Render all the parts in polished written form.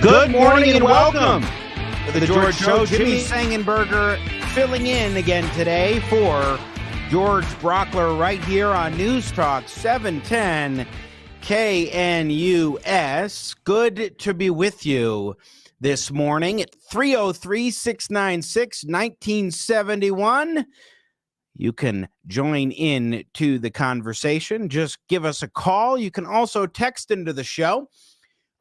Good morning and welcome to the George Show. Jimmy Sengenberger filling in again today for George Brauchler right here on News Talk 710 KNUS. Good to be with you this morning at 303-696-1971. You can join in to the conversation. Just give us a call. You can also text into the show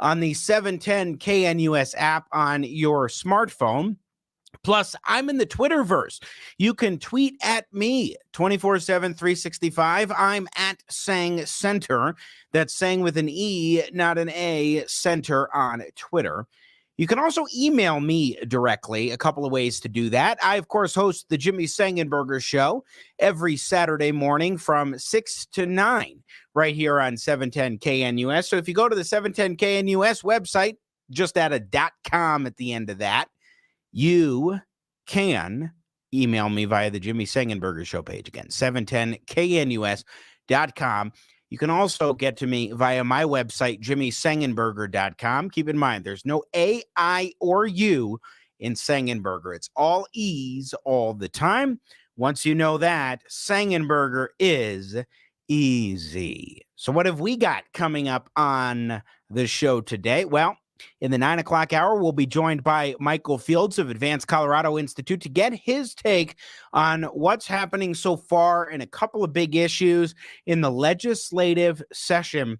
on the 710 KNUS app on your smartphone. Plus, I'm in the Twitterverse. You can tweet at me 24/7, 365. I'm at Sang Center. That's Sang with an E, not an A, Center on Twitter. You can also email me directly. A couple of ways to do that. I, of course, host the Jimmy Sengenberger Show every Saturday morning from 6 to 9 right here on 710 KNUS. So if you go to the 710 KNUS website, just add a .com at the end of that, you can email me via the Jimmy Sengenberger Show page. Again, 710knus.com. You can also get to me via my website, jimmysengenberger.com. Keep in mind, there's no A, I, or U in Sengenberger. It's all E's all the time. Once you know that, Sengenberger is easy. So what have we got coming up on the show today? Well, in the 9 o'clock hour, we'll be joined by Michael Fields of Advanced Colorado Institute to get his take on what's happening so far in a couple of big issues in the legislative session,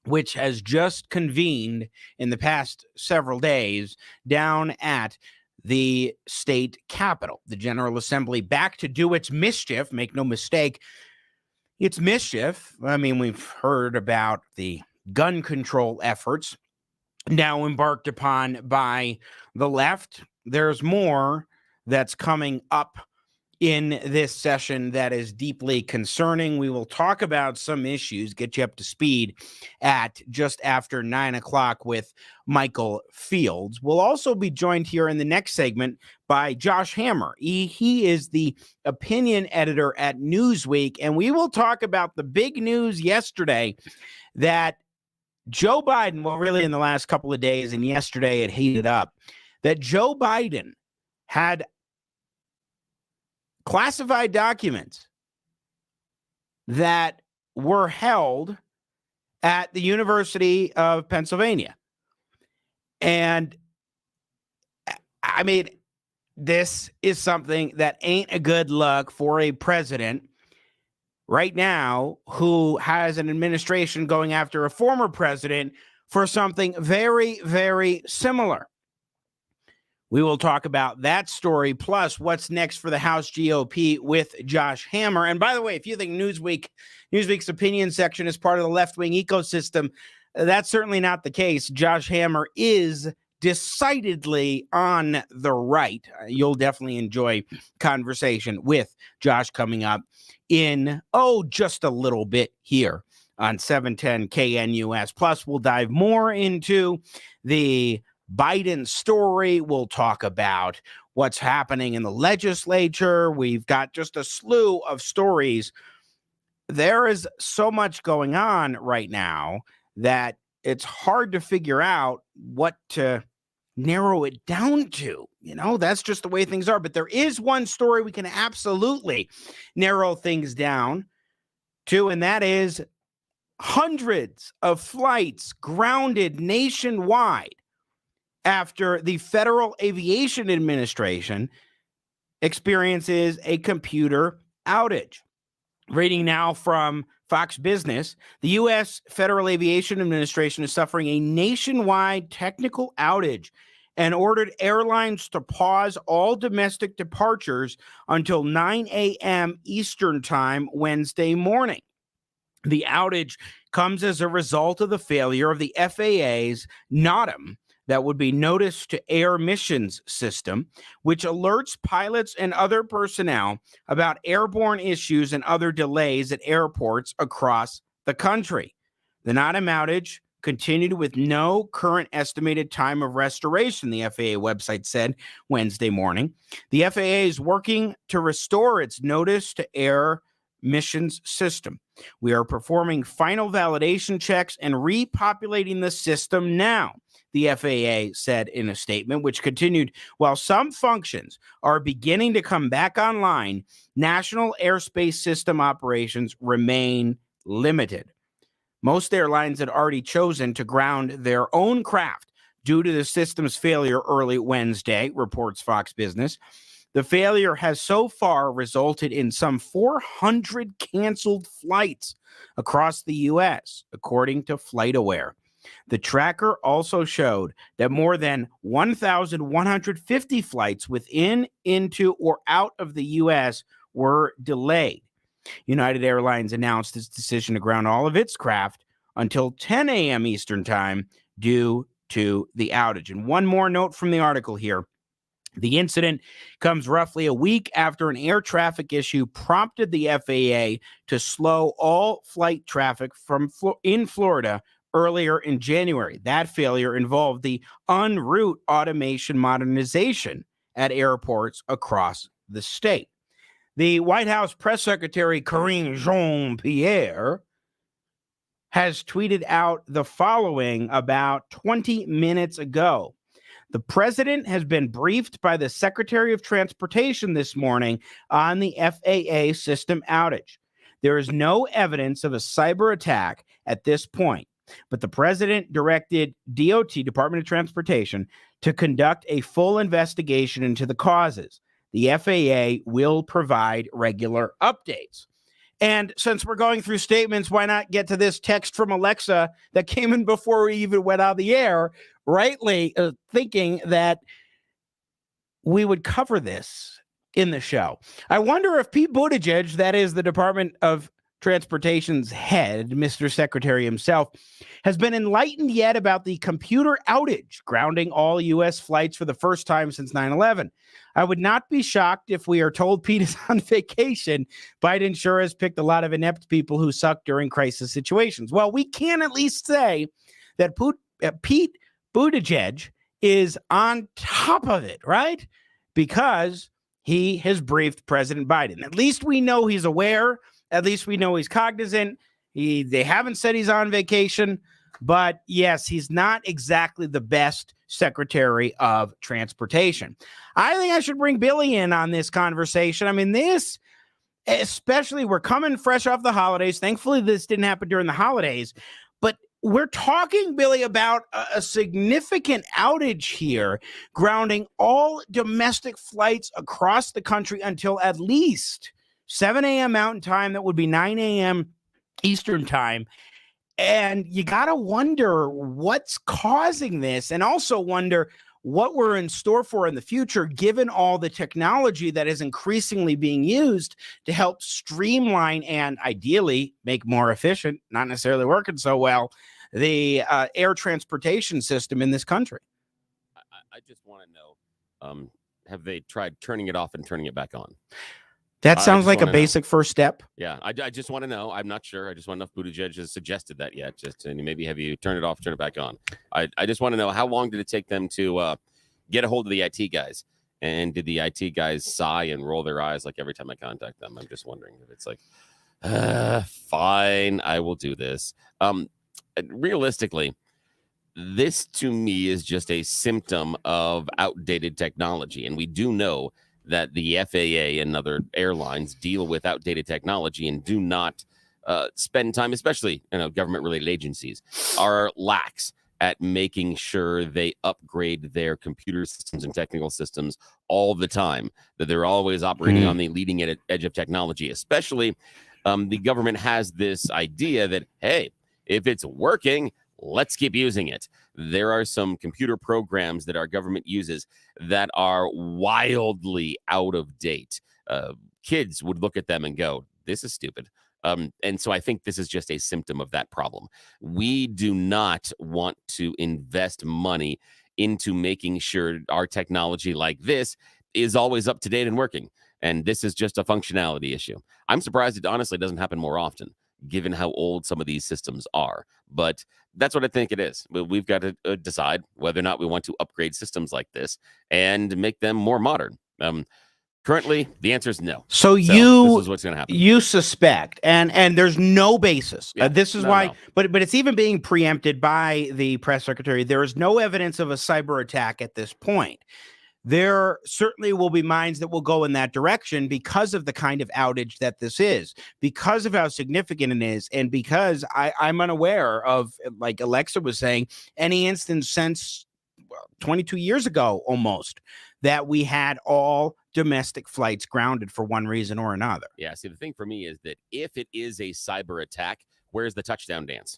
which has just convened in the past several days down at the state capitol. The General Assembly back to do its mischief. Make no mistake, it's mischief. I mean, we've heard about the gun control efforts now embarked upon by the left. There's more that's coming up in this session that is deeply concerning. We will talk about some issues, get you up to speed at just after 9 o'clock with Michael Fields. We'll also be joined here in the next segment by Josh Hammer. He is the opinion editor at Newsweek, and we will talk about the big news yesterday that Joe Biden, well, really in the last couple of days and yesterday it heated up, that Joe Biden had classified documents that were held at the University of Pennsylvania. And I mean, this is something that ain't a good look for a president right now who has an administration going after a former president for something very, very similar. We will talk about that story, plus what's next for the House GOP with Josh Hammer. And by the way, if you think Newsweek's opinion section is part of the left-wing ecosystem, that's certainly not the case. Josh Hammer is decidedly on the right. You'll definitely enjoy conversation with Josh coming up in, just a little bit here on 710 KNUS. Plus, we'll dive more into the Biden story. We'll talk about what's happening in the legislature. We've got just a slew of stories. There is so much going on right now that it's hard to figure out what to narrow it down to. You know, that's just the way things are. But there is one story we can absolutely narrow things down to, and that is hundreds of flights grounded nationwide after the Federal Aviation Administration experiences a computer outage. Reading now from Fox Business, the U.S. Federal Aviation Administration is suffering a nationwide technical outage and ordered airlines to pause all domestic departures until 9 a.m. Eastern Time Wednesday morning. The outage comes as a result of the failure of the FAA's NOTAM, that would be Notice to Air Missions system, which alerts pilots and other personnel about airborne issues and other delays at airports across the country. The NOTAM outage continued with no current estimated time of restoration, the FAA website said Wednesday morning. The FAA is working to restore its Notice to Air Missions system. We are performing final validation checks and repopulating the system now, the FAA said in a statement, which continued, while some functions are beginning to come back online, national airspace system operations remain limited. Most airlines had already chosen to ground their own craft due to the system's failure early Wednesday, reports Fox Business. The failure has so far resulted in some 400 canceled flights across the U.S., according to FlightAware. The tracker also showed that more than 1,150 flights within, into, or out of the U.S. were delayed. United Airlines announced its decision to ground all of its craft until 10 a.m. Eastern time due to the outage. And one more note from the article here. The incident comes roughly a week after an air traffic issue prompted the FAA to slow all flight traffic in Florida earlier in January. That failure involved the en route automation modernization at airports across the state. The White House press secretary, Karine Jean-Pierre, has tweeted out the following about 20 minutes ago. The president has been briefed by the Secretary of Transportation this morning on the FAA system outage. There is no evidence of a cyber attack at this point, but the president directed DOT, Department of Transportation, to conduct a full investigation into the causes. The FAA will provide regular updates. And since we're going through statements, why not get to this text from Alexa that came in before we even went on the air, rightly thinking that we would cover this in the show. I wonder if Pete Buttigieg, that is the Department of Transportation's head, Mr. Secretary himself, has been enlightened yet about the computer outage grounding all U.S. flights for the first time since 9/11. I would not be shocked if we are told Pete is on vacation. Biden sure has picked a lot of inept people who suck during crisis situations. Well, we can at least say that Pete Buttigieg is on top of it, right? Because he has briefed President Biden. At least we know he's aware. At least we know he's cognizant. They haven't said he's on vacation, but yes, he's not exactly the best Secretary of Transportation. I think I should bring Billy in on this conversation. I mean, this, especially, we're coming fresh off the holidays. Thankfully, this didn't happen during the holidays, but we're talking, Billy, about a significant outage here, grounding all domestic flights across the country until at least 7 a.m. Mountain Time. That would be 9 a.m. Eastern Time. And you got to wonder what's causing this, and also wonder what we're in store for in the future, given all the technology that is increasingly being used to help streamline and ideally make more efficient, not necessarily working so well, the air transportation system in this country. I just want to know, have they tried turning it off and turning it back on? That sounds like a basic first step. Yeah, I just want to know. I'm not sure. I just want to know if Buttigieg has suggested that yet. And maybe have you turn it off, turn it back on. I just want to know, how long did it take them to get a hold of the IT guys? And did the IT guys sigh and roll their eyes like every time I contact them? I'm just wondering if it's like, fine, I will do this. Realistically, this to me is just a symptom of outdated technology. And we do know that the FAA and other airlines deal with outdated technology and do not spend time, especially government-related agencies, are lax at making sure they upgrade their computer systems and technical systems all the time, that they're always operating on the leading edge of technology. Especially, the government has this idea that, hey, if it's working, let's keep using it. There are some computer programs that our government uses that are wildly out of date. Kids would look at them and go, this is stupid. And so I think this is just a symptom of that problem. We do not want to invest money into making sure our technology like this is always up to date and working. And this is just a functionality issue. I'm surprised it honestly doesn't happen more often, given how old some of these systems are. But that's what I think it is. We've got to decide whether or not we want to upgrade systems like this and make them more modern. Currently, the answer is no. So this is what's going to happen. You suspect, and there's no basis. Yeah, This is why, but it's even being preempted by the press secretary. There is no evidence of a cyber attack at this point. There certainly will be minds that will go in that direction because of the kind of outage that this is, because of how significant it is, and because I'm unaware of, like Alexa was saying, any instance since 22 years ago almost that we had all domestic flights grounded for one reason or another. Yeah, see, the thing for me is that if it is a cyber attack, where's the touchdown dance?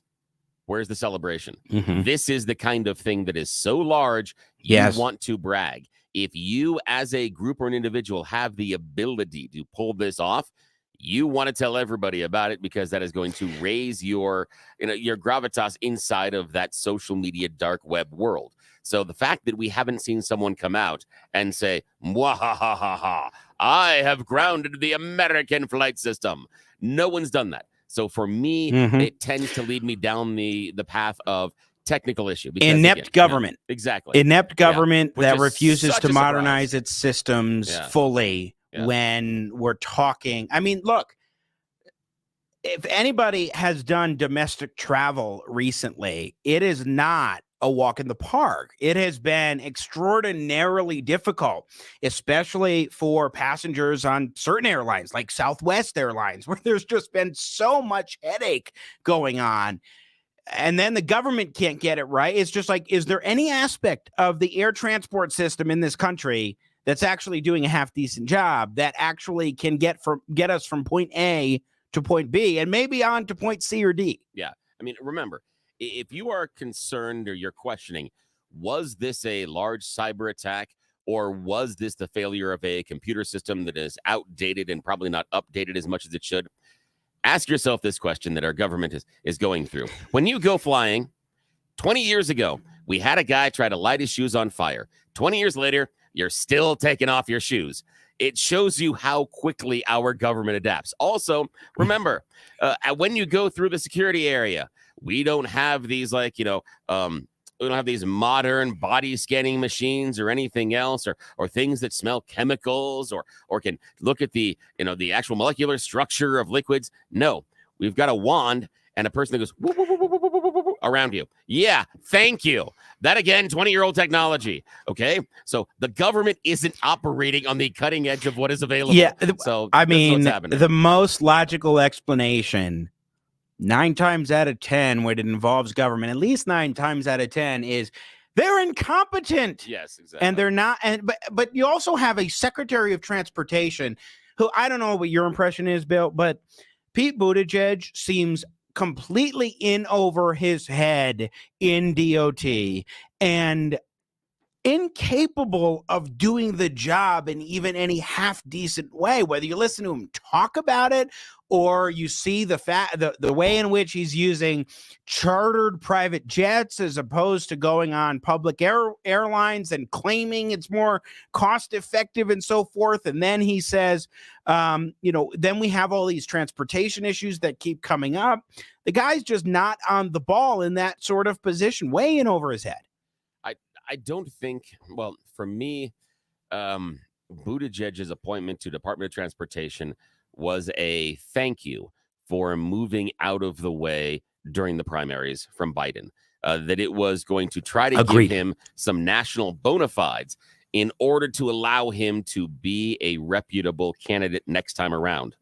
Where's the celebration? Mm-hmm. This is the kind of thing that is so large, you want to brag. If you as a group or an individual have the ability to pull this off, you want to tell everybody about it because that is going to raise your gravitas inside of that social media dark web world. So the fact that we haven't seen someone come out and say, "Mwahahaha, I have grounded the American flight system." No one's done that. So for me, it tends to lead me down the path of technical issue. Because, inept government. Exactly. Inept government that refuses to modernize surprise. Its systems fully when we're talking. I mean, look, if anybody has done domestic travel recently, it is not a walk in the park. It has been extraordinarily difficult, especially for passengers on certain airlines like Southwest Airlines, where there's just been so much headache going on. And then the government can't get it right. It's just like, is there any aspect of the air transport system in this country that's actually doing a half decent job that actually can get us from point A to point B and maybe on to point C or D? Yeah. I mean, remember, if you are concerned or you're questioning, was this a large cyber attack or was this the failure of a computer system that is outdated and probably not updated as much as it should? Ask yourself this question that our government is going through. When you go flying, 20 years ago, we had a guy try to light his shoes on fire. 20 years later, you're still taking off your shoes. It shows you how quickly our government adapts. Also, remember, when you go through the security area, we don't have these we don't have these modern body scanning machines or anything else or things that smell chemicals or can look at the actual molecular structure of liquids. No, we've got a wand and a person that goes whoop, whoop, whoop, whoop, whoop, whoop, whoop, around you. Yeah, thank you. That again, 20-year-old technology. Okay, so the government isn't operating on the cutting edge of what is available. Yeah, so I mean, the most logical explanation 9 times out of 10 when it involves government, at least 9 times out of 10 is they're incompetent. Yes, exactly. And they're not. But you also have a Secretary of Transportation who, I don't know what your impression is, Bill, but Pete Buttigieg seems completely in over his head in DOT and incapable of doing the job in even any half decent way, whether you listen to him talk about it or you see the way in which he's using chartered private jets as opposed to going on public airlines and claiming it's more cost effective and so forth. And then he says, then we have all these transportation issues that keep coming up. The guy's just not on the ball in that sort of position, way in over his head. I don't think, well, for me, Buttigieg's appointment to Department of Transportation was a thank you for moving out of the way during the primaries from Biden, that it was going to try to give him some national bona fides in order to allow him to be a reputable candidate next time around.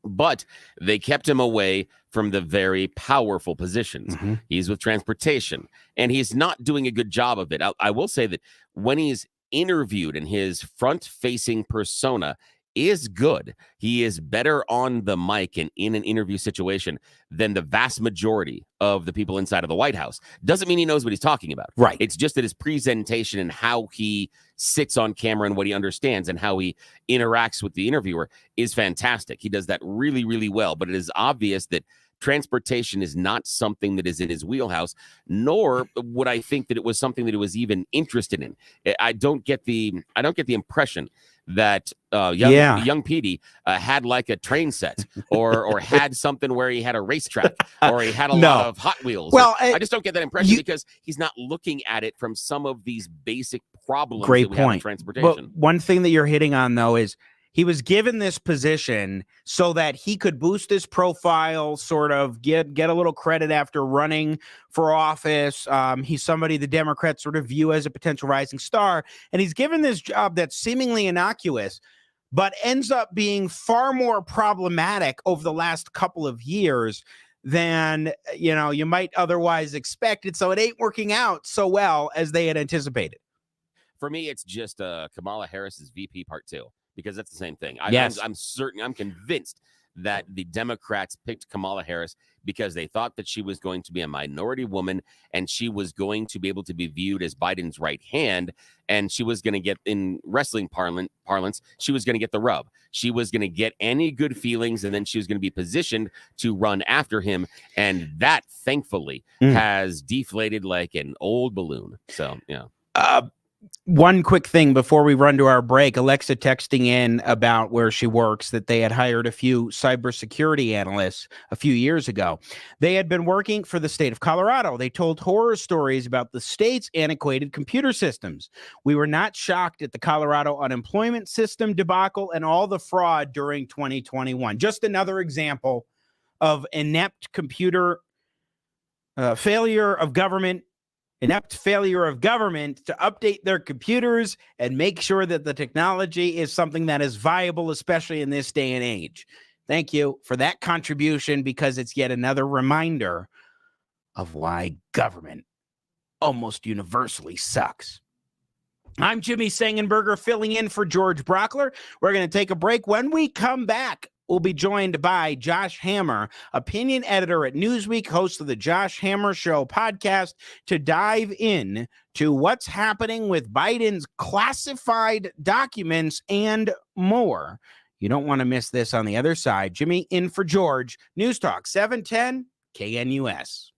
But they kept him away from the very powerful positions. Mm-hmm. He's with transportation, and he's not doing a good job of it. I will say that when he's interviewed and his front-facing persona is good, he is better on the mic and in an interview situation than the vast majority of the people inside of the White House. Doesn't mean he knows what he's talking about. Right. It's just that his presentation and how he sits on camera and what he understands and how he interacts with the interviewer is fantastic. He does that really, really well. But it is obvious that transportation is not something that is in his wheelhouse, nor would I think that it was something that he was even interested in. I don't get the impression that young Petey had like a train set or had something where he had a racetrack or he had a lot of Hot Wheels. Well, I just don't get that impression because he's not looking at it from some of these basic problems Great that we have in point. transportation. But one thing that you're hitting on, though, is he was given this position so that he could boost his profile, sort of get a little credit after running for office. He's somebody the Democrats sort of view as a potential rising star, and he's given this job that's seemingly innocuous, but ends up being far more problematic over the last couple of years than you might otherwise expect. And so it ain't working out so well as they had anticipated. For me, it's just Kamala Harris's VP part 2, because that's the same thing. Yes. I'm convinced that the Democrats picked Kamala Harris because they thought that she was going to be a minority woman and she was going to be able to be viewed as Biden's right hand. And she was going to get, in wrestling parlance, she was going to get the rub. She was going to get any good feelings, and then she was going to be positioned to run after him. And that, thankfully, has deflated like an old balloon. So, One quick thing before we run to our break, Alexa texting in about where she works, that they had hired a few cybersecurity analysts a few years ago. They had been working for the state of Colorado. They told horror stories about the state's antiquated computer systems. We were not shocked at the Colorado unemployment system debacle and all the fraud during 2021. Just another example of inept computer failure of government to update their computers and make sure that the technology is something that is viable, especially in this day and age. Thank you for that contribution, because it's yet another reminder of why government almost universally sucks. I'm Jimmy Sengenberger, filling in for George Brauchler. We're going to take a break. When we come back, we'll be joined by Josh Hammer, opinion editor at Newsweek, host of the Josh Hammer Show podcast, to dive in to what's happening with Biden's classified documents and more. You don't want to miss this on the other side. Jimmy in for George. News Talk 710 KNUS.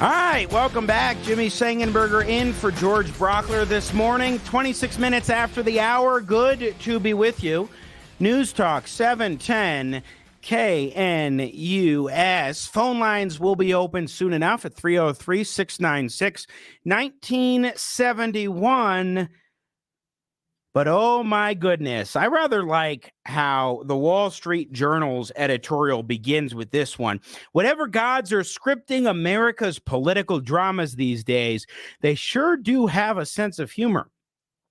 All right, welcome back. Jimmy Sengenberger in for George Brauchler this morning. 26 minutes after the hour. Good to be with you. News Talk 710 KNUS. Phone lines will be open soon enough at 303-696-1971. But oh my goodness, I rather like how the Wall Street Journal's editorial begins with this one. Whatever gods are scripting America's political dramas these days, they sure do have a sense of humor.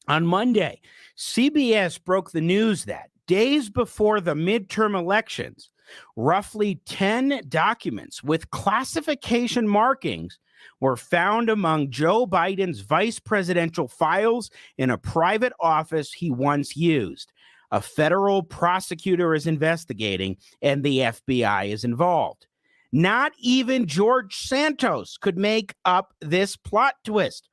On Monday, CBS broke the news that days before the midterm elections, roughly 10 documents with classification markings were found among Joe Biden's vice presidential files in a private office he once used. A federal prosecutor is investigating, and the FBI is involved. Not even George Santos could make up this plot twist.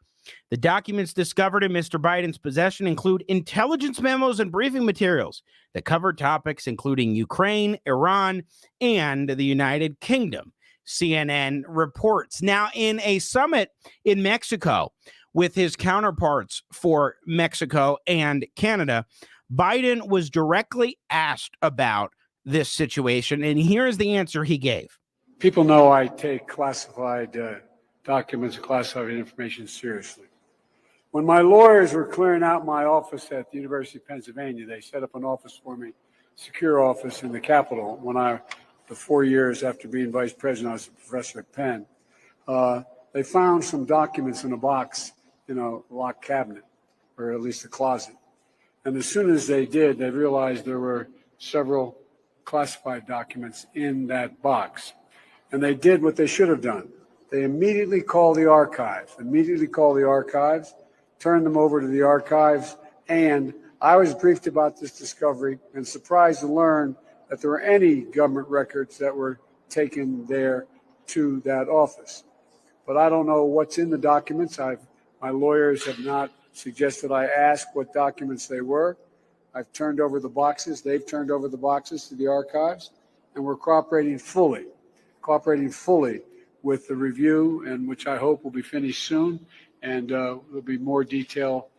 The documents discovered in Mr. Biden's possession include intelligence memos and briefing materials that cover topics including Ukraine, Iran, and the United Kingdom. CNN reports. Now, in a summit in Mexico with his counterparts for Mexico and Canada, Biden was directly asked about this situation, and here's the answer he gave. People know I take classified documents and classified information seriously. When my lawyers were clearing out my office at the University of Pennsylvania, they set up an office for me, secure office in the Capitol. The 4 years after being vice president, I was a professor at Penn. They found some documents in a box in a locked cabinet, or at least a closet. And as soon as they did, they realized there were several classified documents in that box. And they did what they should have done. They immediately called the archives, turned them over to the archives, and I was briefed about this discovery and surprised to learn that there were any government records that were taken there to that office. But I don't know what's in the documents. My lawyers have not suggested I ask what documents they were. I've turned over the boxes. They've turned over the boxes to the archives, and we're cooperating fully with the review, and which I hope will be finished soon, and there'll be more detail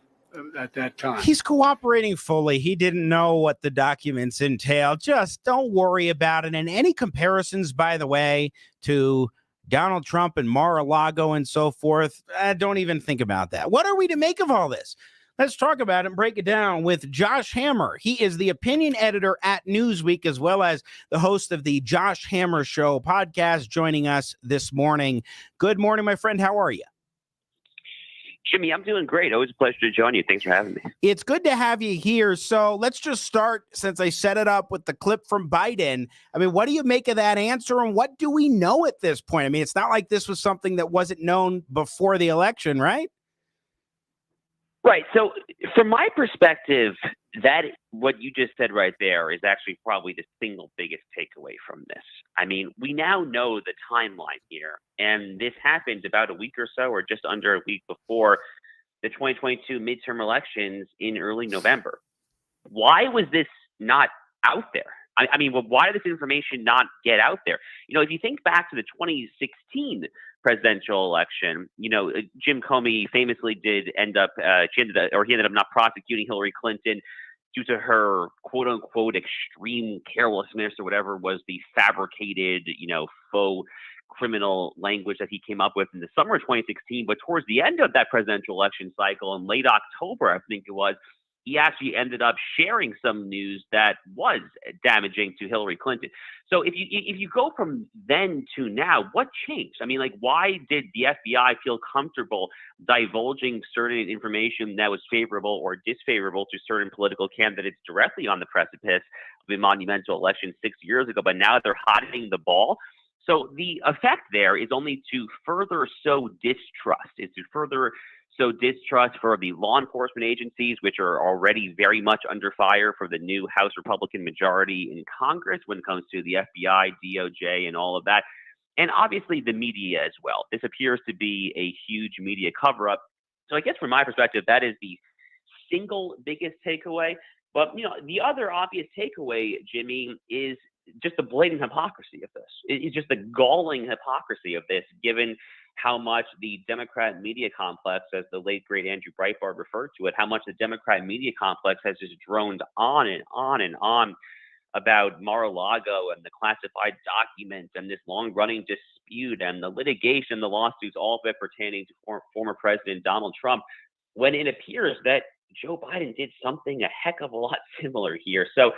at that time. He's cooperating fully. He didn't know what the documents entail. Just don't worry about it. And any comparisons, by the way, to Donald Trump and Mar-a-Lago and so forth, don't even think about that. What are we to make of all this? Let's talk about it and break it down with Josh Hammer. He is the opinion editor at Newsweek, as well as the host of the Josh Hammer Show podcast, joining us this morning. Good morning, my friend. How are you? Jimmy, I'm doing great. Always a pleasure to join you. Thanks for having me. It's good to have you here. So let's just start, since I set it up with the clip from Biden. I mean, what do you make of that answer, and what do we know at this point? I mean, it's not like this was something that wasn't known before the election, right? Right. So from my perspective, that what you just said right there is actually probably the single biggest takeaway from this. I mean, we now know the timeline here, and this happened about a week or so, or just under a week before the 2022 midterm elections in early November. Why was this not out there? I mean, why did this information not get out there? You know, if you think back to the 2016 presidential election, you know, Jim Comey famously he ended up not prosecuting Hillary Clinton due to her quote unquote extreme carelessness, or whatever was the fabricated, faux criminal language that he came up with in the summer of 2016. But towards the end of that presidential election cycle in late October, I think it was, he actually ended up sharing some news that was damaging to Hillary Clinton. So if you go from then to now, what changed? I mean, why did the FBI feel comfortable divulging certain information that was favorable or disfavorable to certain political candidates directly on the precipice of a monumental election 6 years ago, but now they're hiding the ball? So the effect there is only to further sow distrust, for the law enforcement agencies, which are already very much under fire for the new House Republican majority in Congress when it comes to the FBI, DOJ, and all of that. And obviously the media as well. This appears to be a huge media cover-up. So I guess from my perspective, that is the single biggest takeaway. But, the other obvious takeaway, Jimmy, is just the blatant hypocrisy of this. It's just the galling hypocrisy of this, given how much the Democrat media complex, as the late great Andrew Breitbart referred to it, how much the Democrat media complex has just droned on and on and on about Mar-a-Lago and the classified documents and this long-running dispute and the litigation, the lawsuits, all of it pertaining to former President Donald Trump, when it appears that Joe Biden did something a heck of a lot similar here. So,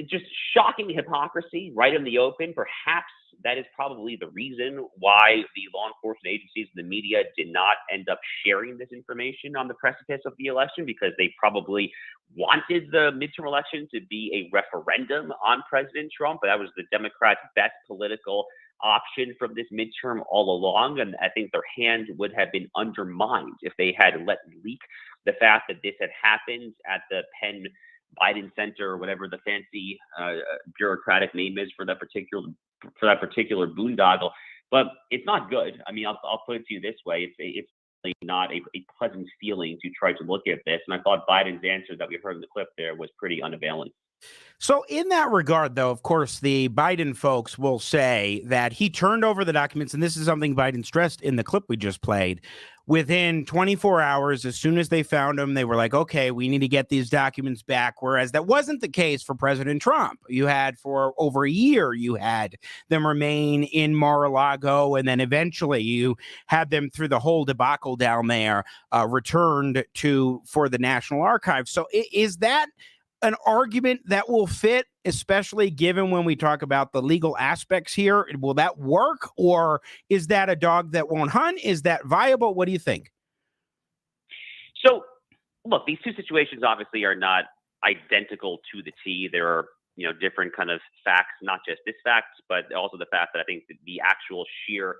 just shocking hypocrisy right in the open. Perhaps that is probably the reason why the law enforcement agencies and the media did not end up sharing this information on the precipice of the election, because they probably wanted the midterm election to be a referendum on President Trump. But that was the Democrats' best political option from this midterm all along. And I think their hand would have been undermined if they had let leak the fact that this had happened at the Penn Biden Center, or whatever the fancy bureaucratic name is for that particular boondoggle. But it's not good. I mean, I'll put it to you this way: it's really not a pleasant feeling to try to look at this. And I thought Biden's answer that we heard in the clip there was pretty unavailing. So in that regard, though, of course, the Biden folks will say that he turned over the documents, and this is something Biden stressed in the clip we just played. Within 24 hours, as soon as they found them, they were like, okay, we need to get these documents back. Whereas that wasn't the case for President Trump. You had for over a year, you had them remain in Mar-a-Lago, and then eventually you had them through the whole debacle down there, returned for the National Archives. So is that an argument that will fit, especially given when we talk about the legal aspects here? Will that work, or is that a dog that won't hunt? Is that viable? What do you think? So, look, these two situations obviously are not identical to the T. There are, different kind of facts, not just this fact, but also the fact that I think the actual sheer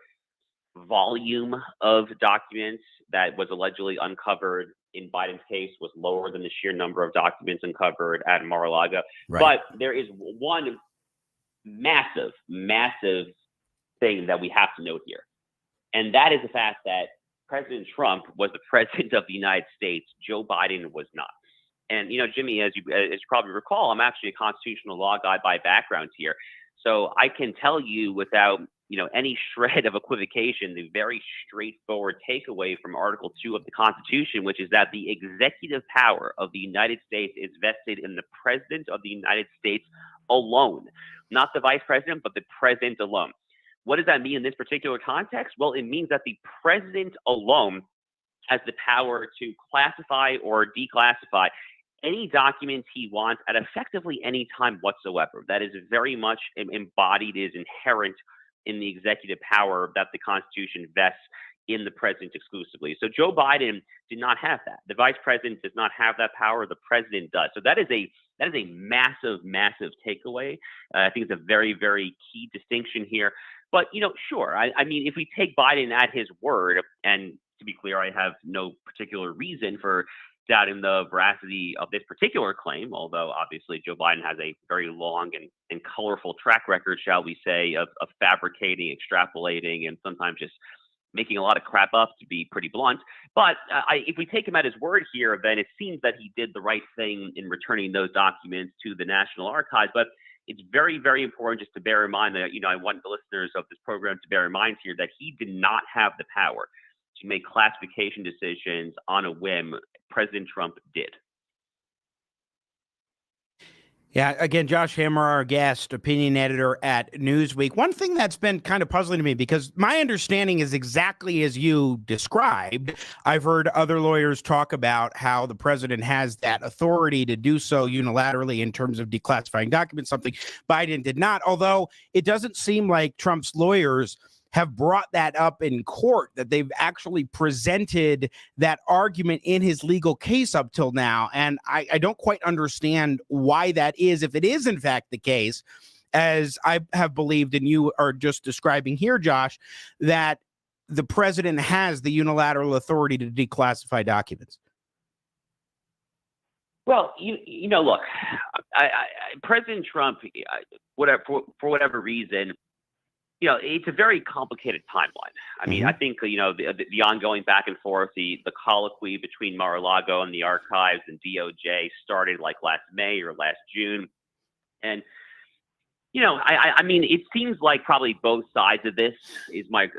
volume of documents that was allegedly uncovered in Biden's case was lower than the sheer number of documents uncovered at Mar-a-Lago. Right. But there is one massive, massive thing that we have to note here. And that is the fact that President Trump was the president of the United States. Joe Biden was not. And, Jimmy, as you probably recall, I'm actually a constitutional law guy by background here. So I can tell you without any shred of equivocation, the very straightforward takeaway from Article 2 of the Constitution, which is that the executive power of the United States is vested in the President of the United States alone, not the Vice President, but the President alone. What does that mean in this particular context? Well, it means that the President alone has the power to classify or declassify any documents he wants at effectively any time whatsoever. That is very much embodied, is inherent in the executive power that the Constitution vests in the president exclusively. So Joe Biden did not have that. The vice president does not have that power. The president does. So that is a massive, massive takeaway. I think it's a very, very key distinction here. But, sure. I mean, if we take Biden at his word, and to be clear, I have no particular reason for doubting the veracity of this particular claim, although obviously Joe Biden has a very long and colorful track record, shall we say, of fabricating, extrapolating, and sometimes just making a lot of crap up, to be pretty blunt. But if we take him at his word here, then it seems that he did the right thing in returning those documents to the National Archives. But it's very, very important just to bear in mind that, I want the listeners of this program to bear in mind here that he did not have the power to make classification decisions on a whim. President Trump did. Yeah, again, Josh Hammer, our guest, opinion editor at Newsweek. One thing that's been kind of puzzling to me, because my understanding is exactly as you described. I've heard other lawyers talk about how the president has that authority to do so unilaterally in terms of declassifying documents, something Biden did not, although it doesn't seem like Trump's lawyers have brought that up in court, that they've actually presented that argument in his legal case up till now. And I don't quite understand why that is, if it is in fact the case, as I have believed and you are just describing here, Josh, that the president has the unilateral authority to declassify documents. Well, look, President Trump, for whatever reason, it's a very complicated timeline. I mean, I think, the ongoing back and forth, the colloquy between Mar-a-Lago and the archives and DOJ started like last May or last June. And, I mean, it seems like probably both sides of this is my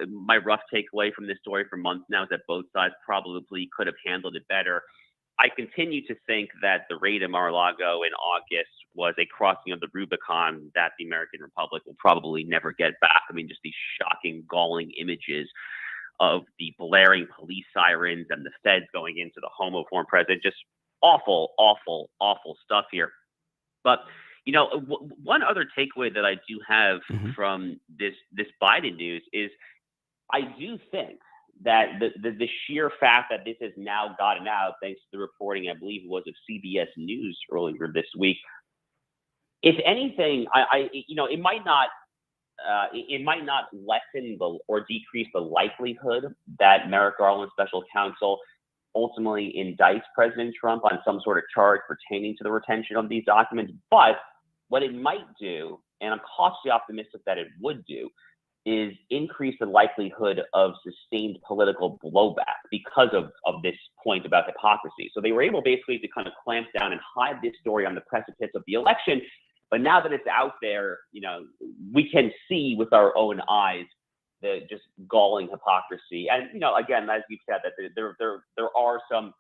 rough takeaway from this story for months now is that both sides probably could have handled it better. I continue to think that the raid of Mar-a-Lago in August was a crossing of the Rubicon that the American Republic will probably never get back. I mean, just these shocking, galling images of the blaring police sirens and the feds going into the home of former president. Just awful, awful, awful stuff here. But one other takeaway that I do have from this Biden news is I do think that the sheer fact that this has now gotten out, thanks to the reporting, I believe it was of CBS News earlier this week. If anything, it might not lessen or decrease the likelihood that Merrick Garland special counsel ultimately indicts President Trump on some sort of charge pertaining to the retention of these documents. But what it might do, and I'm cautiously optimistic that it would do, is increase the likelihood of sustained political blowback because of this point about hypocrisy. So they were able basically to kind of clamp down and hide this story on the precipice of the election. But now that it's out there, we can see with our own eyes the just galling hypocrisy. And, again, as we've said, that there are some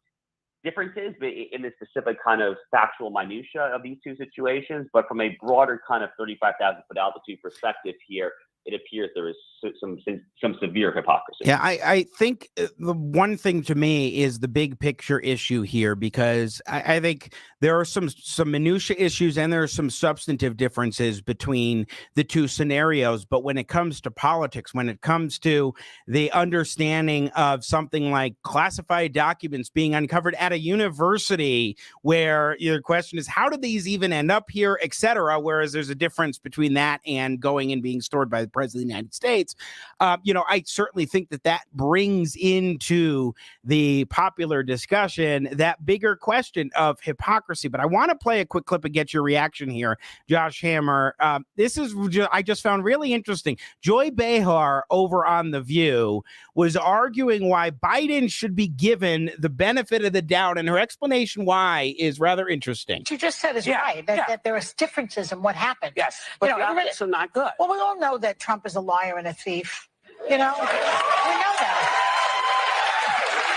differences in the specific kind of factual minutia of these two situations. But from a broader kind of 35,000 foot altitude perspective here, it appears there is some severe hypocrisy. Yeah, I think the one thing to me is the big picture issue here, because I think there are some minutia issues and there are some substantive differences between the two scenarios. But when it comes to politics, when it comes to the understanding of something like classified documents being uncovered at a university, where your question is, how did these even end up here, et cetera, whereas there's a difference between that and going and being stored by the President of the United States. I certainly think that brings into the popular discussion that bigger question of hypocrisy. But I want to play a quick clip and get your reaction here, Josh Hammer. I just found really interesting. Joy Behar over on The View was arguing why Biden should be given the benefit of the doubt, and her explanation why is rather interesting. What you just said is right, that there are differences in what happened. Yes, but the optics are not good. Well, we all know that Trump is a liar and a thief. We know that.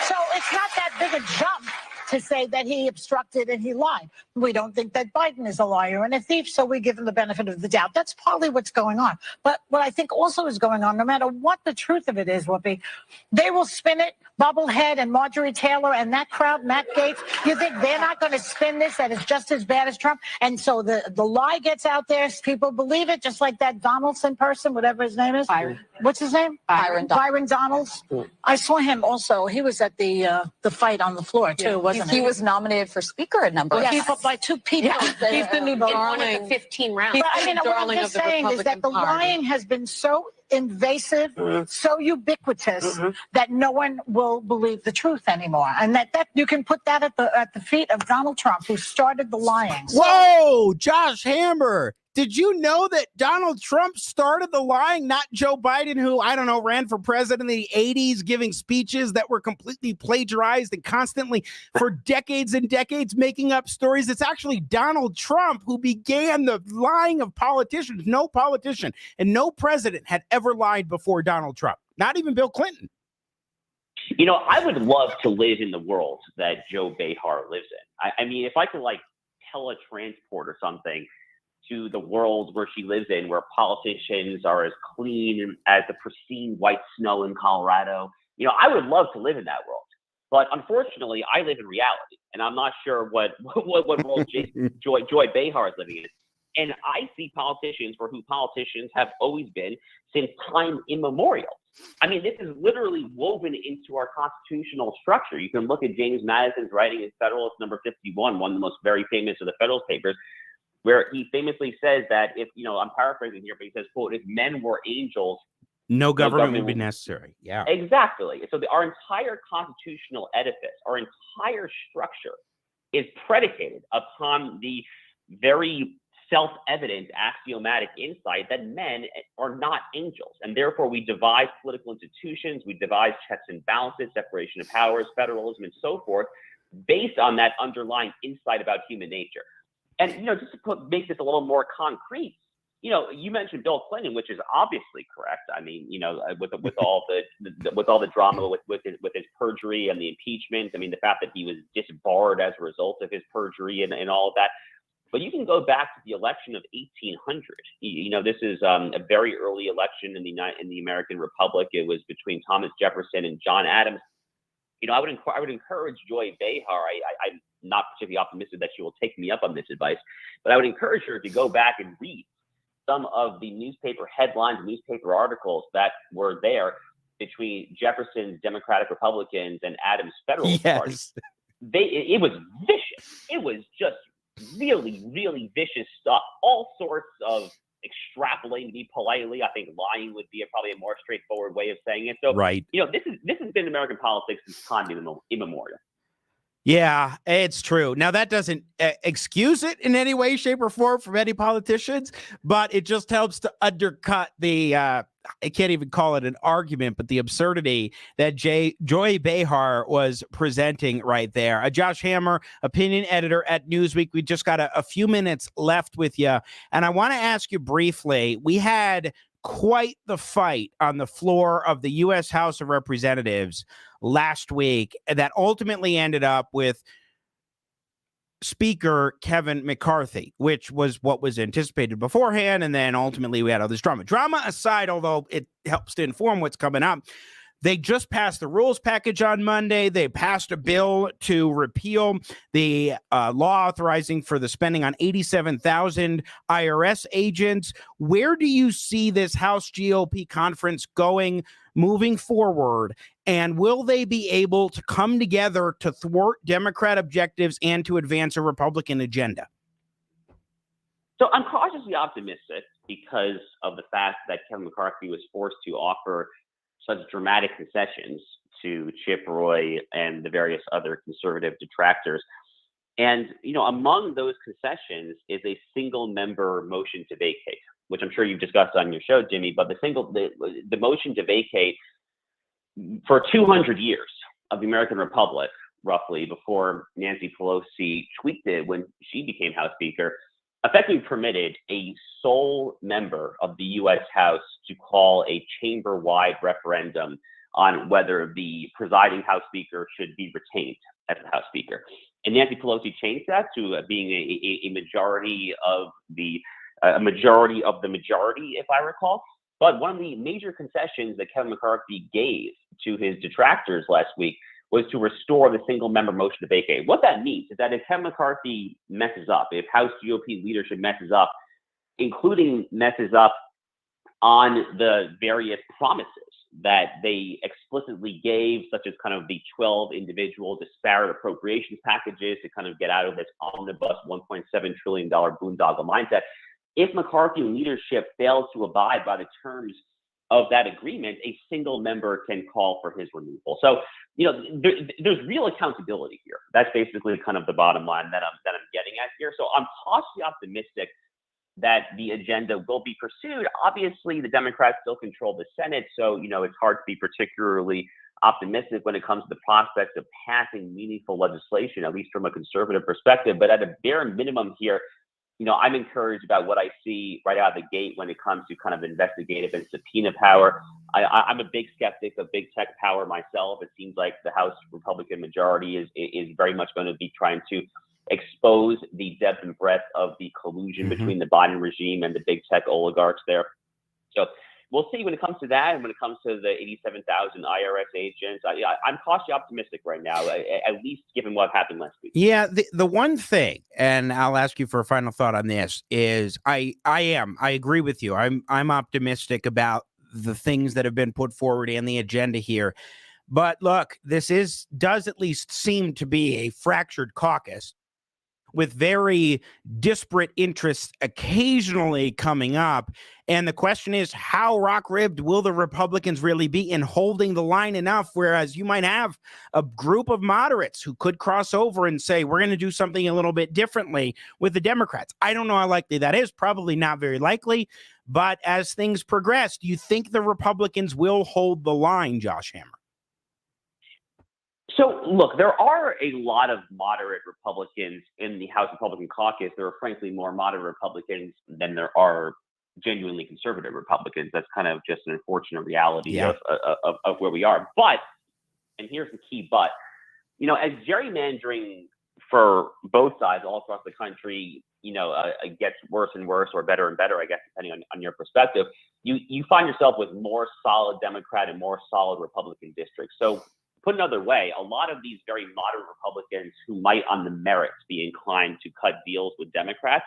So it's not that big a jump to say that he obstructed and he lied. We don't think that Biden is a liar and a thief, so we give him the benefit of the doubt. That's probably what's going on. But what I think also is going on, no matter what the truth of it is, Whoopi, they will spin it. Bubblehead and Marjorie Taylor and that crowd, Matt Gaetz, you think they're not going to spin this, that it's just as bad as Trump? And so the lie gets out there, people believe it, just like that Donaldson person, whatever his name is. Byron. What's his name? Byron Donalds. I saw him also. He was at the fight on the floor, too, wasn't he? He was nominated for speaker a number of times. By two people. Yeah. He's the new darling. In 15 rounds. But I mean, what I'm just saying is that the lying has been so invasive, so ubiquitous that no one will believe the truth anymore, and that you can put that at the feet of Donald Trump, who started the lying. Whoa, Josh Hammer. Did you know that Donald Trump started the lying, not Joe Biden, who, I don't know, ran for president in the 80s, giving speeches that were completely plagiarized and constantly for decades and decades making up stories? It's actually Donald Trump who began the lying of politicians. No politician and no president had ever lied before Donald Trump, not even Bill Clinton. I would love to live in the world that Joe Behar lives in. I mean, if I could teletransport or something to the world where she lives in, where politicians are as clean as the pristine white snow in Colorado, I would love to live in that world. But unfortunately, I live in reality, and I'm not sure what world Joy Behar is living in. And I see politicians for who politicians have always been since time immemorial. I mean, this is literally woven into our constitutional structure. You can look at James Madison's writing in Federalist number 51, one of the most very famous of the Federalist Papers, where he famously says that if, I'm paraphrasing here, but he says, quote, if men were angels, no government would be necessary. Yeah, exactly. So our entire constitutional edifice, our entire structure is predicated upon the very self-evident axiomatic insight that men are not angels. And therefore we devise political institutions, we devise checks and balances, separation of powers, federalism, and so forth, based on that underlying insight about human nature. And, just to make this a little more concrete, you mentioned Bill Clinton, which is obviously correct. I mean, with all the drama with his perjury and the impeachment. I mean, the fact that he was disbarred as a result of his perjury and all of that. But you can go back to the election of 1800. This is a very early election in the American Republic. It was between Thomas Jefferson and John Adams. I would encourage Joy Behar. I'm not particularly optimistic that she will take me up on this advice, but I would encourage her to go back and read some of the newspaper headlines, newspaper articles that were there between Jefferson's Democratic Republicans and Adams' Federalist Party. It was vicious. It was just really, really vicious stuff. All sorts of extrapolating, to be politely. I think lying would be probably a more straightforward way of saying it. So, right. This has been American politics since time immemorial. Yeah, it's true. Now, that doesn't excuse it in any way, shape, or form from any politicians, but it just helps to undercut the, I can't even call it an argument, but the absurdity that Joy Behar was presenting right there. Josh Hammer, opinion editor at Newsweek. We just got a few minutes left with you, and I want to ask you briefly, we had quite the fight on the floor of the U.S. House of Representatives last week that ultimately ended up with Speaker Kevin McCarthy, which was what was anticipated beforehand. And then ultimately we had all this drama. Drama aside, although it helps to inform what's coming up, they just passed the rules package on Monday. They passed a bill to repeal the law authorizing for the spending on 87,000 IRS agents. Where do you see this House GOP conference going moving forward? And will they be able to come together to thwart Democrat objectives and to advance a Republican agenda? So I'm cautiously optimistic because of the fact that Kevin McCarthy was forced to offer such dramatic concessions to Chip Roy and the various other conservative detractors. And, among those concessions is a single member motion to vacate, which I'm sure you've discussed on your show, Jimmy, but the motion to vacate for 200 years of the American Republic, roughly, before Nancy Pelosi tweaked it when she became House Speaker, effectively permitted a sole member of the U.S. House to call a chamber-wide referendum on whether the presiding House Speaker should be retained as the House Speaker. And Nancy Pelosi changed that to being a majority of the majority, if I recall. But one of the major concessions that Kevin McCarthy gave to his detractors last week was to restore the single member motion to vacate. What that means is that if Kevin McCarthy messes up, if House GOP leadership messes up, including messes up on the various promises that they explicitly gave, such as kind of the 12 individual disparate appropriations packages to kind of get out of this omnibus $1.7 trillion boondoggle mindset, if McCarthy leadership fails to abide by the terms of that agreement, a single member can call for his removal. So, there's real accountability here. That's basically kind of the bottom line that I'm getting at here. So I'm cautiously optimistic that the agenda will be pursued. Obviously, the Democrats still control the Senate, so it's hard to be particularly optimistic when it comes to the prospects of passing meaningful legislation, at least from a conservative perspective. But at a bare minimum here, I'm encouraged about what I see right out of the gate when it comes to kind of investigative and subpoena power. I'm a big skeptic of big tech power myself. It seems like the House Republican majority is very much going to be trying to expose the depth and breadth of the collusion between the Biden regime and the big tech oligarchs there. So we'll see when it comes to that, and when it comes to the 87,000 IRS agents. I'm cautiously optimistic right now, at least given what happened last week. Yeah, the one thing, and I'll ask you for a final thought on this, is I agree with you. I'm optimistic about the things that have been put forward and the agenda here. But look, this does at least seem to be a fractured caucus with very disparate interests occasionally coming up. And the question is, how rock-ribbed will the Republicans really be in holding the line enough, whereas you might have a group of moderates who could cross over and say, we're going to do something a little bit differently with the Democrats. I don't know how likely that is. Probably not very likely. But as things progress, do you think the Republicans will hold the line, Josh Hammer? So, look, there are a lot of moderate Republicans in the House Republican caucus. There are, frankly, more moderate Republicans than there are genuinely conservative Republicans. That's kind of just an unfortunate reality Yeah. of where we are. But, and here's the key but, as gerrymandering for both sides all across the country, it gets worse and worse or better and better, I guess, depending on your perspective, you find yourself with more solid Democrat and more solid Republican districts. So put another way, a lot of these very moderate Republicans who might on the merits be inclined to cut deals with Democrats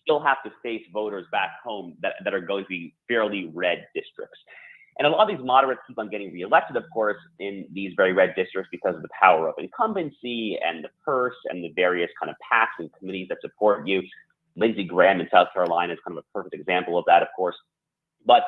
still have to face voters back home that are going to be fairly red districts. And a lot of these moderates keep on getting reelected, of course, in these very red districts because of the power of incumbency and the purse and the various kind of PACs and committees that support you. Lindsey Graham in South Carolina is kind of a perfect example of that, of course. But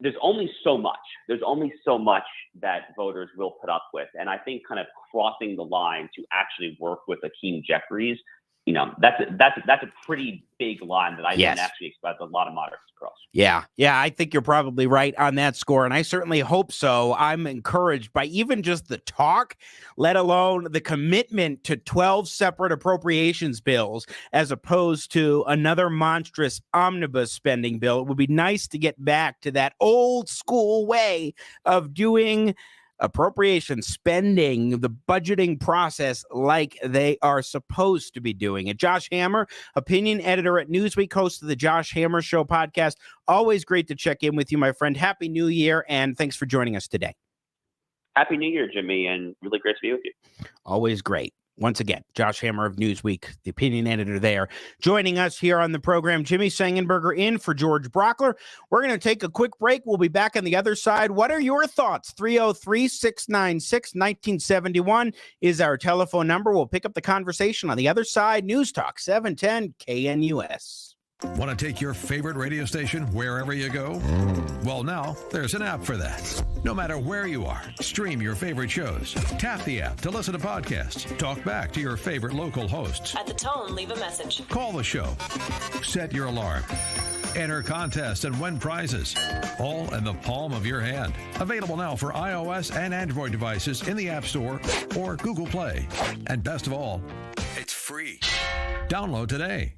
there's only so much. There's only so much that voters will put up with. And I think kind of crossing the line to actually work with Hakeem Jeffries, that's a pretty big line that I didn't actually expect a lot of moderates to cross. Yeah, I think you're probably right on that score, and I certainly hope so. I'm encouraged by even just the talk, let alone the commitment to 12 separate appropriations bills as opposed to another monstrous omnibus spending bill. It would be nice to get back to that old school way of doing appropriation spending, the budgeting process like they are supposed to be doing it. Josh Hammer, opinion editor at Newsweek, host of the Josh Hammer Show podcast. Always great to check in with you, my friend. Happy New Year, and thanks for joining us today. Happy New Year, Jimmy, and really great to be with you. Always great. Once again, Josh Hammer of Newsweek, the opinion editor there, joining us here on the program. Jimmy Sengenberger in for George Brauchler. We're going to take a quick break. We'll be back on the other side. What are your thoughts? 303-696-1971 is our telephone number. We'll pick up the conversation on the other side. News Talk 710 KNUS. Want to take your favorite radio station wherever you go? Well, now there's an app for that. No matter where you are, stream your favorite shows. Tap the app to listen to podcasts. Talk back to your favorite local hosts. At the tone, leave a message. Call the show. Set your alarm. Enter contests and win prizes. All in the palm of your hand. Available now for iOS and Android devices in the App Store or Google Play. And best of all, it's free. Download today.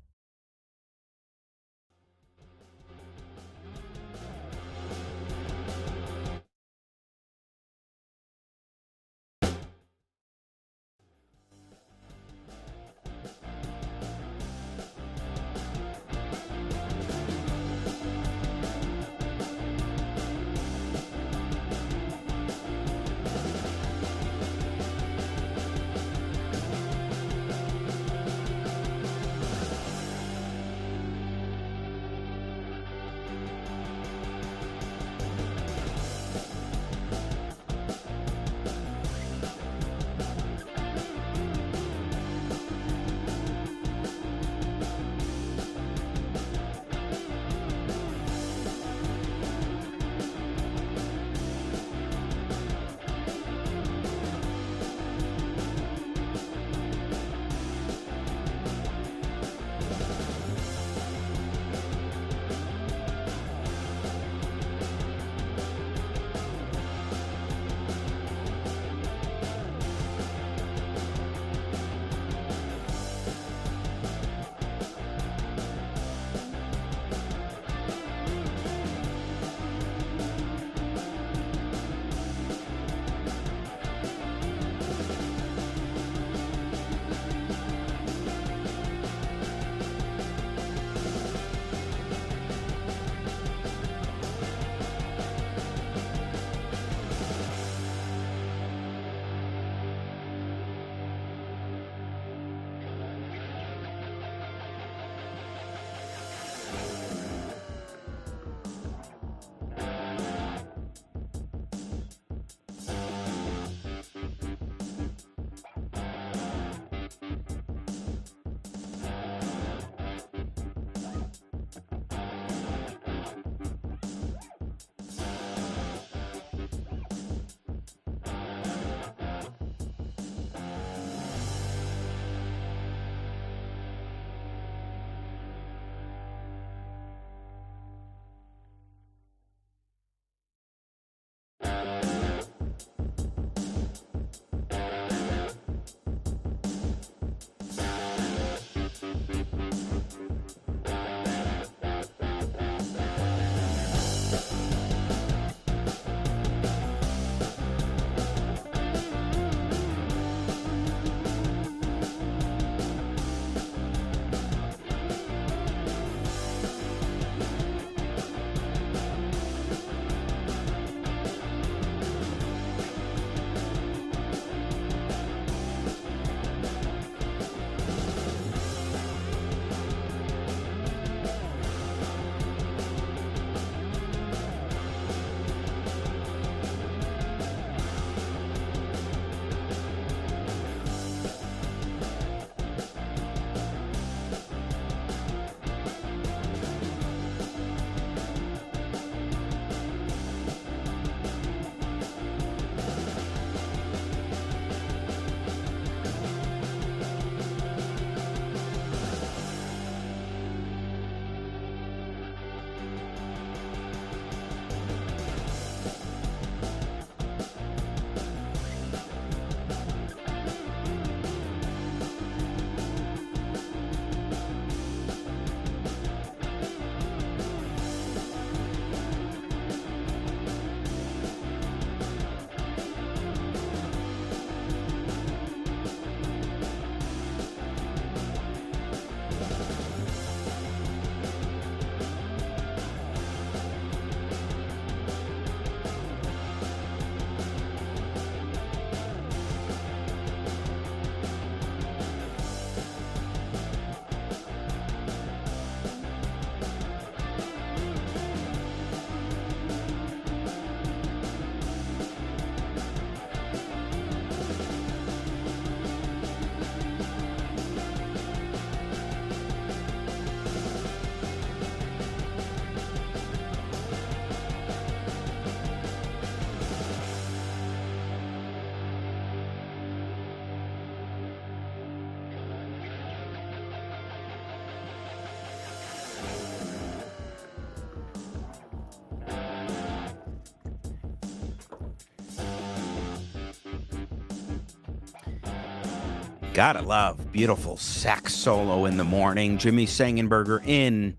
Gotta love beautiful sax solo in the morning. Jimmy Sengenberger in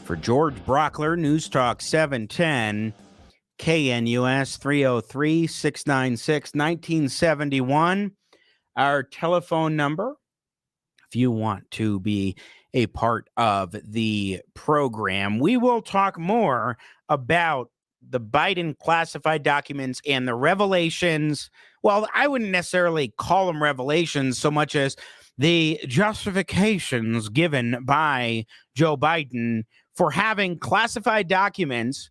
for George Brauchler, News Talk 710, KNUS 303-696-1971. Our telephone number, if you want to be a part of the program. We will talk more about the Biden classified documents and the revelations. Well, I wouldn't necessarily call them revelations so much as the justifications given by Joe Biden for having classified documents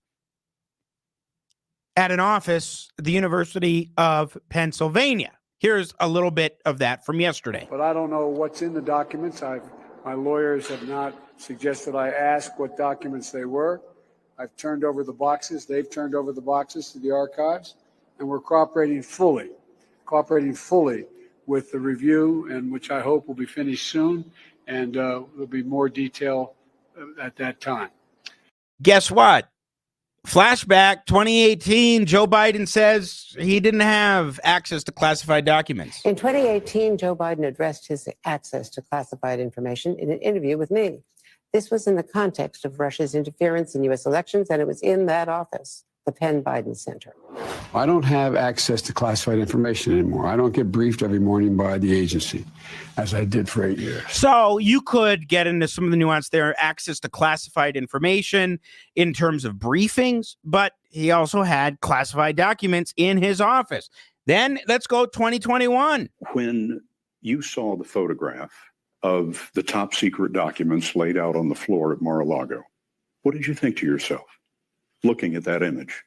at an office at the University of Pennsylvania. Here's a little bit of that from yesterday. But I don't know what's in the documents. My lawyers have not suggested I ask what documents they were. I've turned over the boxes. They've turned over the boxes to the archives, and we're cooperating fully with the review, and which I hope will be finished soon, and there'll be more detail at that time. Guess what? Flashback 2018, Joe Biden says he didn't have access to classified documents. In 2018, Joe Biden addressed his access to classified information in an interview with me. This was in the context of Russia's interference in U.S. elections, and it was in that office, the Penn Biden Center. I don't have access to classified information anymore. I don't get briefed every morning by the agency, as I did for 8 years. So you could get into some of the nuance there, access to classified information in terms of briefings, but he also had classified documents in his office. Then let's go 2021. When you saw the photograph of the top secret documents laid out on the floor at Mar-a-Lago, what did you think to yourself, looking at that image?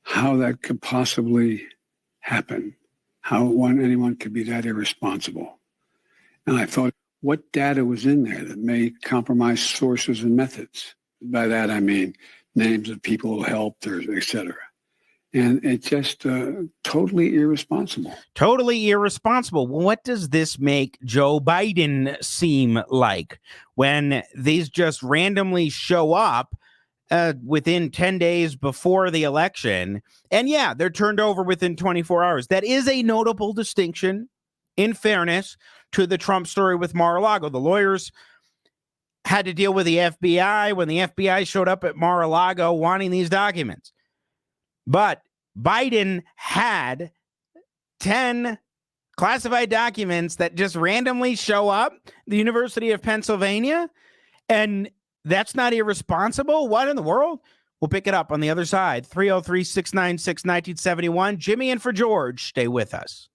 How that could possibly happen, how anyone could be that irresponsible. And I thought, what data was in there that may compromise sources and methods? By that, I mean names of people who helped, or et cetera. And it's just totally irresponsible. Totally irresponsible. What does this make Joe Biden seem like when these just randomly show up within 10 days before the election? And yeah, they're turned over within 24 hours. That is a notable distinction, in fairness to the Trump story with Mar-a-Lago. The lawyers had to deal with the FBI when the FBI showed up at Mar-a-Lago wanting these documents. But Biden had 10 classified documents that just randomly show up at the University of Pennsylvania, and that's not irresponsible? What in the world? We'll pick it up on the other side. 303-696-1971. Jimmy and for George. Stay with us.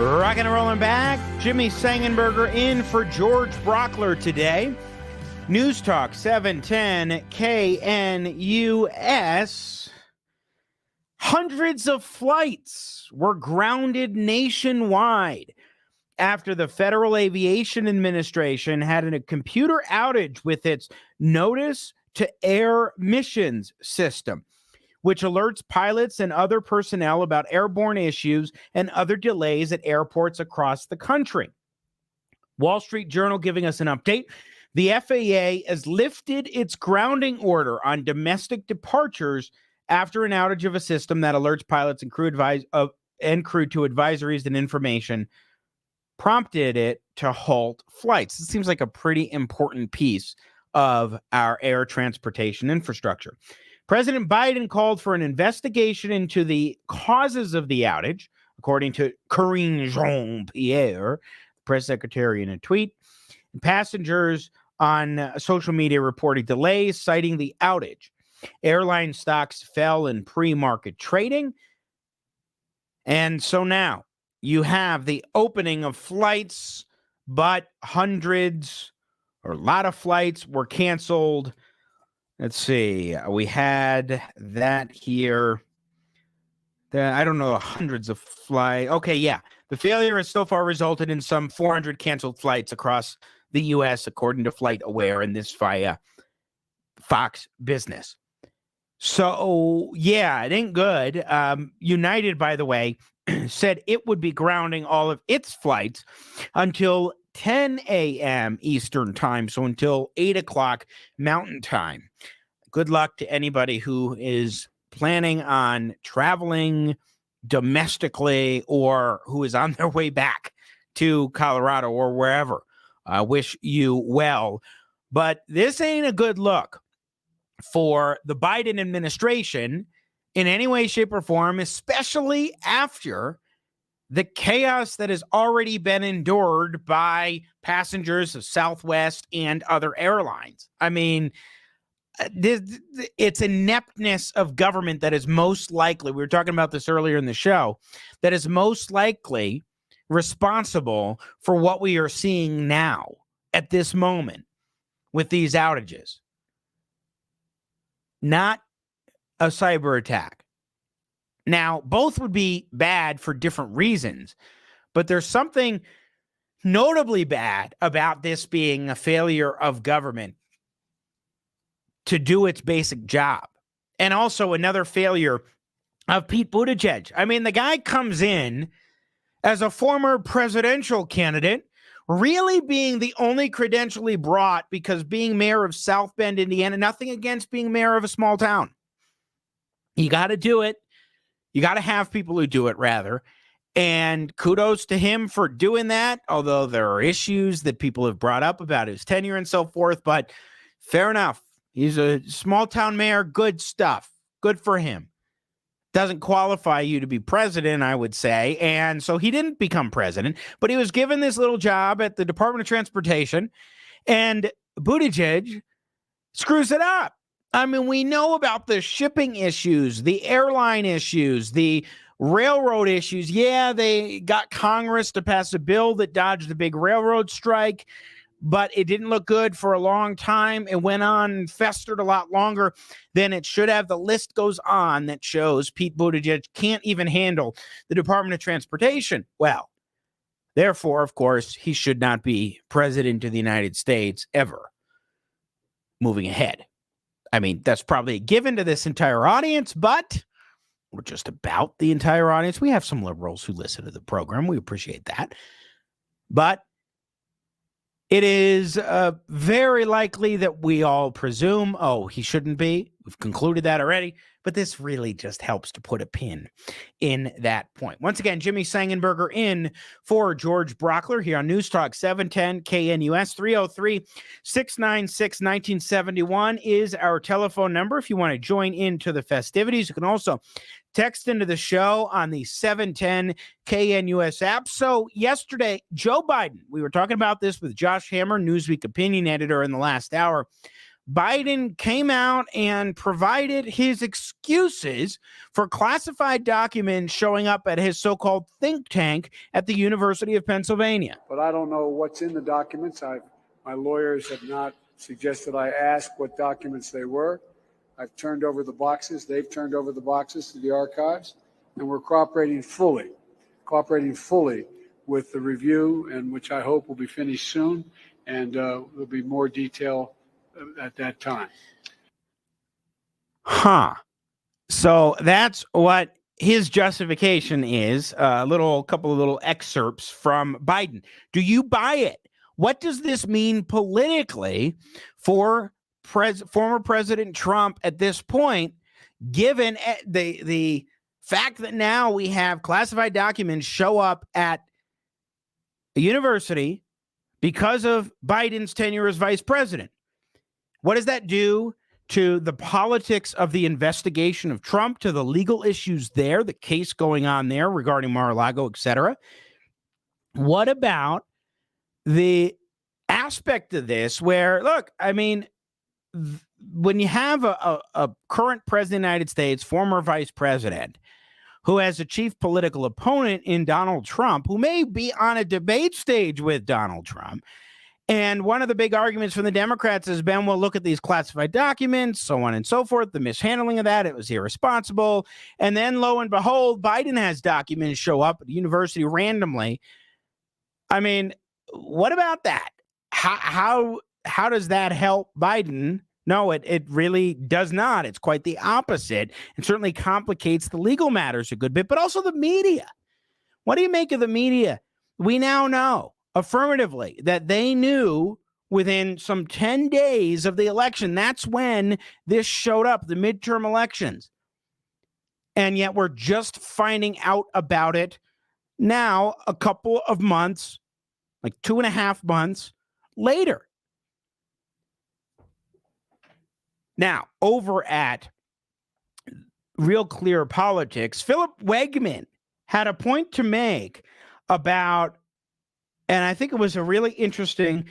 Rocking and rolling back. Jimmy Sengenberger in for George Brauchler today. News Talk 710 KNUS. Hundreds of flights were grounded nationwide after the Federal Aviation Administration had a computer outage with its Notice to Air Missions system, which alerts pilots and other personnel about airborne issues and other delays at airports across the country. Wall Street Journal giving us an update. The FAA has lifted its grounding order on domestic departures after an outage of a system that alerts pilots and crew to advisories and information prompted it to halt flights. It seems like a pretty important piece of our air transportation infrastructure. President Biden called for an investigation into the causes of the outage, according to Karine Jean-Pierre, press secretary, in a tweet. Passengers on social media reported delays, citing the outage. Airline stocks fell in pre-market trading. And so now you have the opening of flights, but hundreds or a lot of flights were canceled. Let's see. We had that here. I don't know, hundreds of flights. Okay, yeah. The failure has so far resulted in some 400 canceled flights across the U.S., according to FlightAware, and this via Fox Business. So, yeah, it ain't good. United, by the way, said it would be grounding all of its flights until 10 a.m. Eastern time, so until 8 o'clock Mountain time. Good luck to anybody who is planning on traveling domestically or who is on their way back to Colorado or wherever. I wish you well. But this ain't a good look for the Biden administration in any way, shape, or form, especially after the chaos that has already been endured by passengers of Southwest and other airlines. I mean, it's ineptness of government that is most likely, we were talking about this earlier in the show, that is most likely responsible for what we are seeing now at this moment with these outages. Not a cyber attack. Now, both would be bad for different reasons, but there's something notably bad about this being a failure of government to do its basic job. And also another failure of Pete Buttigieg. I mean, the guy comes in as a former presidential candidate, really being the only credential he brought because being mayor of South Bend, Indiana, nothing against being mayor of a small town. You got to do it. You got to have people who do it, rather. And kudos to him for doing that, although there are issues that people have brought up about his tenure and so forth. But fair enough. He's a small town mayor. Good stuff. Good for him. Doesn't qualify you to be president, I would say. And so he didn't become president, but he was given this little job at the Department of Transportation. And Buttigieg screws it up. I mean, we know about the shipping issues, the airline issues, the railroad issues. Yeah, they got Congress to pass a bill that dodged the big railroad strike, but it didn't look good for a long time. It went on and festered a lot longer than it should have. The list goes on that shows Pete Buttigieg can't even handle the Department of Transportation well. Therefore, of course, he should not be president of the United States ever. Moving ahead. I mean, that's probably a given to this entire audience, but we're just about the entire audience. We have some liberals who listen to the program. We appreciate that. But it is very likely that we all presume, oh, he shouldn't be. We've concluded that already. But this really just helps to put a pin in that point. Once again, Jimmy Sengenberger in for George Brauchler here on News Talk 710 KNUS. 303-696-1971 is our telephone number. If you want to join into the festivities, you can also text into the show on the 710 KNUS app. So yesterday, Joe Biden, we were talking about this with Josh Hammer, Newsweek opinion editor, in the last hour. Biden came out and provided his excuses for classified documents showing up at his so-called think tank at the University of Pennsylvania. But I don't know what's in the documents. My lawyers have not suggested I ask what documents they were. I've turned over the boxes. They've turned over the boxes to the archives, and we're cooperating fully with the review, and which I hope will be finished soon, and there'll be more detail at that time. So that's what his justification is. Couple of little excerpts from Biden. Do you buy it? What does this mean politically for former President Trump at this point, given the fact that now we have classified documents show up at a university because of Biden's tenure as vice president? What does that do to the politics of the investigation of Trump, to the legal issues there, the case going on there regarding Mar-a-Lago, et cetera? What about the aspect of this where, look, I mean, when you have a current president of the United States, former vice president, who has a chief political opponent in Donald Trump, who may be on a debate stage with Donald Trump, and one of the big arguments from the Democrats has been, well, look at these classified documents, so on and so forth, the mishandling of that, it was irresponsible. And then lo and behold, Biden has documents show up at the university randomly. I mean, what about that? How does that help Biden? No, it really does not. It's quite the opposite. It certainly complicates the legal matters a good bit, but also the media. What do you make of the media? We now know affirmatively that they knew within some 10 days of the election. That's when this showed up, the midterm elections. And yet we're just finding out about it now, a couple of months, like 2.5 months later. Now, over at Real Clear Politics, Philip Wegman had a point to make about, and I think it was a really interesting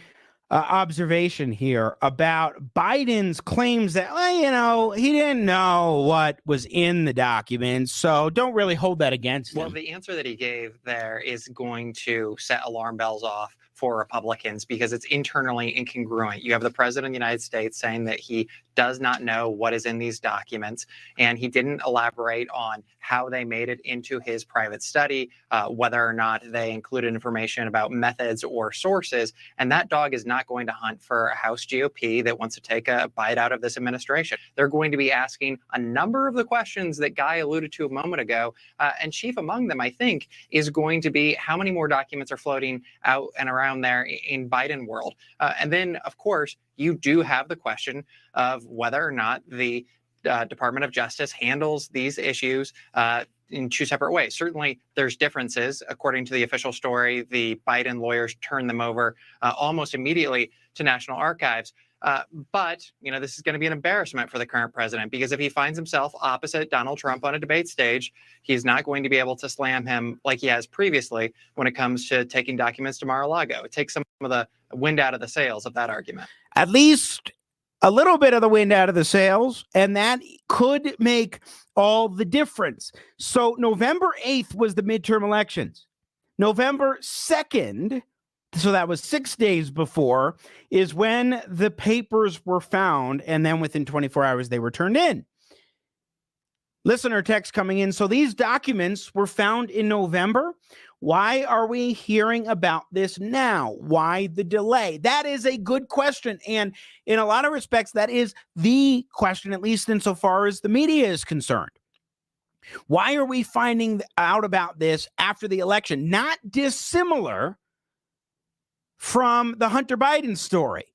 observation here about Biden's claims that, well, he didn't know what was in the documents, so don't really hold that against him. Well, the answer that he gave there is going to set alarm bells off for Republicans because it's internally incongruent. You have the president of the United States saying that he does not know what is in these documents, and he didn't elaborate on how they made it into his private study, whether or not they included information about methods or sources. And that dog is not going to hunt for a House GOP that wants to take a bite out of this administration. They're going to be asking a number of the questions that Guy alluded to a moment ago, and chief among them, I think, is going to be how many more documents are floating out and around there in Biden world. And then, of course, you do have the question of whether or not the Department of Justice handles these issues in two separate ways. Certainly, there's differences. According to the official story, the Biden lawyers turned them over almost immediately to National Archives. But, this is going to be an embarrassment for the current president, because if he finds himself opposite Donald Trump on a debate stage, he's not going to be able to slam him like he has previously when it comes to taking documents to Mar-a-Lago. It takes some of the wind out of the sails of that argument. At least a little bit of the wind out of the sails, and that could make all the difference. So November 8th was the midterm elections. November 2nd, so that was 6 days before, is when the papers were found, and then within 24 hours they were turned in. Listener text coming in. So these documents were found in November. Why are we hearing about this now? Why the delay? That is a good question. And in a lot of respects, that is the question, at least insofar as the media is concerned. Why are we finding out about this after the election? Not dissimilar from the Hunter Biden story.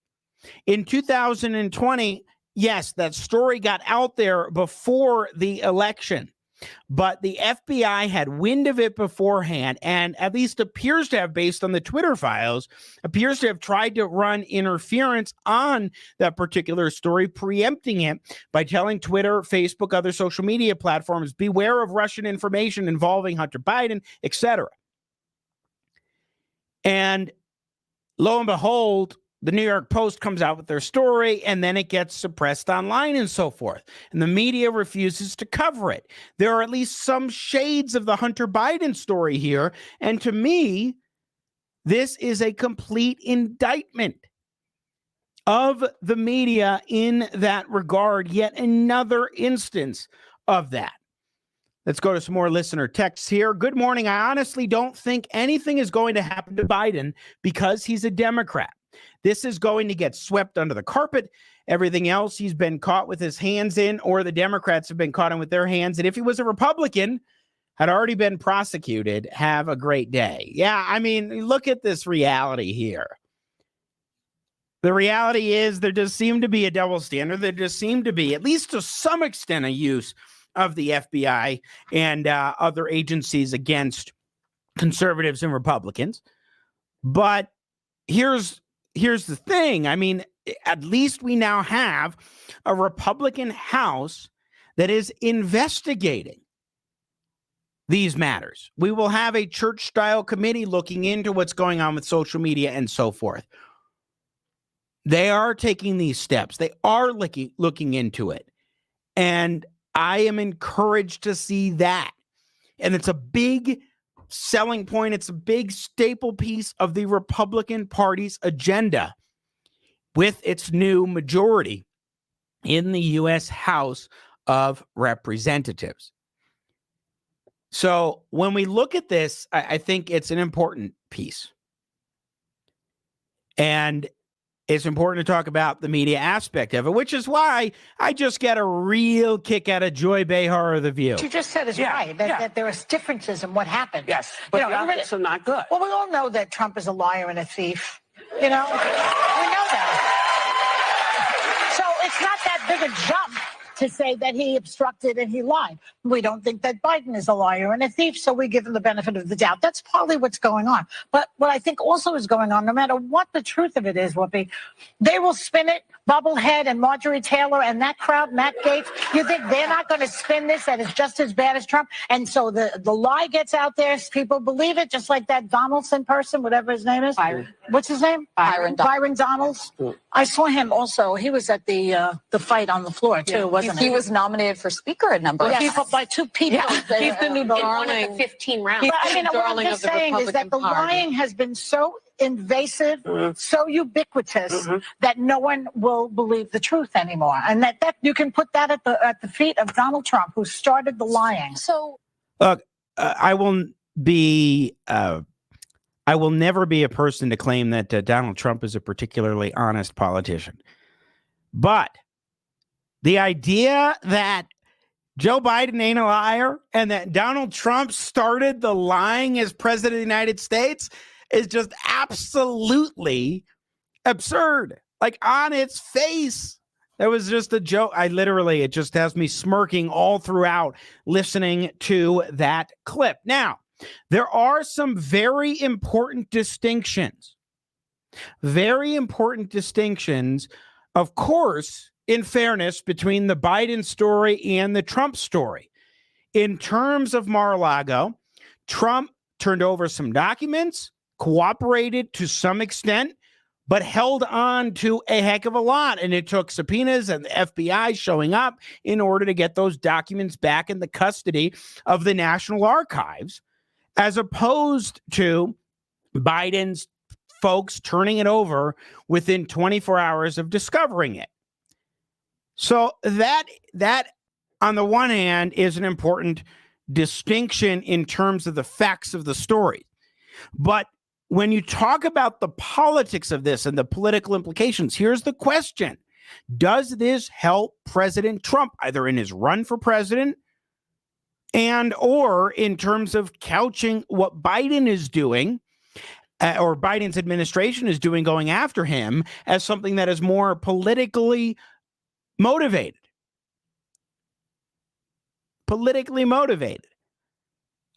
In 2020, yes, that story got out there before the election, but the FBI had wind of it beforehand, and at least appears to have, based on the Twitter files, appears to have tried to run interference on that particular story, preempting it by telling Twitter, Facebook, other social media platforms, beware of Russian information involving Hunter Biden, etc. And lo and behold, the New York Post comes out with their story, and then it gets suppressed online and so forth. And the media refuses to cover it. There are at least some shades of the Hunter Biden story here. And to me, this is a complete indictment of the media in that regard. Yet another instance of that. Let's go to some more listener texts here. Good morning. I honestly don't think anything is going to happen to Biden because he's a Democrat. This is going to get swept under the carpet. Everything else he's been caught with his hands in, or the Democrats have been caught in with their hands. And if he was a Republican, had already been prosecuted. Have a great day. Yeah, I mean, look at this reality here. The reality is there does seem to be a double standard. There does seem to be, at least to some extent, a use of the FBI and other agencies against conservatives and Republicans. But here's the thing. I mean, at least we now have a Republican House that is investigating these matters. We will have a church-style committee looking into what's going on with social media and so forth. They are taking these steps. They are looking into it. And I am encouraged to see that. And it's a big selling point. It's a big staple piece of the Republican Party's agenda with its new majority in the U.S. House of Representatives. So when we look at this, I think it's an important piece. And it's important to talk about the media aspect of it, which is why I just get a real kick out of Joy Behar of The View. What you just said is right, that there is differences in what happened. Yes, but the optics are not good. Well, we all know that Trump is a liar and a thief. You know? We know that. So it's not that big a jump to say that he obstructed and he lied. We don't think that Biden is a liar and a thief, so we give him the benefit of the doubt. That's partly what's going on. But what I think also is going on, no matter what the truth of it is, Whoopi, they will spin it. Bubblehead and Marjorie Taylor and that crowd, Matt Gaetz, you think they're not going to spin this, that it's just as bad as Trump? And so the lie gets out there, people believe it, just like that Donaldson person, whatever his name is. Byron. What's his name? Byron Donalds. I saw him also. He was at the fight on the floor, too, wasn't he? He was nominated for speaker a number of people by two people. Yeah. He's the new darling. In one of the 15 rounds. But, I mean, what I'm just saying is that the lying has been so invasive, so ubiquitous that no one will believe the truth anymore, and that you can put that at the feet of Donald Trump, who started the lying. So, look, I will never be a person to claim that Donald Trump is a particularly honest politician, but the idea that Joe Biden ain't a liar and that Donald Trump started the lying as president of the United States is just absolutely absurd. Like, on its face, that was just a joke. It just has me smirking all throughout listening to that clip. Now, there are some very important distinctions. Of course, in fairness, between the Biden story and the Trump story. In terms of Mar-a-Lago, Trump turned over some documents, cooperated to some extent, but held on to a heck of a lot. And it took subpoenas and the FBI showing up in order to get those documents back in the custody of the National Archives, as opposed to Biden's folks turning it over within 24 hours of discovering it. So that on the one hand is an important distinction in terms of the facts of the story. But when you talk about the politics of this and the political implications, here's the question. Does this help President Trump, either in his run for president and or in terms of couching what Biden is doing or Biden's administration is doing going after him as something that is more politically motivated?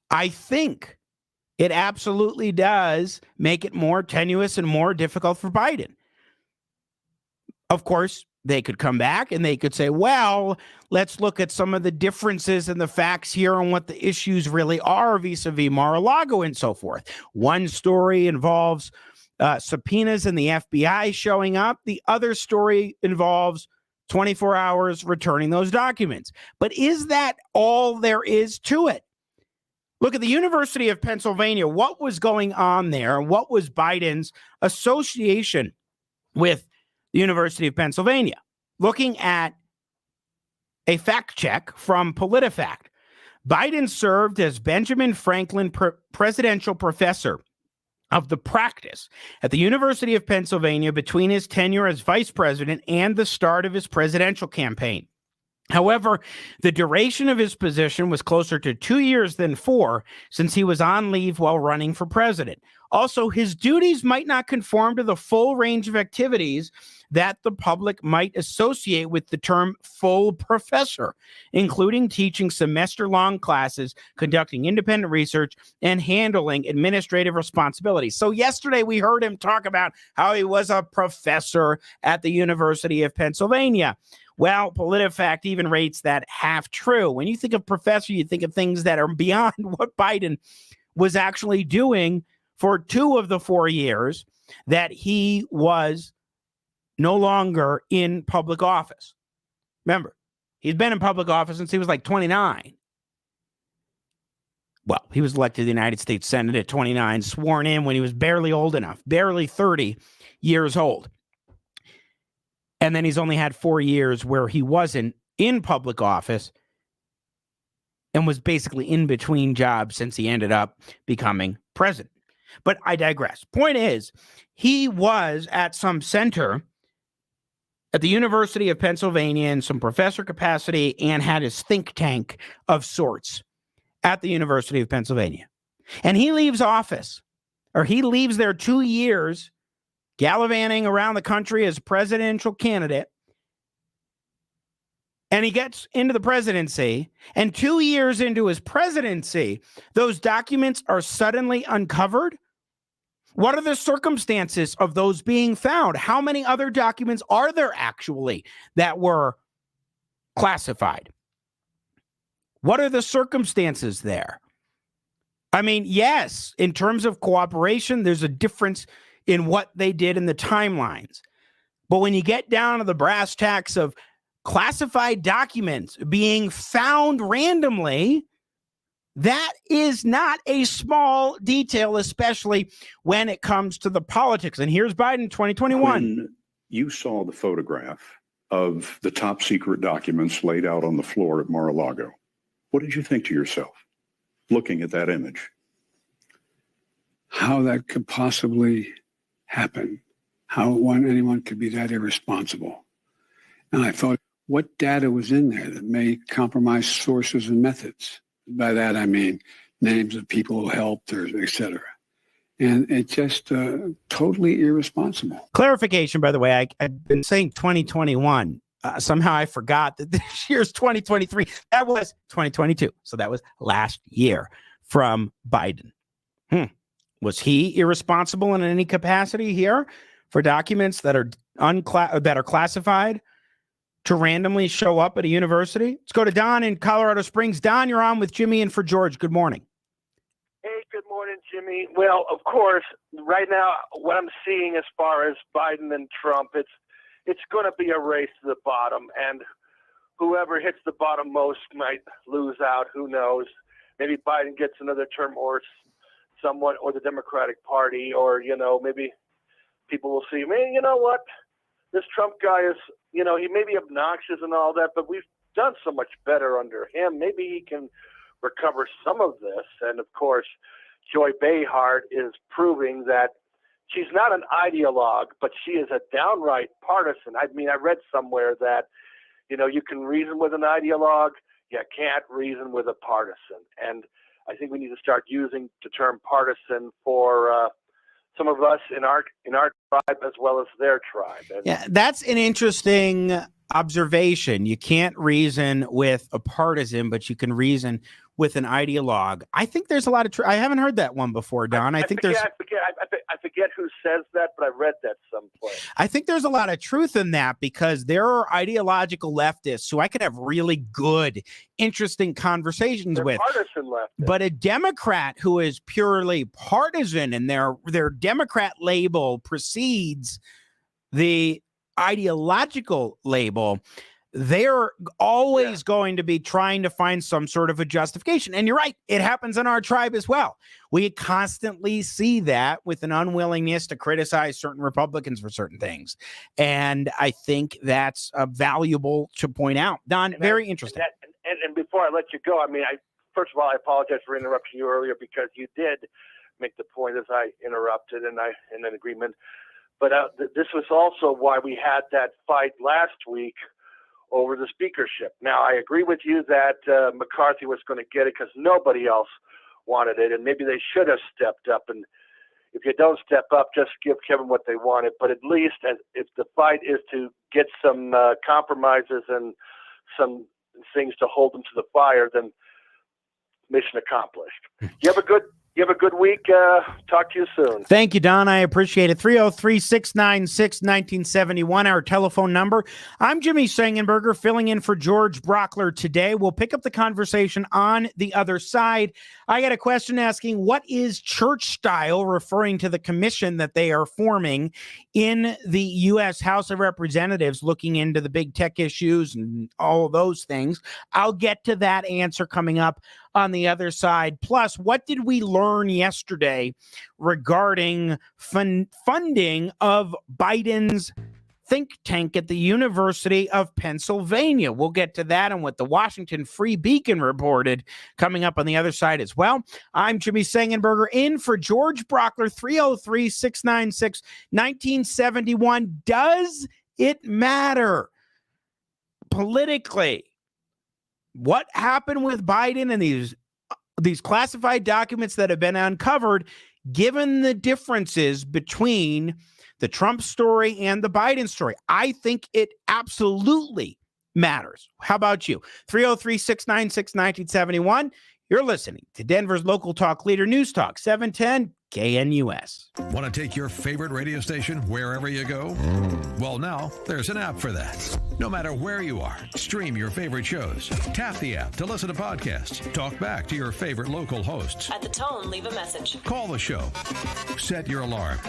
I think it absolutely does make it more tenuous and more difficult for Biden. Of course, they could come back and they could say, well, let's look at some of the differences in the facts here and what the issues really are vis-a-vis Mar-a-Lago and so forth. One story involves subpoenas and the FBI showing up. The other story involves 24 hours returning those documents. But is that all there is to it? Look at the University of Pennsylvania. What was going on there? What was Biden's association with the University of Pennsylvania? Looking at a fact check from PolitiFact, Biden served as Benjamin Franklin Presidential Professor of the Practice at the University of Pennsylvania between his tenure as vice president and the start of his presidential campaign. However, the duration of his position was closer to 2 years than 4, since he was on leave while running for president. Also, his duties might not conform to the full range of activities that the public might associate with the term full professor, including teaching semester-long classes, conducting independent research, and handling administrative responsibilities. So yesterday we heard him talk about how he was a professor at the University of Pennsylvania. Well, PolitiFact even rates that half true. When you think of professor, you think of things that are beyond what Biden was actually doing for 2 of the 4 years that he was no longer in public office. Remember, he's been in public office since he was like 29. Well, he was elected to the United States Senate at 29, sworn in when he was barely old enough, barely 30 years old. And then he's only had 4 years where he wasn't in public office and was basically in between jobs since he ended up becoming president. But I digress. Point is, he was at some center at the University of Pennsylvania in some professor capacity and had his think tank of sorts at the University of Pennsylvania. And he leaves office, or he leaves there 2 years gallivanting around the country as presidential candidate. And he gets into the presidency, and 2 years into his presidency, those documents are suddenly uncovered. What are the circumstances of those being found? How many other documents are there actually that were classified? What are the circumstances there? I mean, yes, in terms of cooperation, there's a difference in what they did in the timelines. But when you get down to the brass tacks of classified documents being found randomly, that is not a small detail, especially when it comes to the politics. And here's Biden 2021. When you saw the photograph of the top secret documents laid out on the floor at Mar-a-Lago, what did you think to yourself looking at that image? How that could possibly happen, how anyone could be that irresponsible. And I thought, what data was in there that may compromise sources and methods? By that, I mean names of people who helped, or et cetera. And it's just totally irresponsible. Clarification, by the way, I've been saying 2021. Somehow I forgot that this year's 2023. That was 2022. So that was last year from Biden. Was he irresponsible in any capacity here for documents that are classified to randomly show up at a university? Let's go to Don in Colorado Springs. Don, you're on with Jimmy and for George. Good morning. Hey, good morning, Jimmy. Well, of course, right now, what I'm seeing as far as Biden and Trump, it's going to be a race to the bottom, and whoever hits the bottom most might lose out. Who knows? Maybe Biden gets another term, or someone, or the Democratic Party, or, maybe people will see, man, you know what? This Trump guy is, he may be obnoxious and all that, but we've done so much better under him. Maybe he can recover some of this. And of course, Joy Behar is proving that she's not an ideologue, but she is a downright partisan. I mean, I read somewhere that, you can reason with an ideologue, you can't reason with a partisan. And I think we need to start using the term partisan for some of us in our tribe as well as their tribe. And yeah, that's an interesting observation. You can't reason with a partisan, but you can reason with an ideologue. I think there's a lot of I haven't heard that one before, Don. I forget forget who says that, but I read that someplace. I think there's a lot of truth in that because there are ideological leftists who I could have really good, interesting conversations They're with. partisan leftists. But a Democrat who is purely partisan and their Democrat label precedes the ideological label, they're always going to be trying to find some sort of a justification. And you're right, it happens in our tribe as well. We constantly see that with an unwillingness to criticize certain Republicans for certain things. And I think that's valuable to point out. Don, very interesting. And before I let you go, I mean, first of all, I apologize for interrupting you earlier because you did make the point as I interrupted and in an agreement. But this was also why we had that fight last week over the speakership. Now, I agree with you that McCarthy was going to get it because nobody else wanted it, and maybe they should have stepped up. And if you don't step up, just give Kevin what they wanted. But at least if the fight is to get some compromises and some things to hold them to the fire, then mission accomplished. You have a good week. Talk to you soon. Thank you, Don. I appreciate it. 303-696-1971, our telephone number. I'm Jimmy Sengenberger, filling in for George Brauchler today. We'll pick up the conversation on the other side. I got a question asking, what is church style, referring to the commission that they are forming in the U.S. House of Representatives, looking into the big tech issues and all of those things. I'll get to that answer coming up on the other side. Plus, what did we learn yesterday regarding funding of Biden's think tank at the University of Pennsylvania? We'll get to that and what the Washington Free Beacon reported coming up on the other side as well. I'm Jimmy Sengenberger in for George Brauchler. 303-696-1971. Does it matter politically what happened with Biden and these classified documents that have been uncovered, given the differences between the Trump story and the Biden story? I think it absolutely matters. How about you? 303-696-1971. You're listening to Denver's local talk leader, News Talk 710 KNUS. Want to take your favorite radio station wherever you go? Well, now there's an app for that. No matter where you are, stream your favorite shows. Tap the app to listen to podcasts. Talk back to your favorite local hosts. At the tone, leave a message. Call the show. Set your alarm.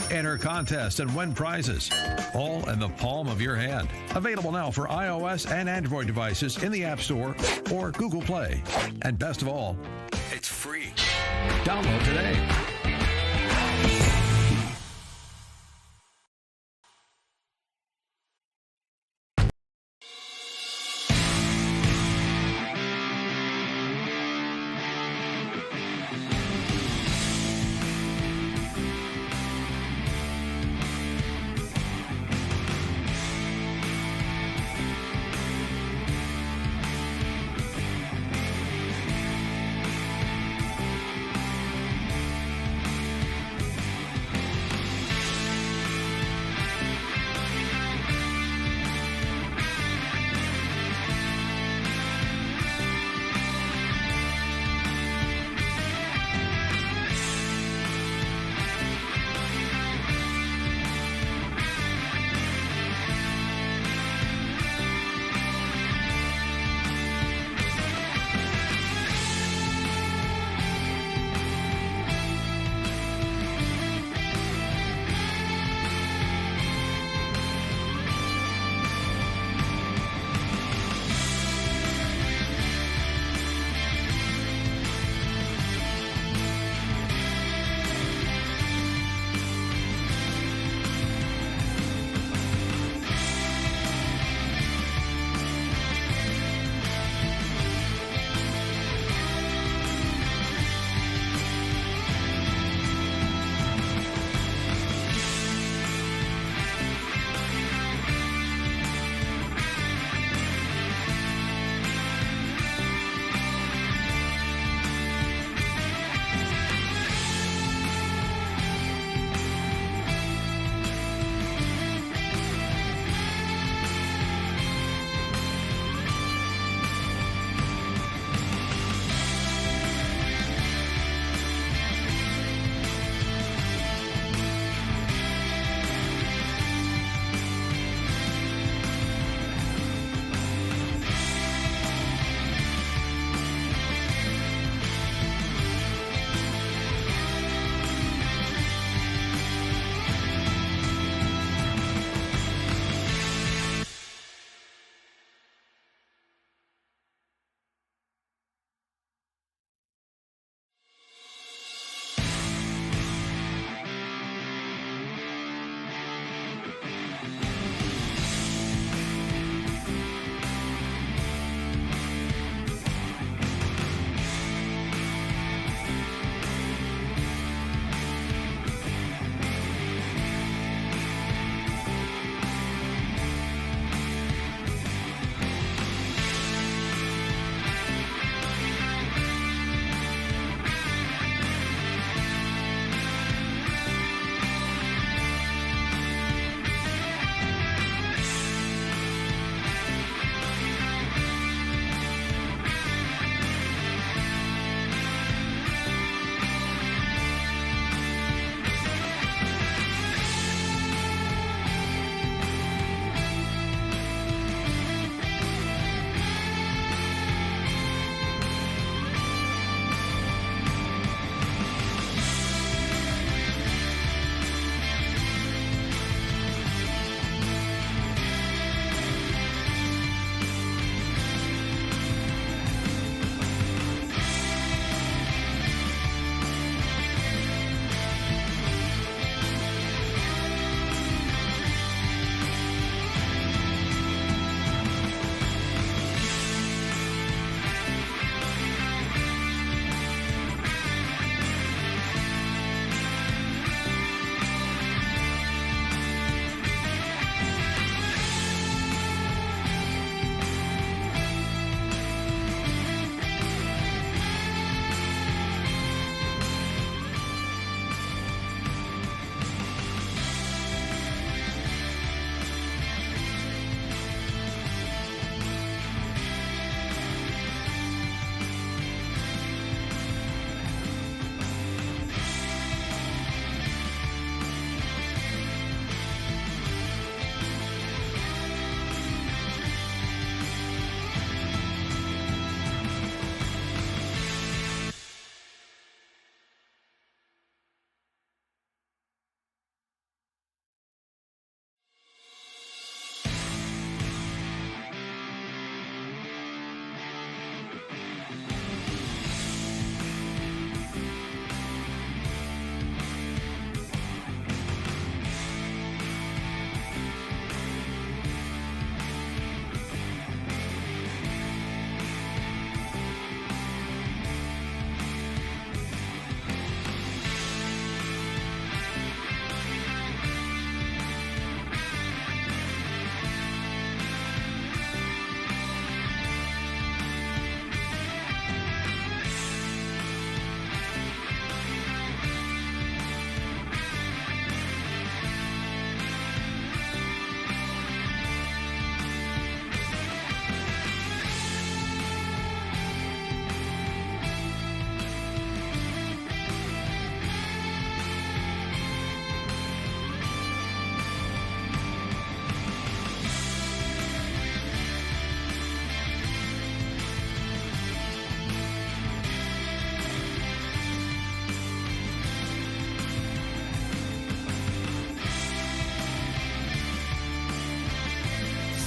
Enter contests and win prizes. All in the palm of your hand. Available now for iOS and Android devices in the App Store or Google Play. And best of all, it's free. Download today.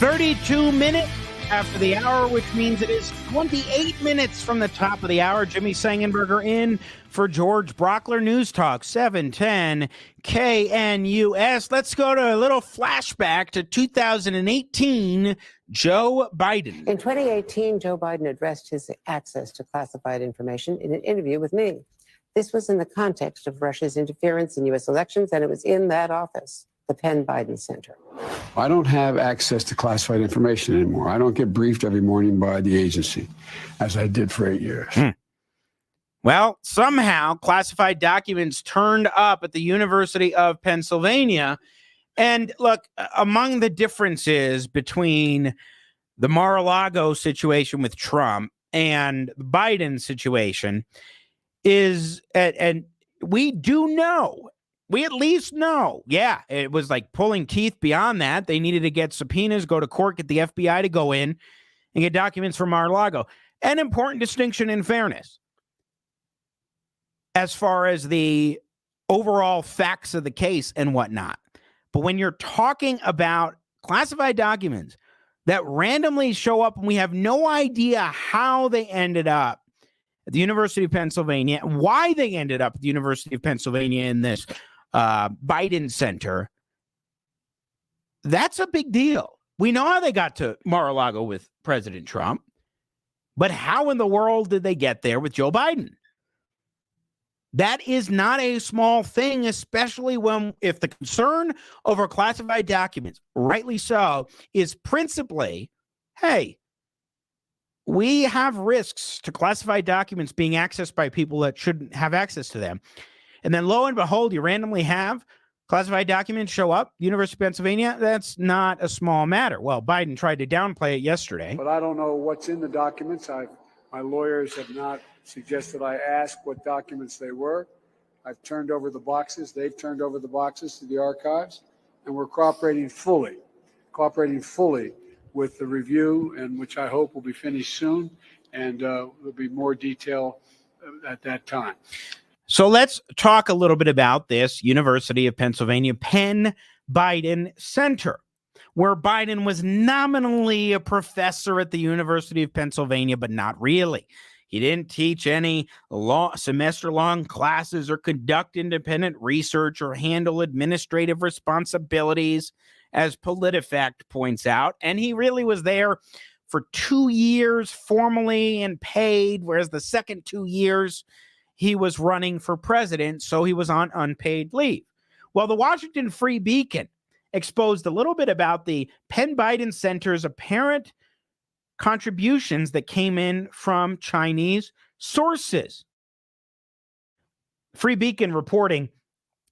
32 minutes after the hour, which means it is 28 minutes from the top of the hour. Jimmy Sengenberger in for George Brauchler, News Talk 710 KNUS. Let's go to a little flashback to 2018, Joe Biden. In 2018, Joe Biden addressed his access to classified information in an interview with me. This was in the context of Russia's interference in U.S. elections, and it was in that office, the Penn Biden Center. I don't have access to classified information anymore. I don't get briefed every morning by the agency, as I did for 8 years. Well, somehow classified documents turned up at the University of Pennsylvania. And look, among the differences between the Mar-a-Lago situation with Trump and the Biden situation is, and we do know, we at least know, yeah, it was like pulling teeth beyond that. They needed to get subpoenas, go to court, get the FBI to go in and get documents from Mar-a-Lago. An important distinction in fairness as far as the overall facts of the case and whatnot. But when you're talking about classified documents that randomly show up and we have no idea how they ended up at the University of Pennsylvania, why they ended up at the University of Pennsylvania in this Biden Center, that's a big deal. We know how they got to Mar-a-Lago with President Trump, but how in the world did they get there with Joe Biden? That is not a small thing, especially if the concern over classified documents, rightly so, is principally, hey, we have risks to classified documents being accessed by people that shouldn't have access to them. And then lo and behold, you randomly have classified documents show up, University of Pennsylvania. That's not a small matter. Well, Biden tried to downplay it yesterday. But I don't know what's in the documents. My lawyers have not suggested I ask what documents they were. I've turned over the boxes. They've turned over the boxes to the archives, and we're cooperating fully with the review, and which I hope will be finished soon, and there'll be more detail at that time. So let's talk a little bit about this University of Pennsylvania Penn Biden Center, where Biden was nominally a professor at the University of Pennsylvania, but not really. He didn't teach any semester-long classes or conduct independent research or handle administrative responsibilities, as PolitiFact points out. And he really was there for 2 years formally and paid, whereas the second 2 years he was running for president, so he was on unpaid leave. Well, the Washington Free Beacon exposed a little bit about the Penn Biden Center's apparent contributions that came in from Chinese sources. Free Beacon reporting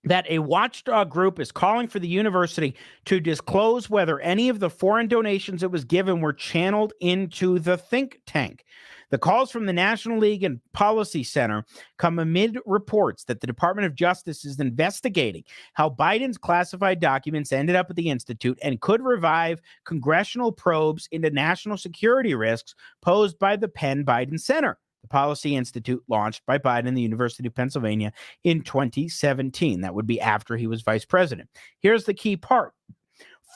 that a watchdog group is calling for the university to disclose whether any of the foreign donations it was given were channeled into the think tank. The calls from the National League and Policy Center come amid reports that the Department of Justice is investigating how Biden's classified documents ended up at the Institute and could revive congressional probes into national security risks posed by the Penn Biden Center, the policy institute launched by Biden and the University of Pennsylvania in 2017. That would be after he was vice president. Here's the key part.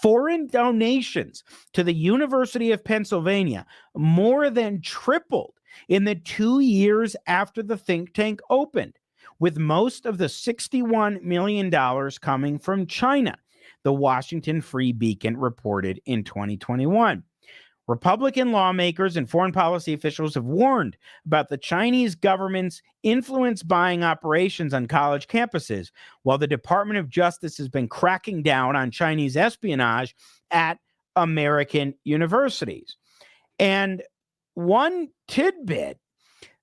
Foreign donations to the University of Pennsylvania more than tripled in the 2 years after the think tank opened, with most of the $61 million coming from China, the Washington Free Beacon reported in 2021. Republican lawmakers and foreign policy officials have warned about the Chinese government's influence buying operations on college campuses, while the Department of Justice has been cracking down on Chinese espionage at American universities. And one tidbit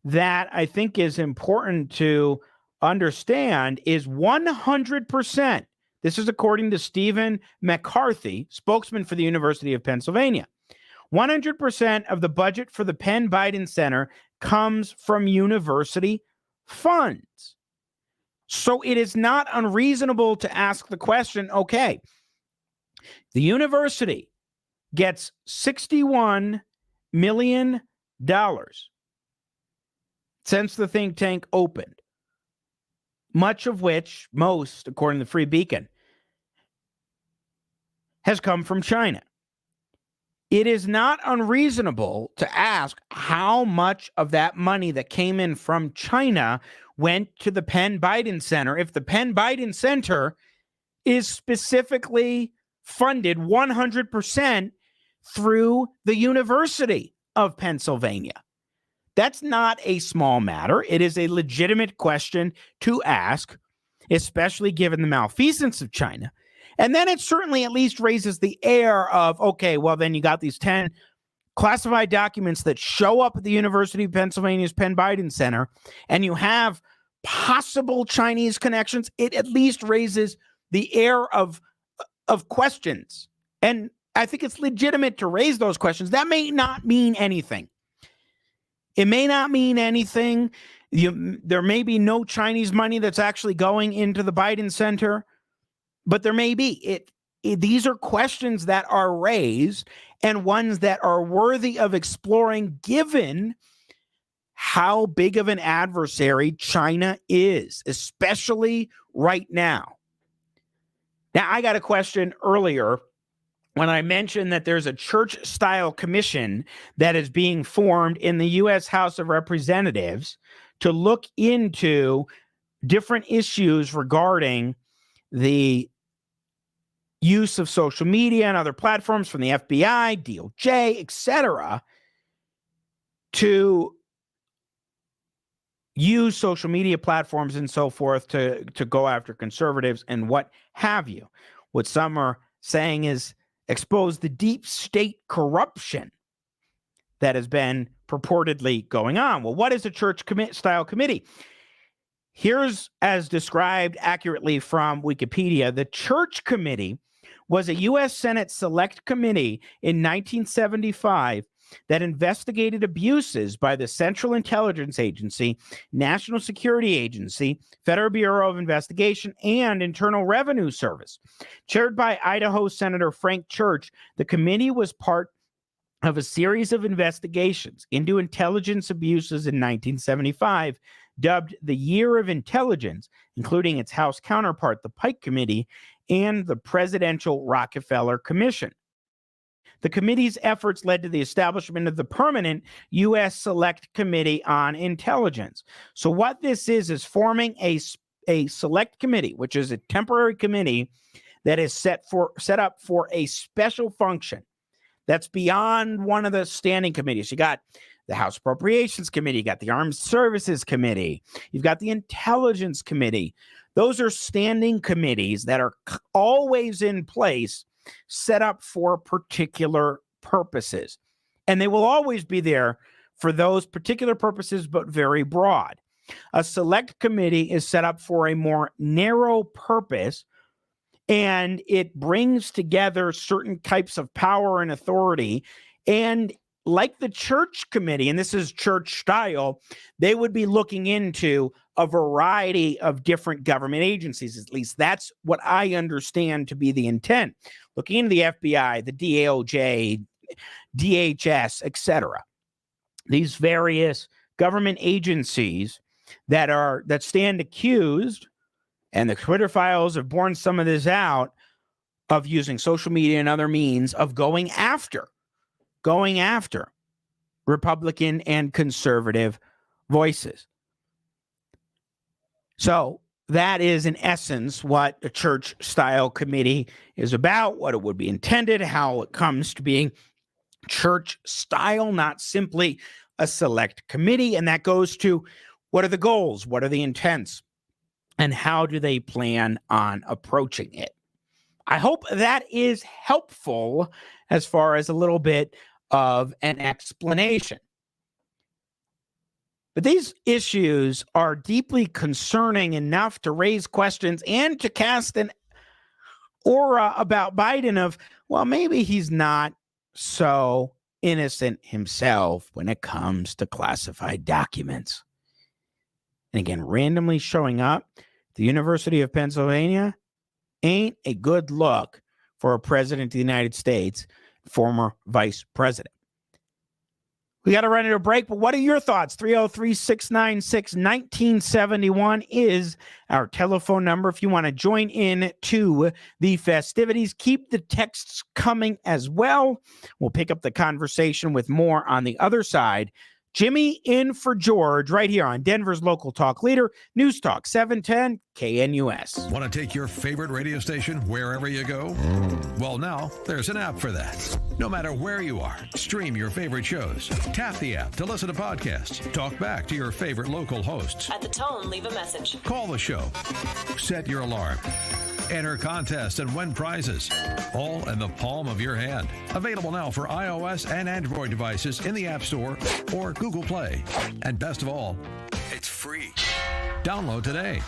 that I think is important to understand is 100%. This is according to Stephen McCarthy, spokesman for the University of Pennsylvania. 100% of the budget for the Penn Biden Center comes from university funds. So it is not unreasonable to ask the question, okay, the university gets $61 million since the think tank opened, much of which, most, according to the Free Beacon, has come from China. it is not unreasonable to ask how much of that money that came in from China went to the Penn Biden Center if the Penn Biden Center is specifically funded 100% through the University of Pennsylvania. That's not a small matter. It is a legitimate question to ask, especially given the malfeasance of China. And then it certainly at least raises the air of, okay, well, then you got these 10 classified documents that show up at the University of Pennsylvania's Penn Biden Center, and you have possible Chinese connections. It at least raises the air of questions. And I think it's legitimate to raise those questions. That may not mean anything. It may not mean anything. There may be no Chinese money that's actually going into the Biden Center, but there may be. These are questions that are raised and ones that are worthy of exploring given how big of an adversary China is, especially right now. Now, I got a question earlier when I mentioned that there's a church-style commission that is being formed in the U.S. House of Representatives to look into different issues regarding the use of social media and other platforms from the FBI, DOJ, etc., to use social media platforms and so forth to go after conservatives and what have you. What some are saying is expose the deep state corruption that has been purportedly going on. Well, what is a church-style committee? Here's, as described accurately from Wikipedia, the Church Committee was a U.S. Senate Select Committee in 1975 that investigated abuses by the Central Intelligence Agency, National Security Agency, Federal Bureau of Investigation, and Internal Revenue Service. Chaired by Idaho Senator Frank Church, the committee was part of a series of investigations into intelligence abuses in 1975, dubbed the Year of Intelligence, including its House counterpart, the Pike Committee, and the Presidential Rockefeller Commission. The committee's efforts led to the establishment of the permanent U.S. Select Committee on Intelligence. So what this is forming a select committee, which is a temporary committee that is set up for a special function that's beyond one of the standing committees. You got the House Appropriations Committee, you got the Armed Services Committee, you've got the Intelligence Committee. Those are standing committees that are always in place, set up for particular purposes. And they will always be there for those particular purposes, but very broad. A select committee is set up for a more narrow purpose, and it brings together certain types of power and authority. And like the church committee, and this is church style, they would be looking into a variety of different government agencies. At least that's what I understand to be the intent. Looking into the FBI, the DOJ, DHS, etc. These various government agencies that stand accused, and the Twitter files have borne some of this out, of using social media and other means of going after Republican and conservative voices. So that is, in essence, what a church-style committee is about, what it would be intended, how it comes to being church-style, not simply a select committee. And that goes to what are the goals, what are the intents, and how do they plan on approaching it. I hope that is helpful as far as a little bit of an explanation. But these issues are deeply concerning enough to raise questions and to cast an aura about Biden of, well, maybe he's not so innocent himself when it comes to classified documents. And again, randomly showing up at the University of Pennsylvania ain't a good look for a president of the United States, former vice president. We got to run into a break, but what are your thoughts? 303-696-1971 is our telephone number if you want to join in to the festivities. Keep the texts coming as well. We'll pick up the conversation with more on the other side. Jimmy in for George right here on Denver's local talk leader, News Talk 710 KNUS. Want to take your favorite radio station wherever you go? Well, now there's an app for that. No matter where you are, stream your favorite shows. Tap the app to listen to podcasts. Talk back to your favorite local hosts. At the tone, leave a message. Call the show. Set your alarm. Enter contests and win prizes, all in the palm of your hand. Available now for iOS and Android devices in the App Store or Google Play. And best of all, it's free. Download today.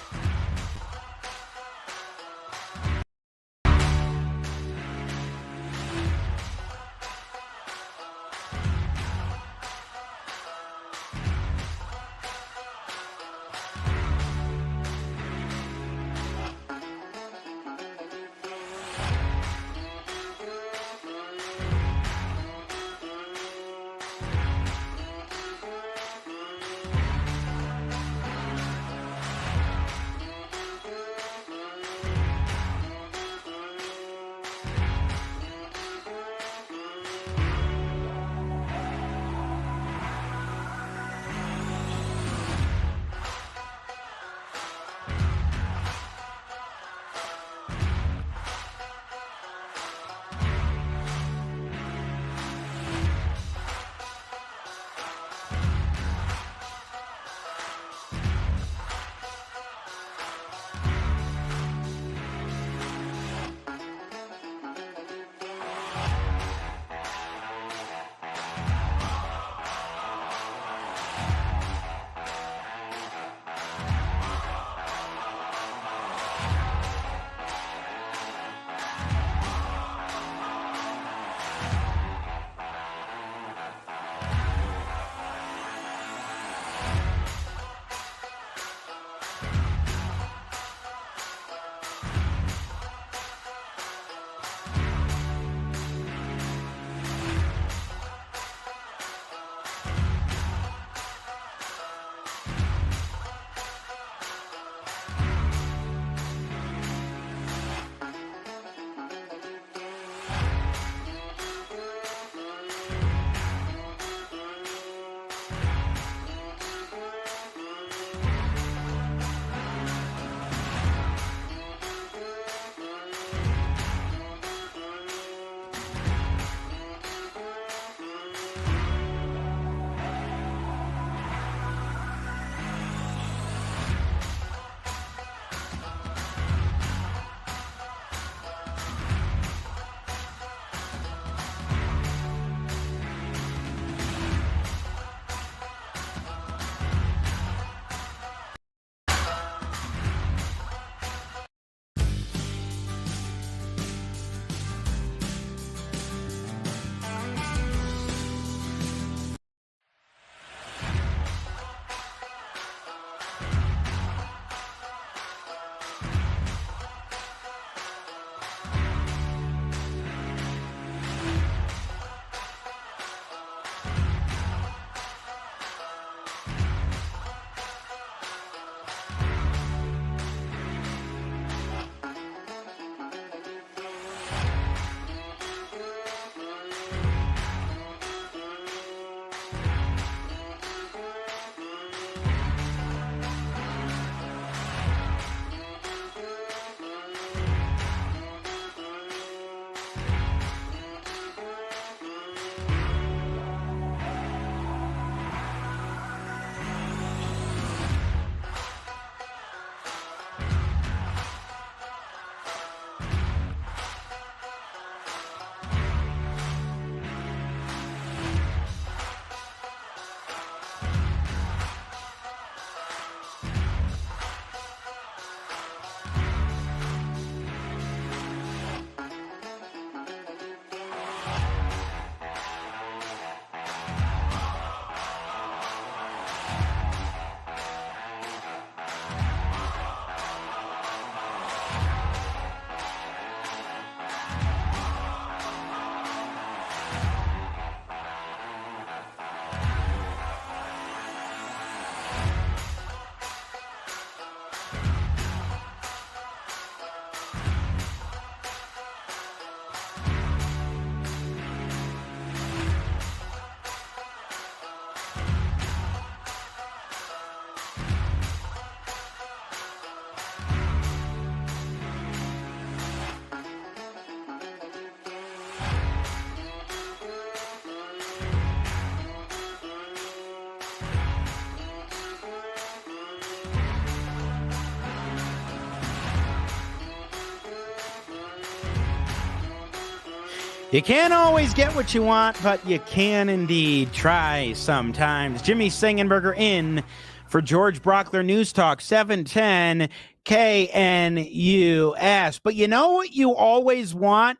You can't always get what you want, but you can indeed try sometimes. Jimmy Sengenberger in for George Brauchler, News Talk 710 KNUS. But you know what you always want?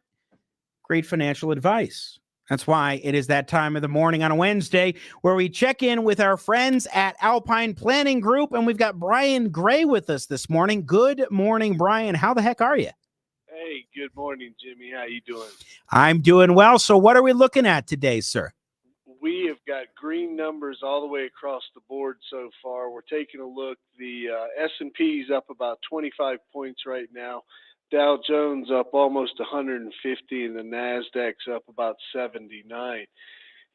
Great financial advice. That's why it is that time of the morning on a Wednesday where we check in with our friends at Alpine Planning Group, and we've got Brian Gray with us this morning. Good morning, Brian. How the heck are you? Hey, good morning, Jimmy. How you doing? I'm doing well. So what are we looking at today, sir? We have got green numbers all the way across the board so far. We're taking a look. The S&P's up about 25 points right now. Dow Jones up almost 150, and the NASDAQ's up about 79.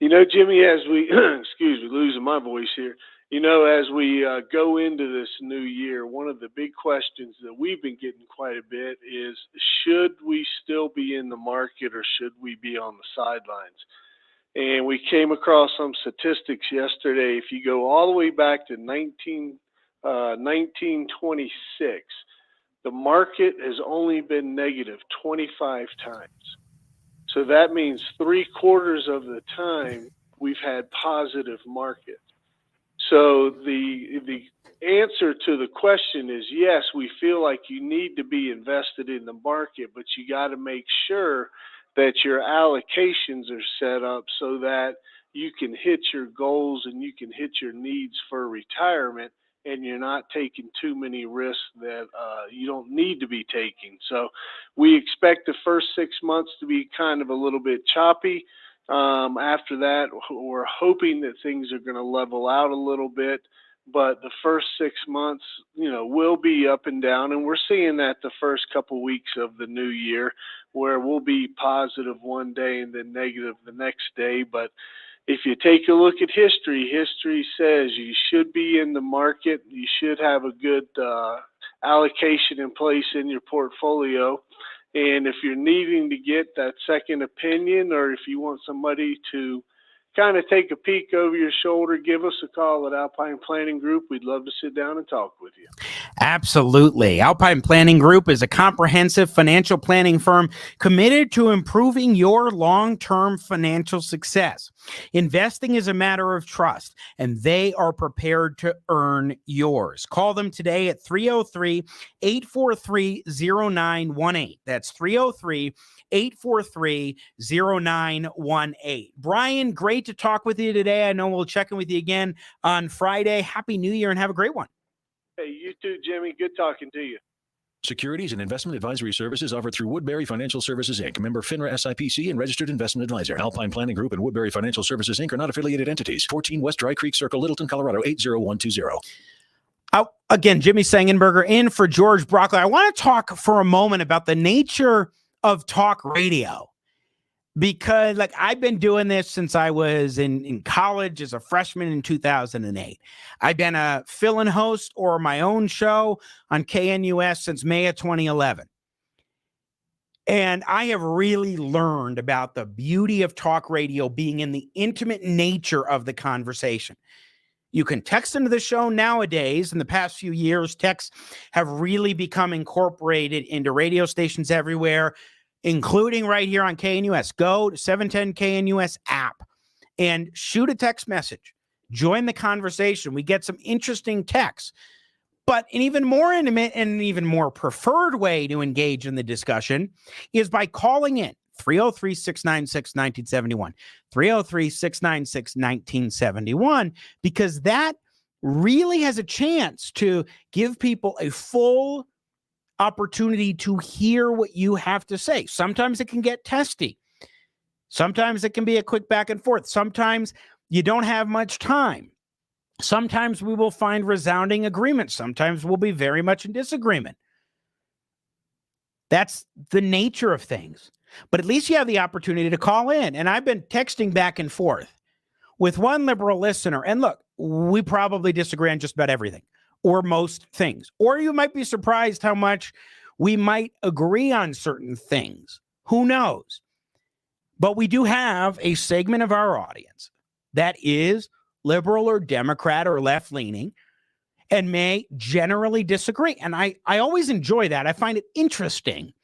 You know, Jimmy, as we, excuse me, losing my voice here. You know, as we go into this new year, one of the big questions that we've been getting quite a bit is, should we still be in the market or should we be on the sidelines? And we came across some statistics yesterday. If you go all the way back to 1926, the market has only been negative 25 times. So that means 3/4 of the time we've had positive markets. So the answer to the question is yes, we feel like you need to be invested in the market, but you got to make sure that your allocations are set up so that you can hit your goals and you can hit your needs for retirement, and you're not taking too many risks that you don't need to be taking. So we expect the first 6 months to be kind of a little bit choppy. After that, we're hoping that things are going to level out a little bit, but the first 6 months, you know, will be up and down, and we're seeing that the first couple weeks of the new year, where we'll be positive one day and then negative the next day. But if you take a look at history, history says you should be in the market. You should have a good allocation in place in your portfolio. And if you're needing to get that second opinion, or if you want somebody to kind of take a peek over your shoulder, give us a call at Alpine Planning Group. We'd love to sit down and talk with you. Absolutely. Alpine Planning Group is a comprehensive financial planning firm committed to improving your long-term financial success. Investing is a matter of trust, and they are prepared to earn yours. Call them today at 303-843-0918. That's 303-843-0918. Brian, great to talk with you today. I know we'll check in with you again on Friday. Happy New Year and have a great one. Hey, you too, Jimmy. Good talking to you. Securities and investment advisory services offered through Woodbury Financial Services, Inc., member FINRA SIPC and registered investment advisor. Alpine Planning Group and Woodbury Financial Services, Inc. are not affiliated entities. 14 West Dry Creek Circle, Littleton, Colorado, 80120. Again, Jimmy Sengenberger in for George Brauchler. I want to talk for a moment about the nature of talk radio, because like I've been doing this since I was in college as a freshman in 2008. I've been a fill-in host or my own show on KNUS since May of 2011. And I have really learned about the beauty of talk radio being in the intimate nature of the conversation. You can text into the show nowadays. In the past few years, texts have really become incorporated into radio stations everywhere, including right here on KNUS. Go to 710 KNUS app and shoot a text message. Join the conversation. We get some interesting texts. But an even more intimate and an even more preferred way to engage in the discussion is by calling in 303-696-1971, 303-696-1971, because that really has a chance to give people a full opportunity to hear what you have to say. Sometimes it can get testy. Sometimes it can be a quick back and forth. Sometimes you don't have much time. Sometimes we will find resounding agreement. Sometimes we'll be very much in disagreement. That's the nature of things. But at least you have the opportunity to call in. And I've been texting back and forth with one liberal listener. And look, we probably disagree on just about everything or most things. Or you might be surprised how much we might agree on certain things. Who knows? But we do have a segment of our audience that is liberal or Democrat or left-leaning and may generally disagree. And I always enjoy that. I find it interesting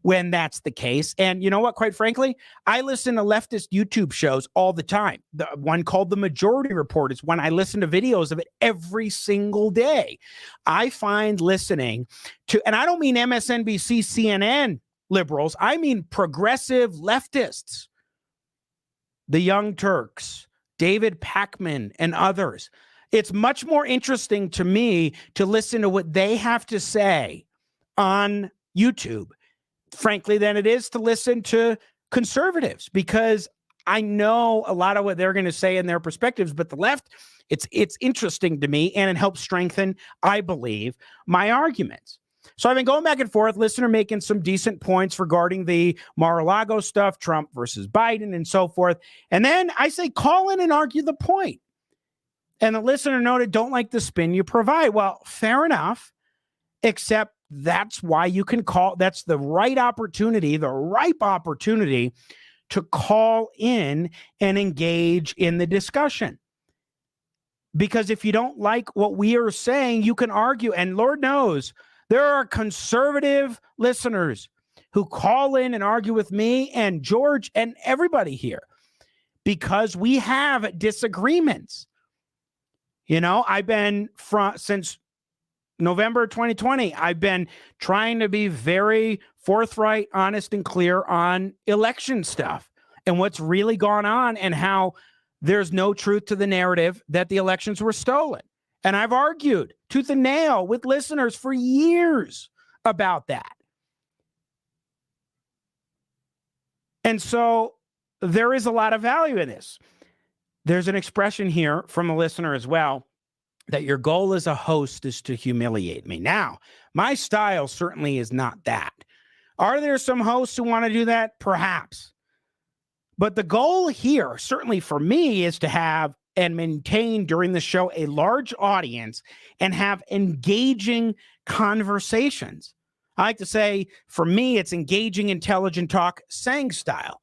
when that's the case. And you know what, quite frankly, I listen to leftist YouTube shows all the time. The one called The Majority Report is one I listen to videos of it every single day. I find listening to, and I don't mean MSNBC, CNN liberals, I mean progressive leftists, the Young Turks, David Pakman, and others. It's much more interesting to me to listen to what they have to say on YouTube, frankly, than it is to listen to conservatives, because I know a lot of what they're going to say in their perspectives, but the left, it's interesting to me, and it helps strengthen, I believe, my arguments. So I've been going back and forth, listener making some decent points regarding the Mar-a-Lago stuff, Trump versus Biden and so forth. And then I say, call in and argue the point. And the listener noted, don't like the spin you provide. Well, fair enough, except that's why you can call. That's the right opportunity, the ripe opportunity to call in and engage in the discussion. Because if you don't like what we are saying, you can argue. And Lord knows, there are conservative listeners who call in and argue with me and George and everybody here because we have disagreements. You know, I've been since November 2020, I've been trying to be very forthright, honest, and clear on election stuff and what's really gone on and how there's no truth to the narrative that the elections were stolen. And I've argued tooth and nail with listeners for years about that. And so there is a lot of value in this. There's an expression here from a listener as well, that your goal as a host is to humiliate me. Now, my style certainly is not that. Are there some hosts who want to do that? Perhaps. But the goal here, certainly for me, is to have and maintain during the show a large audience and have engaging conversations. I like to say, for me, it's engaging, intelligent talk, Sang style.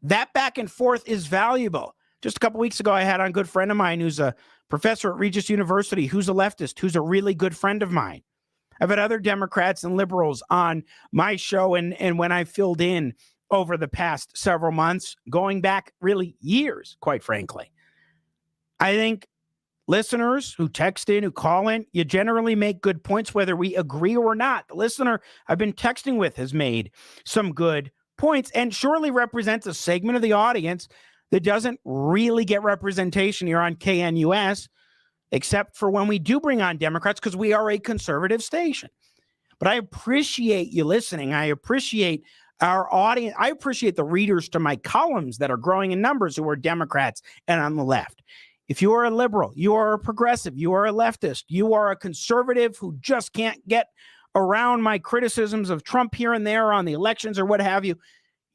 That back and forth is valuable. Just a couple weeks ago, I had on a good friend of mine who's a professor at Regis University, who's a leftist, who's a really good friend of mine. I've had other Democrats and liberals on my show, and when I filled in over the past several months, going back really years, quite frankly. I think listeners who text in, who call in, you generally make good points, whether we agree or not. The listener I've been texting with has made some good points and surely represents a segment of the audience that doesn't really get representation here on KNUS, except for when we do bring on Democrats, because we are a conservative station. But I appreciate you listening. I appreciate our audience. I appreciate the readers to my columns that are growing in numbers who are Democrats and on the left. If you are a liberal, you are a progressive, you are a leftist, you are a conservative who just can't get around my criticisms of Trump here and there on the elections or what have you,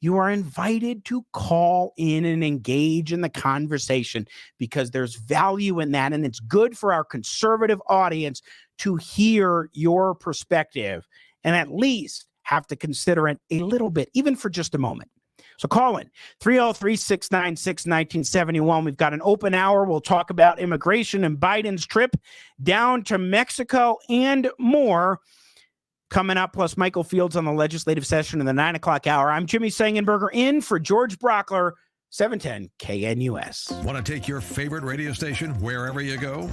you are invited to call in and engage in the conversation because there's value in that. And it's good for our conservative audience to hear your perspective and at least have to consider it a little bit, even for just a moment. So call in 303-696-1971. We've got an open hour. We'll talk about immigration and Biden's trip down to Mexico and more coming up, plus Michael Fields on the legislative session in the 9 o'clock hour. I'm Jimmy Sengenberger in for George Brauchler, 710 KNUS. Want to take your favorite radio station wherever you go?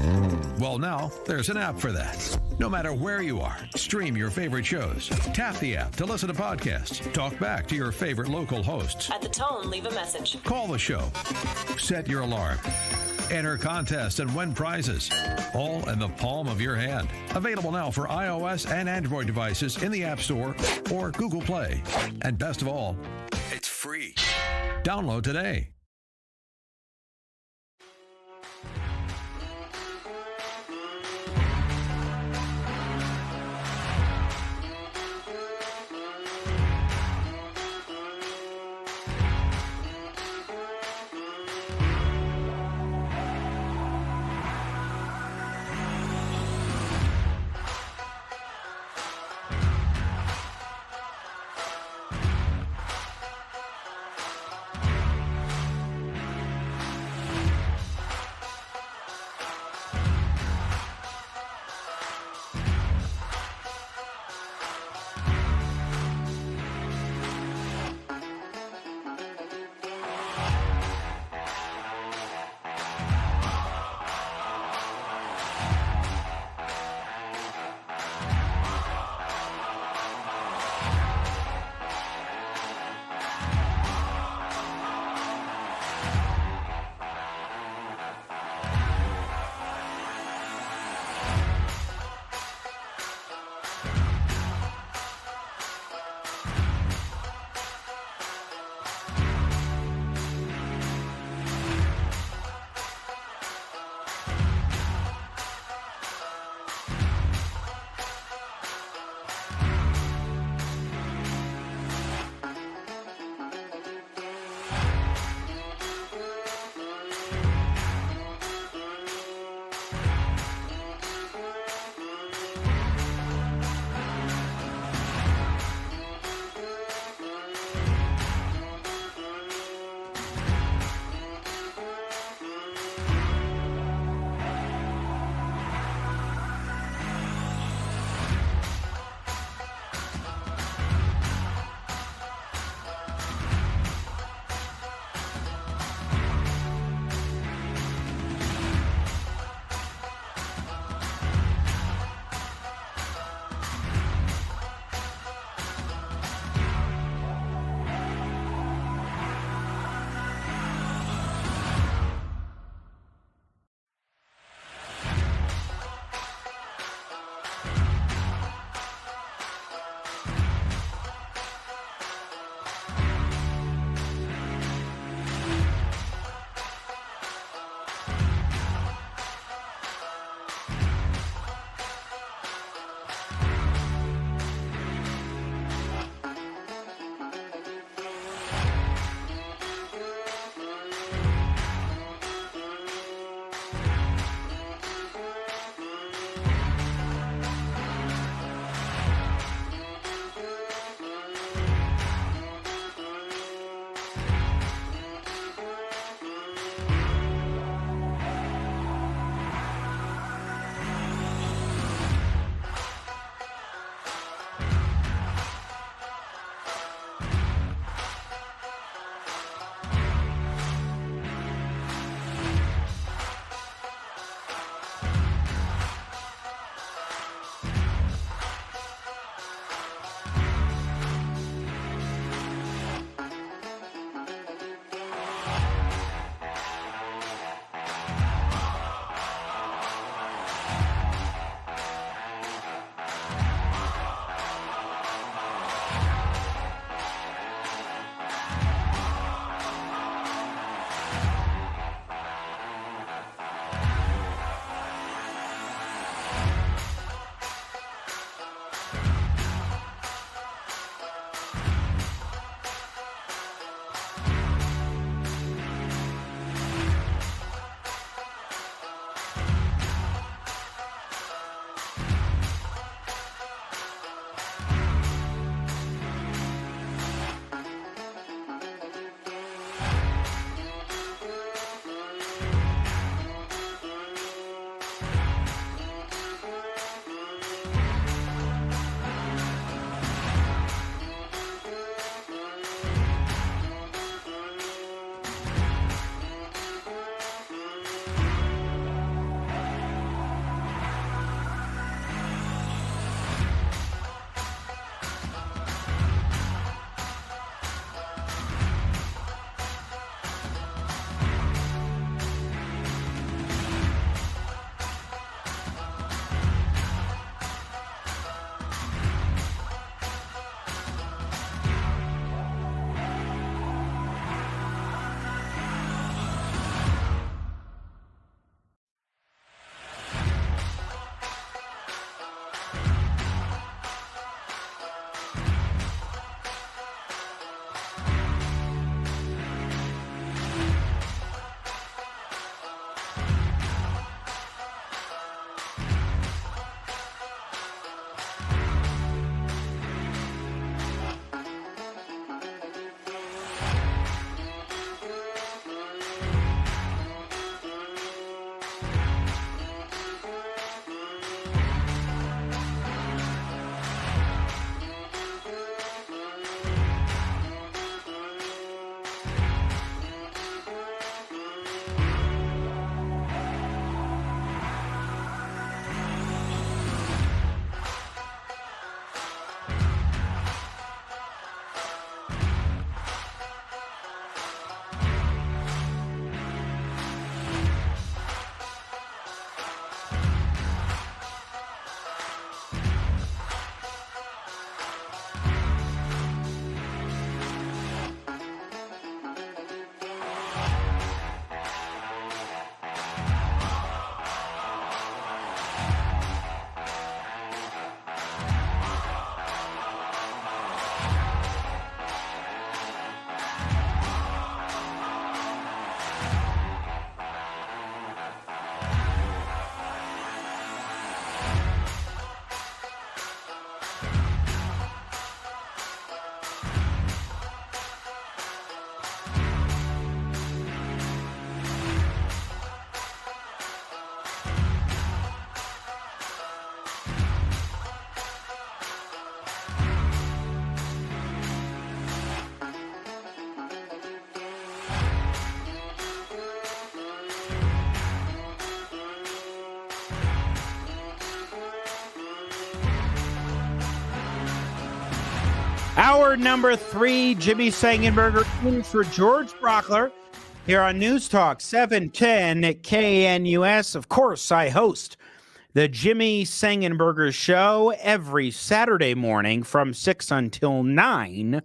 Well, now there's an app for that. No matter where you are, stream your favorite shows. Tap the app to listen to podcasts. Talk back to your favorite local hosts. At the tone, leave a message. Call the show. Set your alarm. Enter contests and win prizes. All in the palm of your hand. Available now for iOS and Android devices in the App Store or Google Play. And best of all, it's free. Download today. Hour number 3, Jimmy Sengenberger in for George Brauchler here on News Talk 710 at KNUS. Of course, I host the Jimmy Sengenberger Show every Saturday morning from 6 until 9,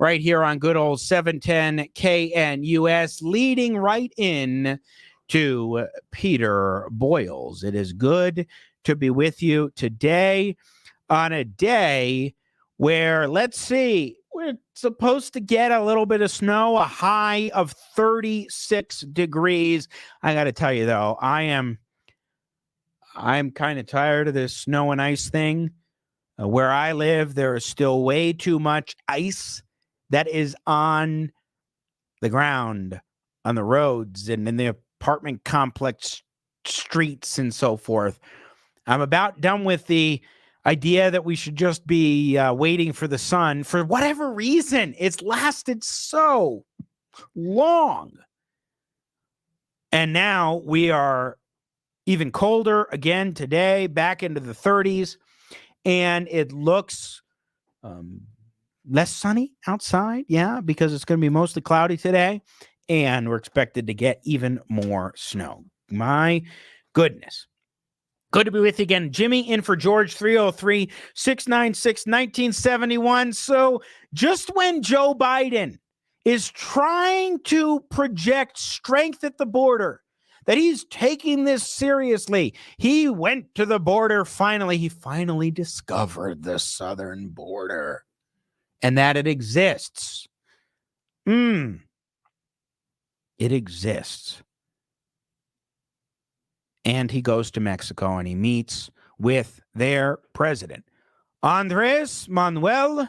right here on good old 710 KNUS, leading right in to Peter Boyles. It is good to be with you today on a day where, let's see, we're supposed to get a little bit of snow, a high of 36 degrees. I got to tell you, though, I'm kind of tired of this snow and ice thing. Where I live, there is still way too much ice that is on the ground, on the roads, and in the apartment complex streets and so forth. I'm about done with the idea that we should just be waiting for the sun. For whatever reason, it's lasted so long. And now we are even colder again today, back into the 30s, and it looks less sunny outside, because it's going to be mostly cloudy today, and we're expected to get even more snow. My goodness. Good to be with you again. Jimmy in for George, 303-696-1971. So just when Joe Biden is trying to project strength at the border, that he's taking this seriously, he went to the border finally. He finally discovered the southern border and that it exists. It exists. And he goes to Mexico and he meets with their president, Andrés Manuel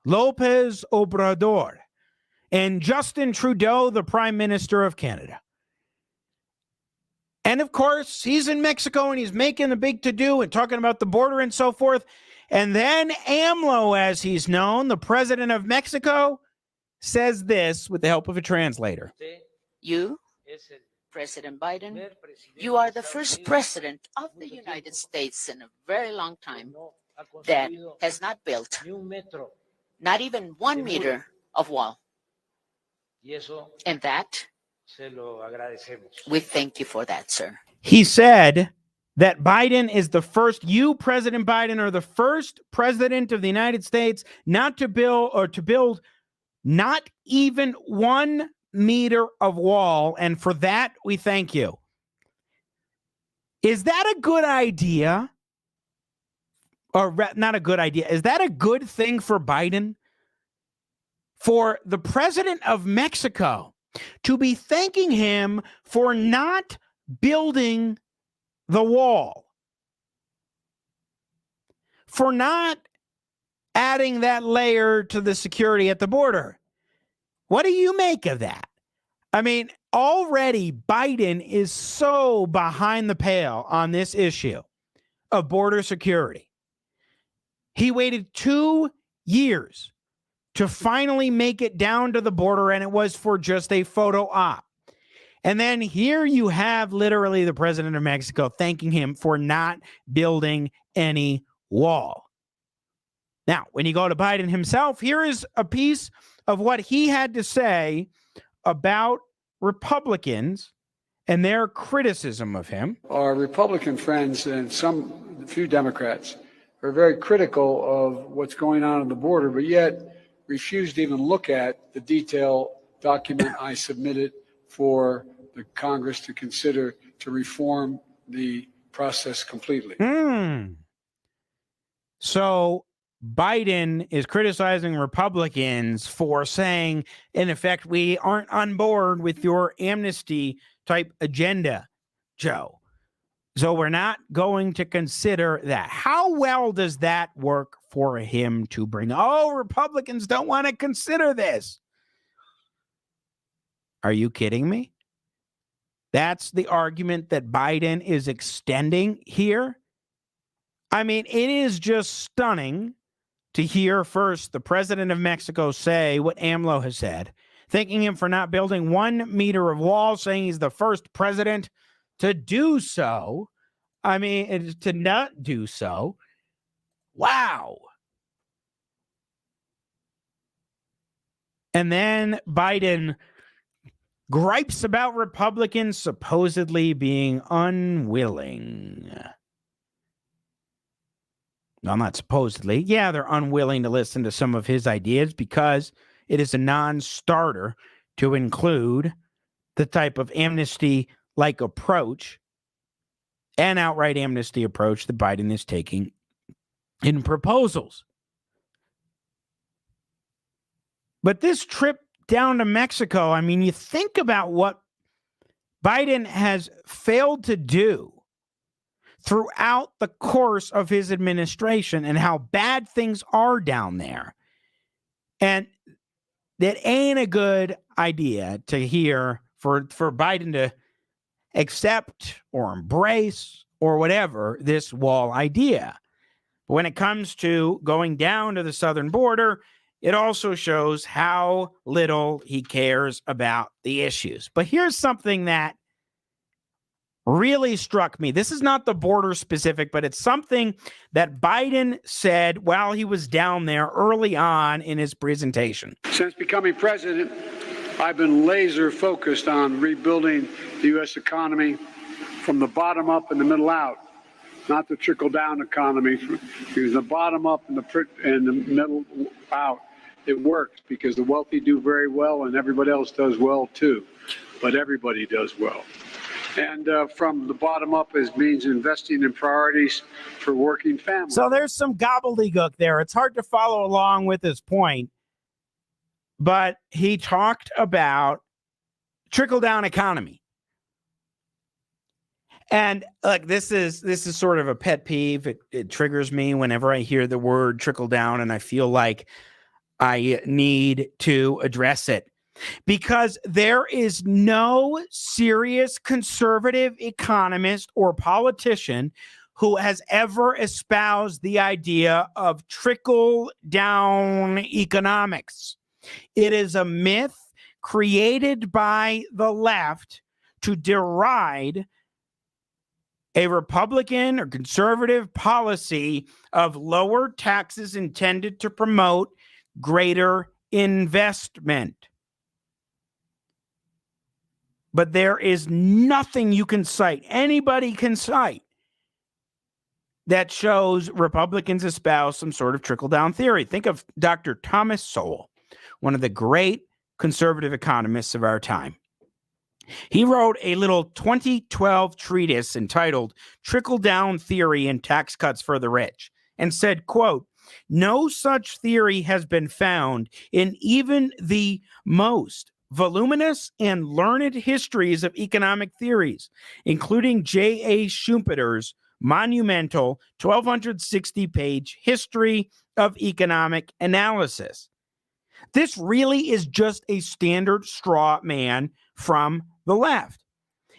López Obrador, and Justin Trudeau, the Prime Minister of Canada. And of course, he's in Mexico and he's making a big to-do and talking about the border and so forth. And then AMLO, as he's known, the president of Mexico, says this with the help of a translator. You, President Biden, you are the first president of the United States in a very long time that has not built not even 1 meter of wall. And that, we thank you for that, sir. He said that Biden is the first, you, President Biden, are the first president of the United States not to build not even 1 meter of wall, and for that we thank you. Is that a good idea? Or not a good idea. Is that a good thing for Biden? For the president of Mexico to be thanking him for not building the wall, for not adding that layer to the security at the border. What do you make of that? I mean, already Biden is so behind the pale on this issue of border security. He waited 2 years to finally make it down to the border, and it was for just a photo op. And then here you have literally the president of Mexico thanking him for not building any wall. Now, when you go to Biden himself, here is a piece of what he had to say about Republicans and their criticism of him. Our Republican friends and a few Democrats are very critical of what's going on the border, but yet refuse to even look at the detailed document I submitted for the Congress to consider to reform the process completely. So Biden is criticizing Republicans for saying, in effect, we aren't on board with your amnesty type agenda, Joe. So we're not going to consider that. How well does that work for him to bring? Oh, Republicans don't want to consider this. Are you kidding me? That's the argument that Biden is extending here. I mean, it is just stunning to hear first the president of Mexico say what AMLO has said, thanking him for not building 1 meter of wall, saying he's the first president to do so. I mean, to not do so. Wow. And then Biden gripes about Republicans supposedly being unwilling. Well, not supposedly. Yeah, they're unwilling to listen to some of his ideas because it is a non-starter to include the type of amnesty-like approach, an outright amnesty approach that Biden is taking in proposals. But this trip down to Mexico, I mean, you think about what Biden has failed to do throughout the course of his administration and how bad things are down there. And that ain't a good idea to hear for Biden to accept or embrace or whatever this wall idea. But when it comes to going down to the southern border, it also shows how little he cares about the issues. But here's something that really struck me. This is not the border specific, but it's something that Biden said while he was down there early on in his presentation. Since becoming president, I've been laser focused on rebuilding the U.S. economy from the bottom up and the middle out, not the trickle down economy. Because the bottom up and the middle out, it works because the wealthy do very well and everybody else does well too. But everybody does well. And from the bottom up means investing in priorities for working families. So there's some gobbledygook there. It's hard to follow along with his point. But he talked about trickle-down economy. And look, this is sort of a pet peeve. It triggers me whenever I hear the word trickle down, and I feel like I need to address it. Because there is no serious conservative economist or politician who has ever espoused the idea of trickle-down economics. It is a myth created by the left to deride a Republican or conservative policy of lower taxes intended to promote greater investment. But there is nothing you can cite, anybody can cite, that shows Republicans espouse some sort of trickle-down theory. Think of Dr. Thomas Sowell, one of the great conservative economists of our time. He wrote a little 2012 treatise entitled Trickle-Down Theory and Tax Cuts for the Rich, and said, quote, "No such theory has been found in even the most voluminous and learned histories of economic theories, including J.A. Schumpeter's monumental 1,260-page History of Economic Analysis." This really is just a standard straw man from the left.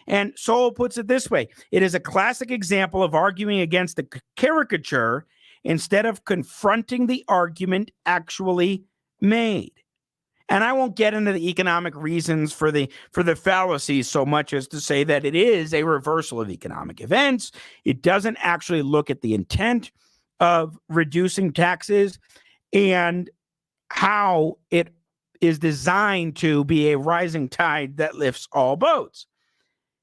And Sowell puts it this way: it is a classic example of arguing against the caricature instead of confronting the argument actually made. And I won't get into the economic reasons for the fallacies so much as to say that it is a reversal of economic events. It doesn't actually look at the intent of reducing taxes and how it is designed to be a rising tide that lifts all boats.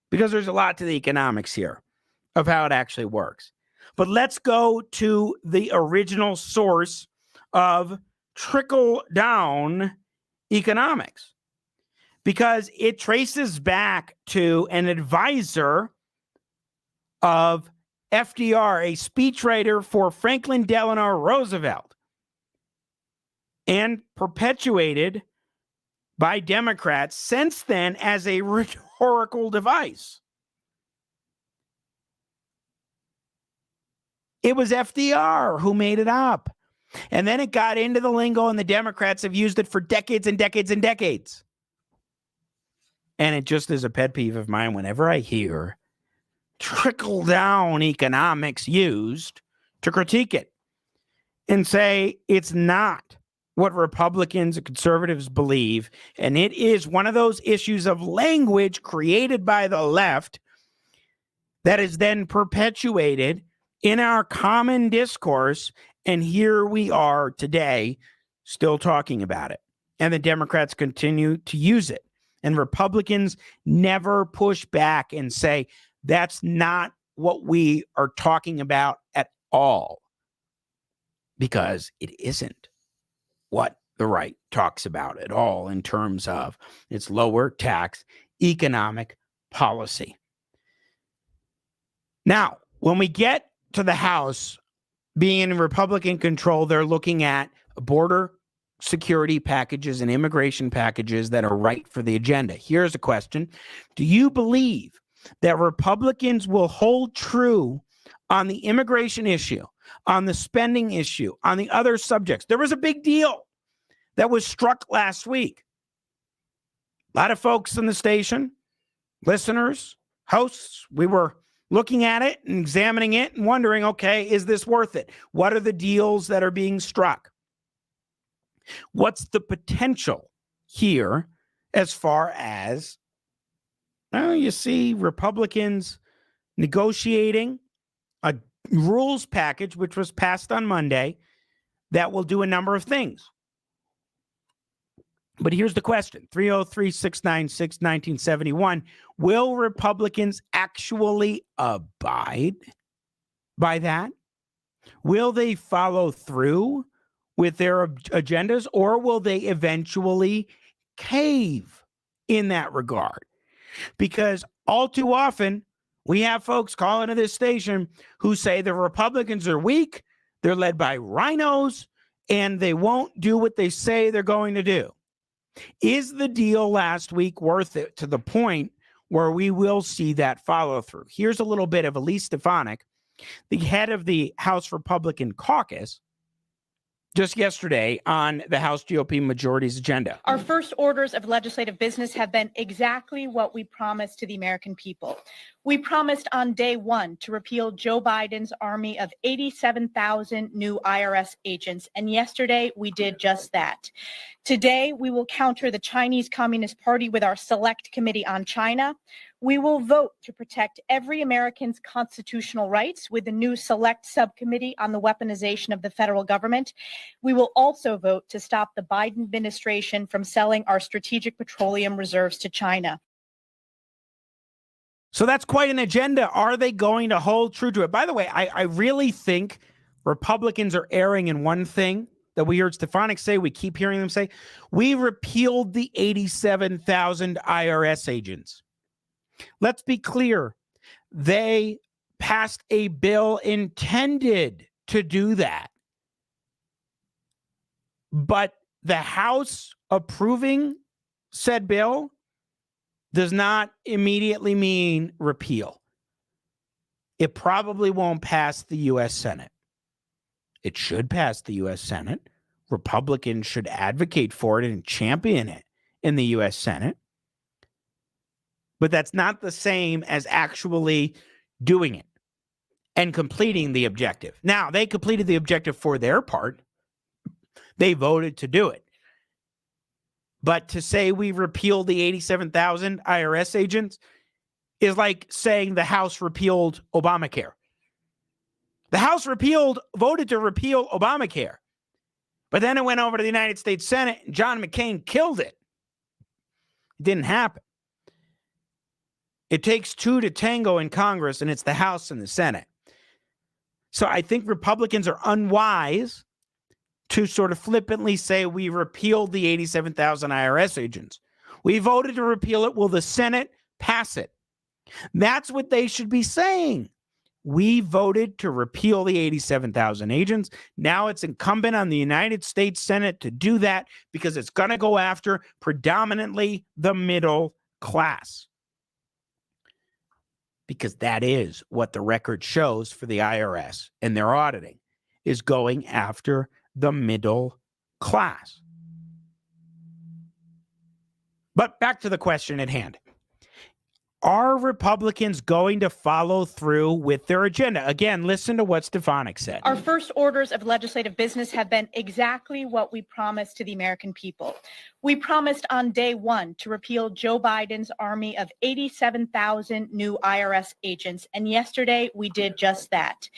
Because there's a lot to the economics here of how it actually works. But let's go to the original source of trickle-down economics, because it traces back to an advisor of FDR, a speechwriter for Franklin Delano Roosevelt, and perpetuated by Democrats since then as a rhetorical device. It was FDR who made it up. And then it got into the lingo, and the Democrats have used it for decades and decades and decades. And it just is a pet peeve of mine whenever I hear trickle-down economics used to critique it and say it's not what Republicans and conservatives believe. And it is one of those issues of language created by the left that is then perpetuated in our common discourse. And here we are today still talking about it. and the Democrats continue to use it. And Republicans never push back and say, that's not what we are talking about at all, because it isn't what the right talks about at all in terms of its lower tax economic policy. Now, when we get to the House being in Republican control, they're looking at border security packages and immigration packages that are right for the agenda. Here's a question. Do you believe that Republicans will hold true on the immigration issue, on the spending issue, on the other subjects? There was a big deal that was struck last week. A lot of folks in the station, listeners, hosts, we were looking at it and examining it and wondering, okay, is this worth it? What are the deals that are being struck? What's the potential here as far as, well, you see Republicans negotiating a rules package, which was passed on Monday, that will do a number of things. But here's the question, 303-696-1971. Will Republicans actually abide by that? Will they follow through with their agendas, or will they eventually cave in that regard? Because all too often, we have folks calling to this station who say the Republicans are weak, they're led by rhinos, and they won't do what they say they're going to do. Is the deal last week worth it to the point where we will see that follow through? Here's a little bit of Elise Stefanik, the head of the House Republican caucus, just yesterday on the House GOP majority's agenda. Our first orders of legislative business have been exactly what we promised to the American people. We promised on day one to repeal Joe Biden's army of 87,000 new IRS agents, and yesterday we did just that. Today, we will counter the Chinese Communist Party with our Select Committee on China. We will vote to protect every American's constitutional rights with the new Select Subcommittee on the weaponization of the federal government. We will also vote to stop the Biden administration from selling our strategic petroleum reserves to China. So that's quite an agenda. Are they going to hold true to it? By the way, I really think Republicans are erring in one thing that we heard Stefanik say, we keep hearing them say, we repealed the 87,000 IRS agents. Let's be clear. They passed a bill intended to do that. But the House approving said bill does not immediately mean repeal. It probably won't pass the U.S. Senate. It should pass the U.S. Senate. Republicans should advocate for it and champion it in the U.S. Senate. But that's not the same as actually doing it and completing the objective. Now, they completed the objective for their part. They voted to do it. But to say we repealed the 87,000 IRS agents is like saying the House repealed Obamacare. The House voted to repeal Obamacare. But then it went over to the United States Senate and John McCain killed it. It didn't happen. It takes two to tango in Congress, and it's the House and the Senate. So I think Republicans are unwise to sort of flippantly say we repealed the 87,000 IRS agents. We voted to repeal it. Will the Senate pass it? That's what they should be saying. We voted to repeal the 87,000 agents. Now it's incumbent on the United States Senate to do that because it's going to go after predominantly the middle class. Because that is what the record shows for the IRS and their auditing, is going after the middle class. But back to the question at hand. Are Republicans going to follow through with their agenda? Again, listen to what Stefanik said. Our first orders of legislative business have been exactly what we promised to the American people. We promised on day one to repeal Joe Biden's army of 87,000 new IRS agents, and yesterday we did just that.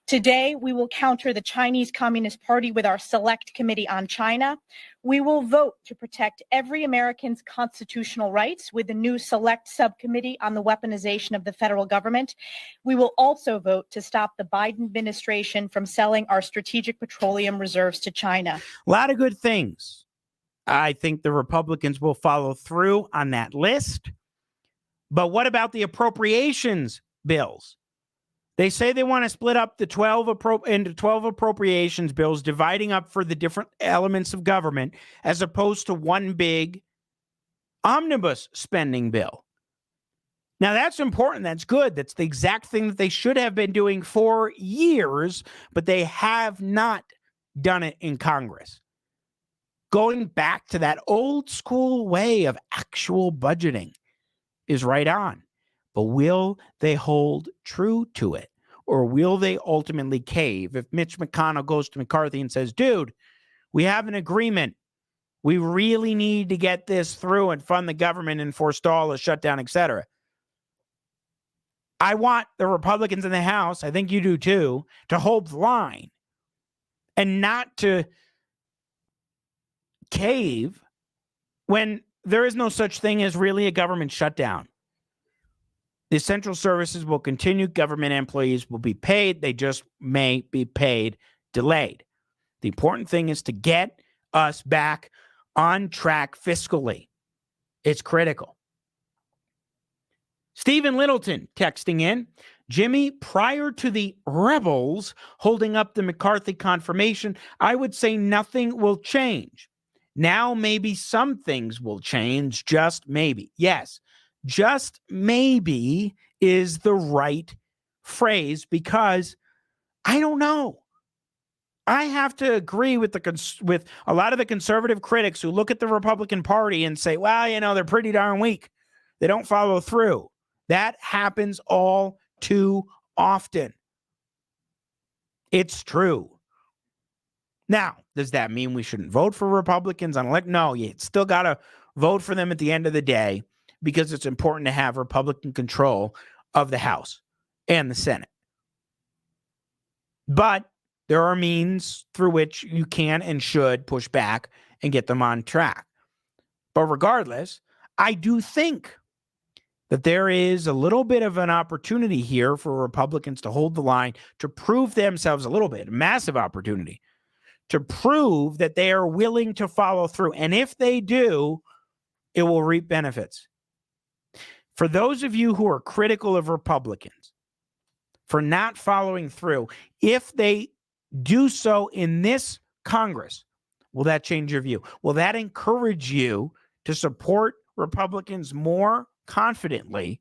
Today, we will counter the Chinese Communist Party with our Select Committee on China. We will vote to protect every American's constitutional rights with the new Select Subcommittee on the weaponization of the federal government. We will also vote to stop the Biden administration from selling our strategic petroleum reserves to China. A lot of good things. I think the Republicans will follow through on that list. But what about the appropriations bills? They say they want to split up the 12 appropriations bills, dividing up for the different elements of government, as opposed to one big omnibus spending bill. Now, that's important. That's good. That's the exact thing that they should have been doing for years, but they have not done it in Congress. Going back to that old school way of actual budgeting is right on. But will they hold true to it? Or will they ultimately cave if Mitch McConnell goes to McCarthy and says, dude, we have an agreement. We really need to get this through and fund the government and forestall a shutdown, etc. I want the Republicans in the House, I think you do too, to hold the line and not to cave when there is no such thing as really a government shutdown. The essential services will continue. Government employees will be paid. They just may be paid delayed. The important thing is to get us back on track fiscally. It's critical. Stephen Littleton texting in, Jimmy, prior to the rebels holding up the McCarthy confirmation, I would say nothing will change. Now maybe some things will change, just maybe. Yes, just maybe is the right phrase because I don't know. I have to agree with with a lot of the conservative critics who look at the Republican Party and say, well, you know, they're pretty darn weak. They don't follow through. That happens all too often. It's true. Now, does that mean we shouldn't vote for Republicans on elect? No, you still got to vote for them at the end of the day because it's important to have Republican control of the House and the Senate. But there are means through which you can and should push back and get them on track. But regardless, I do think that there is a little bit of an opportunity here for Republicans to hold the line, to prove themselves a little bit, a massive opportunity, to prove that they are willing to follow through. And if they do, it will reap benefits. For those of you who are critical of Republicans for not following through, if they do so in this Congress, will that change your view? Will that encourage you to support Republicans more confidently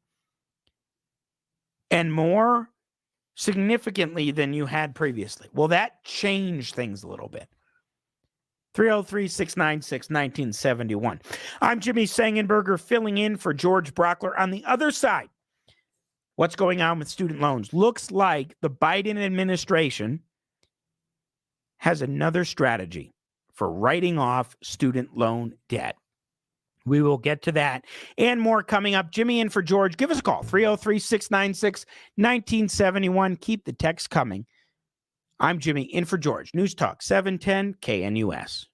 and more significantly than you had previously? Will that change things a little bit? 303-696-1971. I'm Jimmy Sengenberger filling in for George Brauchler. On the other side, what's going on with student loans? Looks like the Biden administration has another strategy for writing off student loan debt. We will get to that and more coming up. Jimmy in for George. Give us a call, 303-696-1971. Keep the text coming. I'm Jimmy in for George. News Talk 710 KNUS.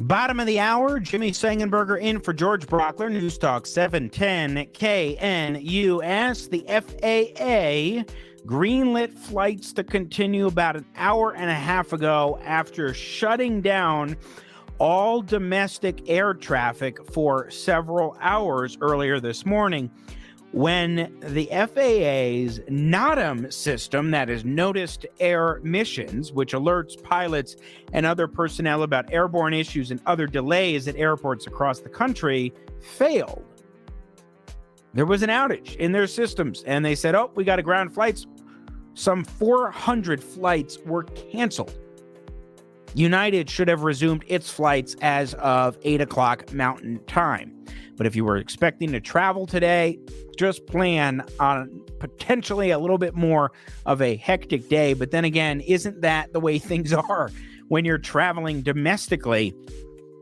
Bottom of the hour, Jimmy Sengenberger in for George Brauchler, News Talk 710 KNUS. The FAA greenlit flights to continue about an hour and a half ago after shutting down all domestic air traffic for several hours earlier this morning, when the FAA's NOTAM system, that is Notice Air Missions, which alerts pilots and other personnel about airborne issues and other delays at airports across the country, failed. There was an outage in their systems, and they said, oh, we got to ground flights. Some 400 flights were canceled. United should have resumed its flights as of 8 o'clock Mountain Time. But if you were expecting to travel today, just plan on potentially a little bit more of a hectic day. But then again, isn't that the way things are when you're traveling domestically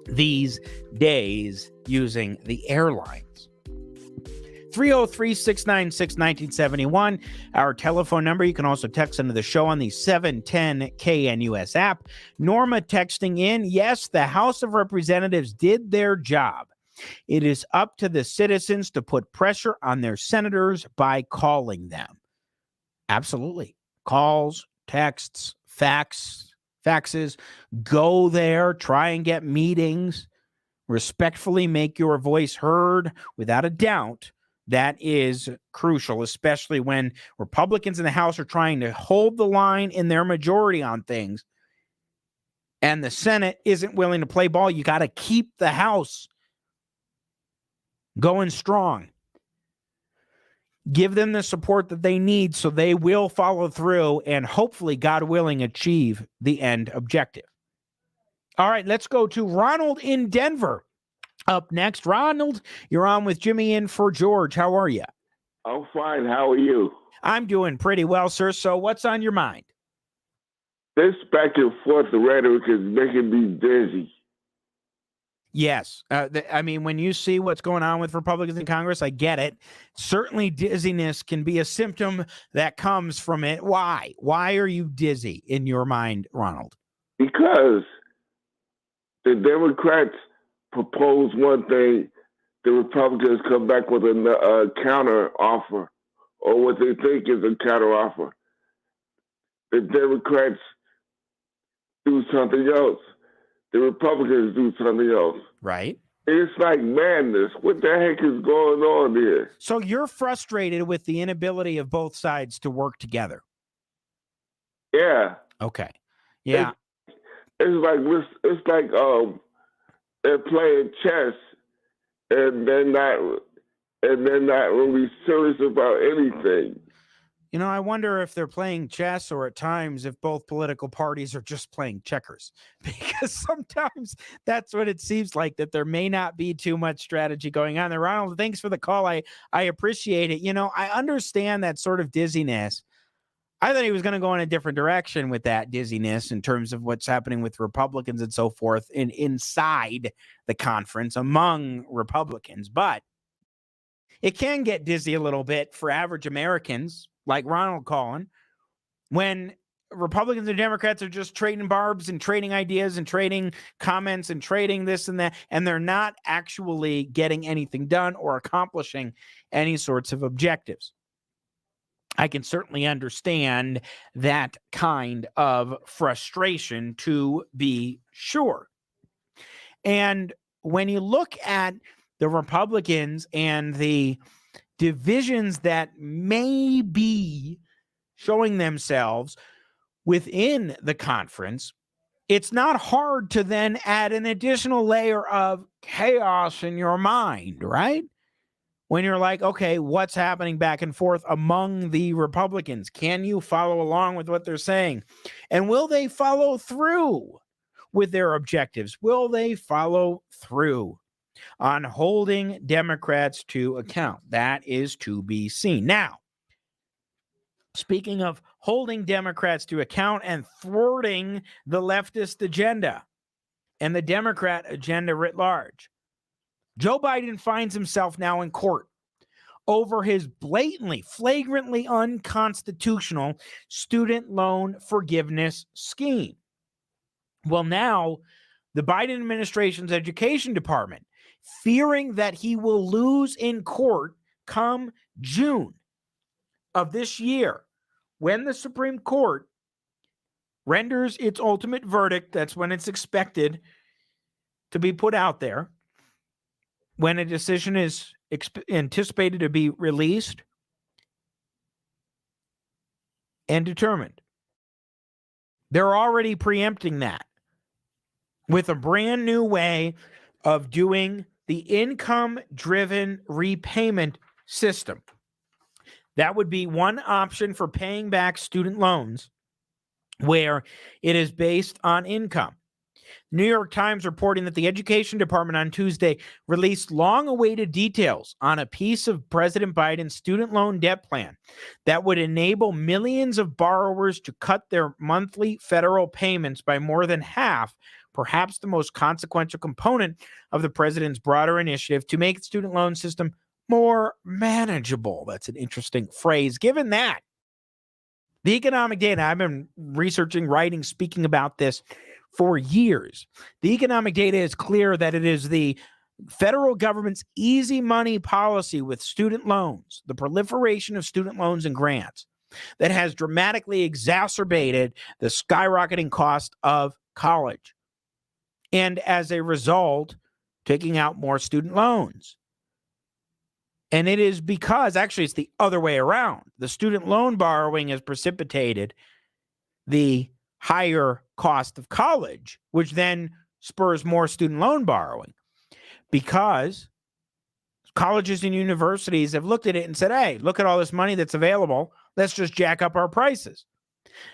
these days using the airlines? 303-696-1971, our telephone number. You can also text into the show on the 710 KNUS app. Norma texting in, yes, the House of Representatives did their job. It is up to the citizens to put pressure on their senators by calling them. Absolutely. Calls, texts, faxes. Go there, try and get meetings. Respectfully make your voice heard. Without a doubt, that is crucial, especially when Republicans in the House are trying to hold the line in their majority on things, and the Senate isn't willing to play ball. You got to keep the House going strong. Give them the support that they need so they will follow through and hopefully, God willing, achieve the end objective. All right, let's go to Ronald in Denver. Up next, Ronald, you're on with Jimmy in for George. How are you? I'm fine. How are you? I'm doing pretty well, sir. So what's on your mind? This back and forth rhetoric is making me dizzy. Yes. I mean, when you see what's going on with Republicans in Congress, I get it. Certainly dizziness can be a symptom that comes from it. Why? Why are you dizzy in your mind, Ronald? Because the Democrats propose one thing, the Republicans come back with a counter offer, or what they think is a counter offer. The Democrats do something else. The Republicans do something else. Right. It's like madness. What the heck is going on here? So you're frustrated with the inability of both sides to work together. Yeah. Okay. Yeah. It's like they're playing chess and they're not really serious about anything. You know, I wonder if they're playing chess or at times if both political parties are just playing checkers, because sometimes that's what it seems like, that there may not be too much strategy going on there. Ronald, thanks for the call. I appreciate it. You know, I understand that sort of dizziness. I thought he was going to go in a different direction with that dizziness in terms of what's happening with Republicans and so forth inside the conference among Republicans. But it can get dizzy a little bit for average Americans like Ronald calling, when Republicans and Democrats are just trading barbs and trading ideas and trading comments and trading this and that, and they're not actually getting anything done or accomplishing any sorts of objectives. I can certainly understand that kind of frustration, to be sure. And when you look at the Republicans and the divisions that may be showing themselves within the conference, it's not hard to then add an additional layer of chaos in your mind, right? When you're like, okay, what's happening back and forth among the Republicans? Can you follow along with what they're saying? And will they follow through with their objectives? Will they follow through on holding Democrats to account? That is to be seen. Now, speaking of holding Democrats to account and thwarting the leftist agenda and the Democrat agenda writ large, Joe Biden finds himself now in court over his blatantly, flagrantly unconstitutional student loan forgiveness scheme. Well, now the Biden administration's education department, fearing that he will lose in court come June of this year, when the Supreme Court renders its ultimate verdict. That's when it's expected to be put out there. When a decision is anticipated to be released and determined. They're already preempting that with a brand new way of doing the income-driven repayment system. That would be one option for paying back student loans where it is based on income. New York Times reporting that the Education Department on Tuesday released long-awaited details on a piece of President Biden's student loan debt plan that would enable millions of borrowers to cut their monthly federal payments by more than half, perhaps the most consequential component of the president's broader initiative to make the student loan system more manageable. That's an interesting phrase. Given that, the economic data, I've been researching, writing, speaking about this for years. The economic data is clear that it is the federal government's easy money policy with student loans, the proliferation of student loans and grants, that has dramatically exacerbated the skyrocketing cost of college. And as a result, taking out more student loans. And it is because, actually, it's the other way around. The student loan borrowing has precipitated the higher cost of college, which then spurs more student loan borrowing, because colleges and universities have looked at it and said, hey, look at all this money that's available. Let's just jack up our prices.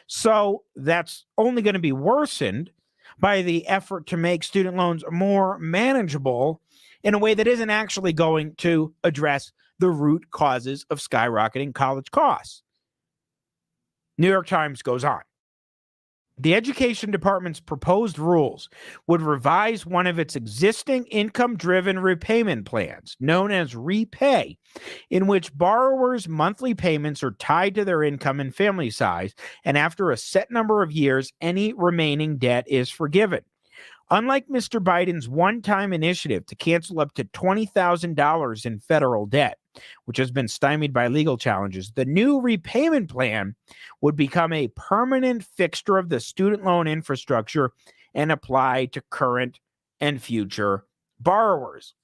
So that's only going to be worsened by the effort to make student loans more manageable in a way that isn't actually going to address the root causes of skyrocketing college costs. New York Times goes on. The Education Department's proposed rules would revise one of its existing income-driven repayment plans, known as REPAY, in which borrowers' monthly payments are tied to their income and family size, and after a set number of years, any remaining debt is forgiven. Unlike Mr. Biden's one-time initiative to cancel up to $20,000 in federal debt, which has been stymied by legal challenges, the new repayment plan would become a permanent fixture of the student loan infrastructure and apply to current and future borrowers.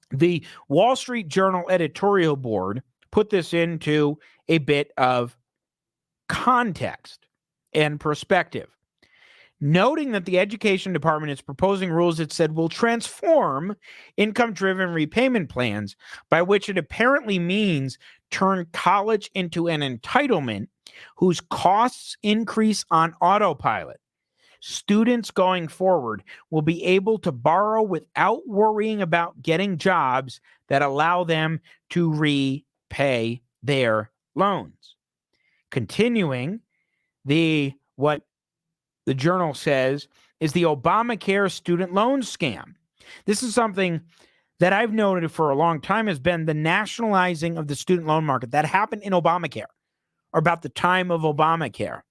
The Wall Street Journal editorial board put this into a bit of context and perspective, noting that the Education Department is proposing rules it said will transform income-driven repayment plans, by which it apparently means turn college into an entitlement whose costs increase on autopilot. Students going forward will be able to borrow without worrying about getting jobs that allow them to repay their loans. Continuing, what the journal says is the Obamacare student loan scam. This is something that I've noted for a long time has been the nationalizing of the student loan market. That happened in Obamacare, or about the time of Obamacare.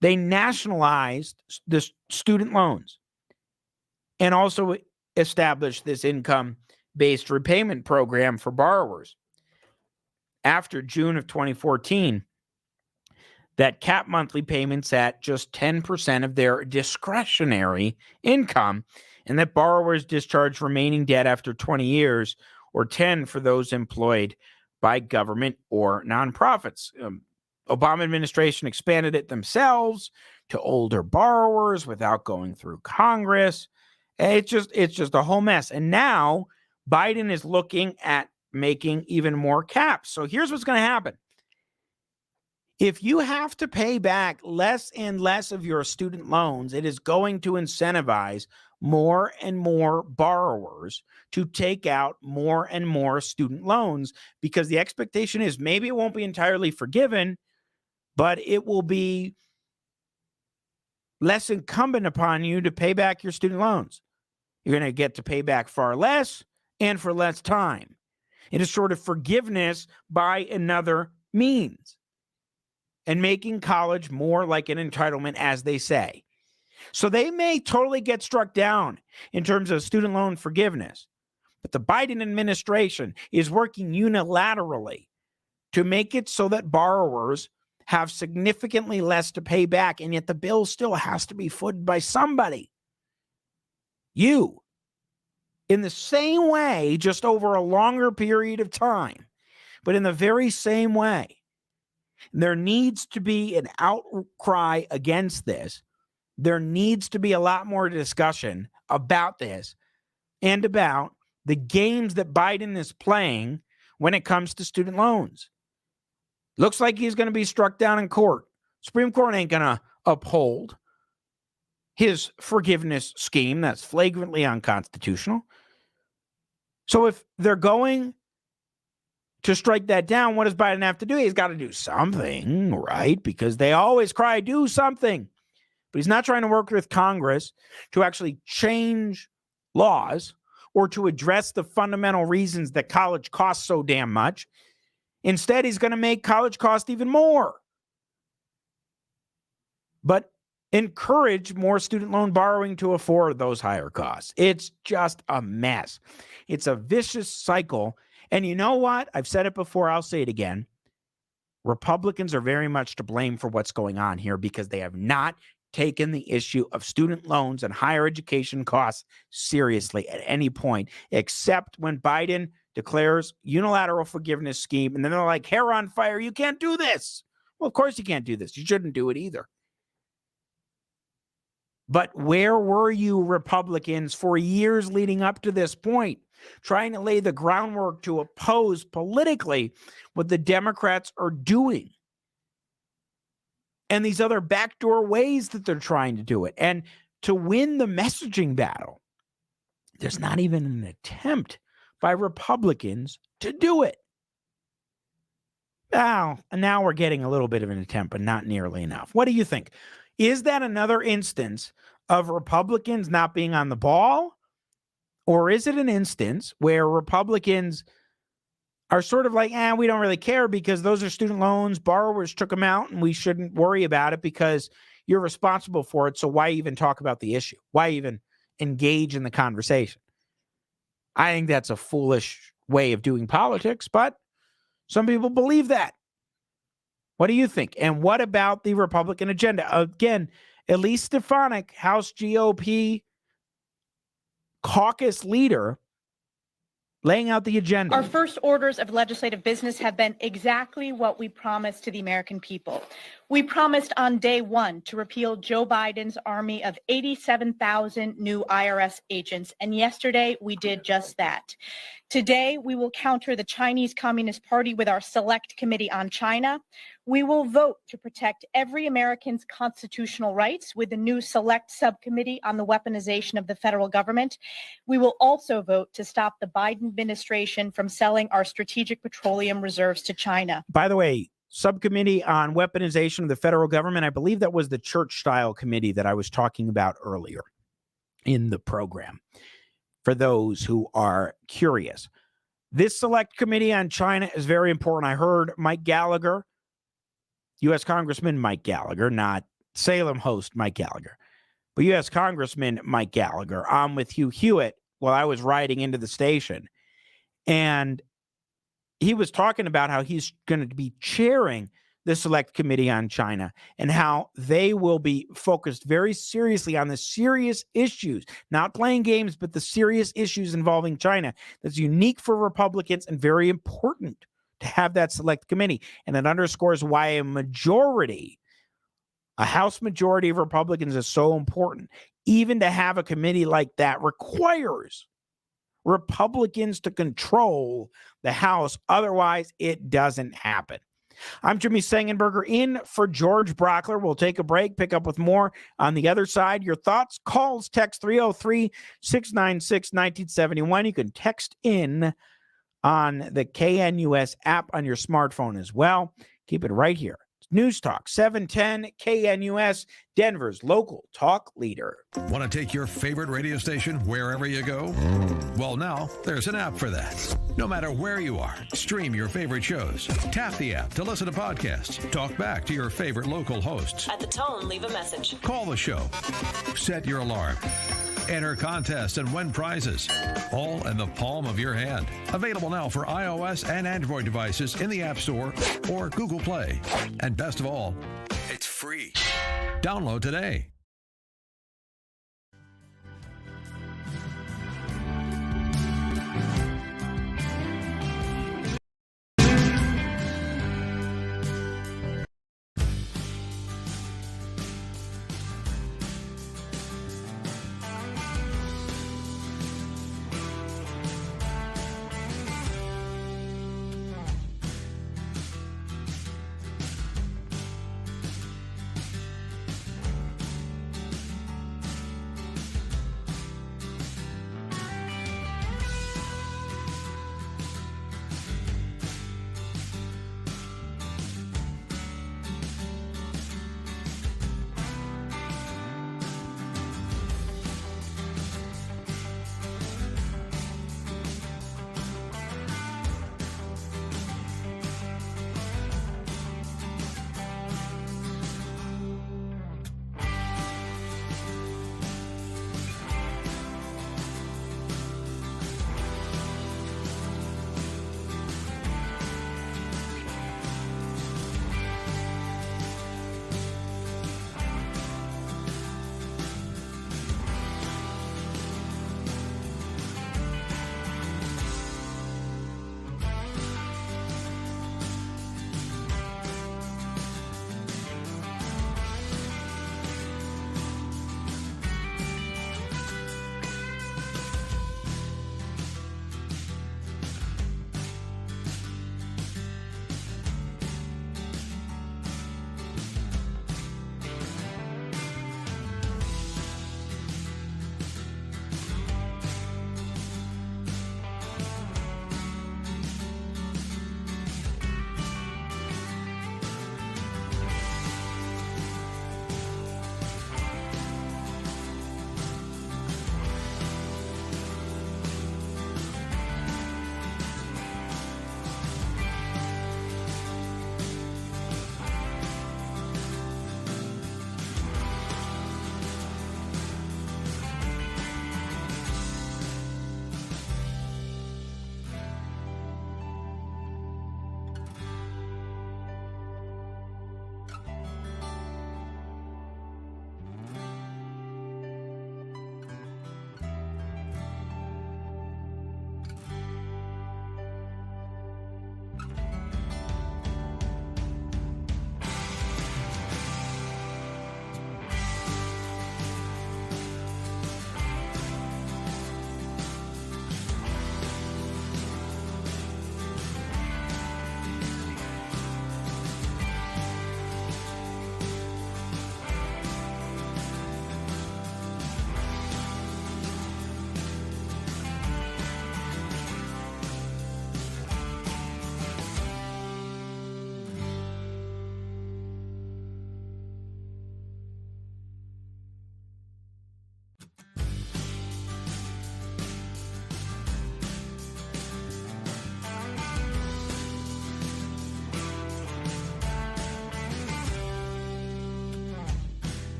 They nationalized the student loans and also established this income-based repayment program for borrowers. After June of 2014, that cap monthly payments at just 10% of their discretionary income, and that borrowers discharge remaining debt after 20 years, or 10 for those employed by government or nonprofits. Obama administration expanded it themselves to older borrowers without going through Congress. It's just a whole mess. And now Biden is looking at making even more caps. So here's what's going to happen. If you have to pay back less and less of your student loans, it is going to incentivize more and more borrowers to take out more and more student loans, because the expectation is maybe it won't be entirely forgiven, but it will be less incumbent upon you to pay back your student loans. You're going to get to pay back far less and for less time. It is sort of forgiveness by another means, and making college more like an entitlement, as they say. So they may totally get struck down in terms of student loan forgiveness, but the Biden administration is working unilaterally to make it so that borrowers have significantly less to pay back, and yet the bill still has to be footed by somebody. You. In the same way, just over a longer period of time, but in the very same way, there needs to be an outcry against this. There needs to be a lot more discussion about this and about the games that Biden is playing when it comes to student loans. Looks like he's going to be struck down in court. Supreme Court ain't going to uphold his forgiveness scheme that's flagrantly unconstitutional. So if they're going to strike that down, what does Biden have to do? He's got to do something, right? Because they always cry, do something. But he's not trying to work with Congress to actually change laws or to address the fundamental reasons that college costs so damn much. Instead, he's going to make college cost even more, but encourage more student loan borrowing to afford those higher costs. It's just a mess. It's a vicious cycle. And you know what? I've said it before. I'll say it again. Republicans are very much to blame for what's going on here because they have not taken the issue of student loans and higher education costs seriously at any point, except when Biden declares unilateral forgiveness scheme. And then they're like, hair on fire. You can't do this. Well, of course you can't do this. You shouldn't do it either. But where were you, Republicans, for years leading up to this point, trying to lay the groundwork to oppose politically what the Democrats are doing? And these other backdoor ways that they're trying to do it. And to win the messaging battle, there's not even an attempt by Republicans to do it. Now we're getting a little bit of an attempt, but not nearly enough. What do you think? Is that another instance of Republicans not being on the ball? Or is it an instance where Republicans are sort of like, we don't really care because those are student loans, borrowers took them out, and we shouldn't worry about it because you're responsible for it, so why even talk about the issue? Why even engage in the conversation? I think that's a foolish way of doing politics, but some people believe that. What do you think? And what about the Republican agenda? Again, Elise Stefanik, House GOP caucus leader, laying out the agenda. Our first orders of legislative business have been exactly what we promised to the American people. We promised on day one to repeal Joe Biden's army of 87,000 new IRS agents, and yesterday we did just that. Today, we will counter the Chinese Communist Party with our Select Committee on China. We will vote to protect every American's constitutional rights with the new Select Subcommittee on the weaponization of the federal government. We will also vote to stop the Biden administration from selling our strategic petroleum reserves to China. By the way, Subcommittee on weaponization of the federal government, I believe that was the church-style committee that I was talking about earlier in the program. For those who are curious, this Select Committee on China is very important. I heard Mike Gallagher, U.S. Congressman Mike Gallagher, not Salem host Mike Gallagher, but U.S. Congressman Mike Gallagher on with Hugh Hewitt while I was riding into the station. And he was talking about how he's going to be chairing the Select Committee on China and how they will be focused very seriously on the serious issues, not playing games, but the serious issues involving China that's unique for Republicans and very important to have that Select Committee. And it underscores why a House majority of Republicans is so important. Even to have a committee like that requires Republicans to control the House. Otherwise, it doesn't happen. I'm Jimmy Sengenberger in for George Brauchler. We'll take a break, pick up with more on the other side. Your thoughts, calls, text 303-696-1971. You can text in on the KNUS app on your smartphone as well. Keep it right here. It's News Talk 710 KNUS, Denver's local talk leader. Want to take your favorite radio station wherever you go? Well, now there's an app for that. No matter where you are, stream your favorite shows. Tap the app to listen to podcasts. Talk back to your favorite local hosts. At the tone, leave a message. Call the show. Set your alarm. Enter contests and win prizes, all in the palm of your hand. Available now for iOS and Android devices in the App Store or Google Play. And best of all, it's free. Download today.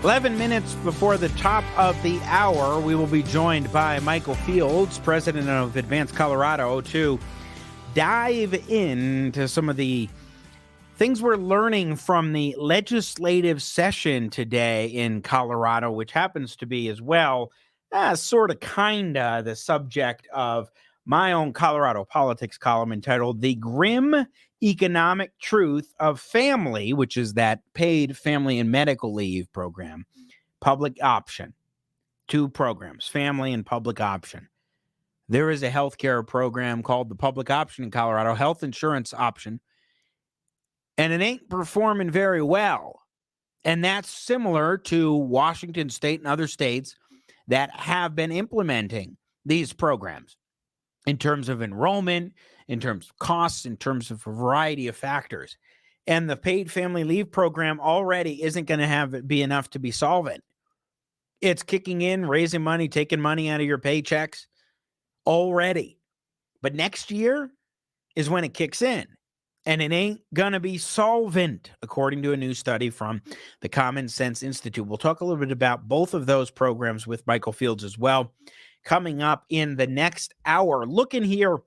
Eleven minutes before the top of the hour, we will be joined by Michael Fields, president of Advance Colorado, to dive into some of the things we're learning from the legislative session today in Colorado, which happens to be as well sort of kinda the subject of my own Colorado politics column entitled The Grim Economic Truth of Family, which is that paid family and medical leave program, public option. 2 programs, family and public option. There is a healthcare program called the public option in Colorado, health insurance option, and it ain't performing very well. And that's similar to Washington State and other states that have been implementing these programs in terms of enrollment, in terms of costs, in terms of a variety of factors. And the paid family leave program already isn't going to have it be enough to be solvent. It's kicking in, raising money, taking money out of your paychecks already. But next year is when it kicks in. And it ain't going to be solvent, according to a new study from the Common Sense Institute. We'll talk a little bit about both of those programs with Michael Fields as well, coming up in the next hour. Looking here,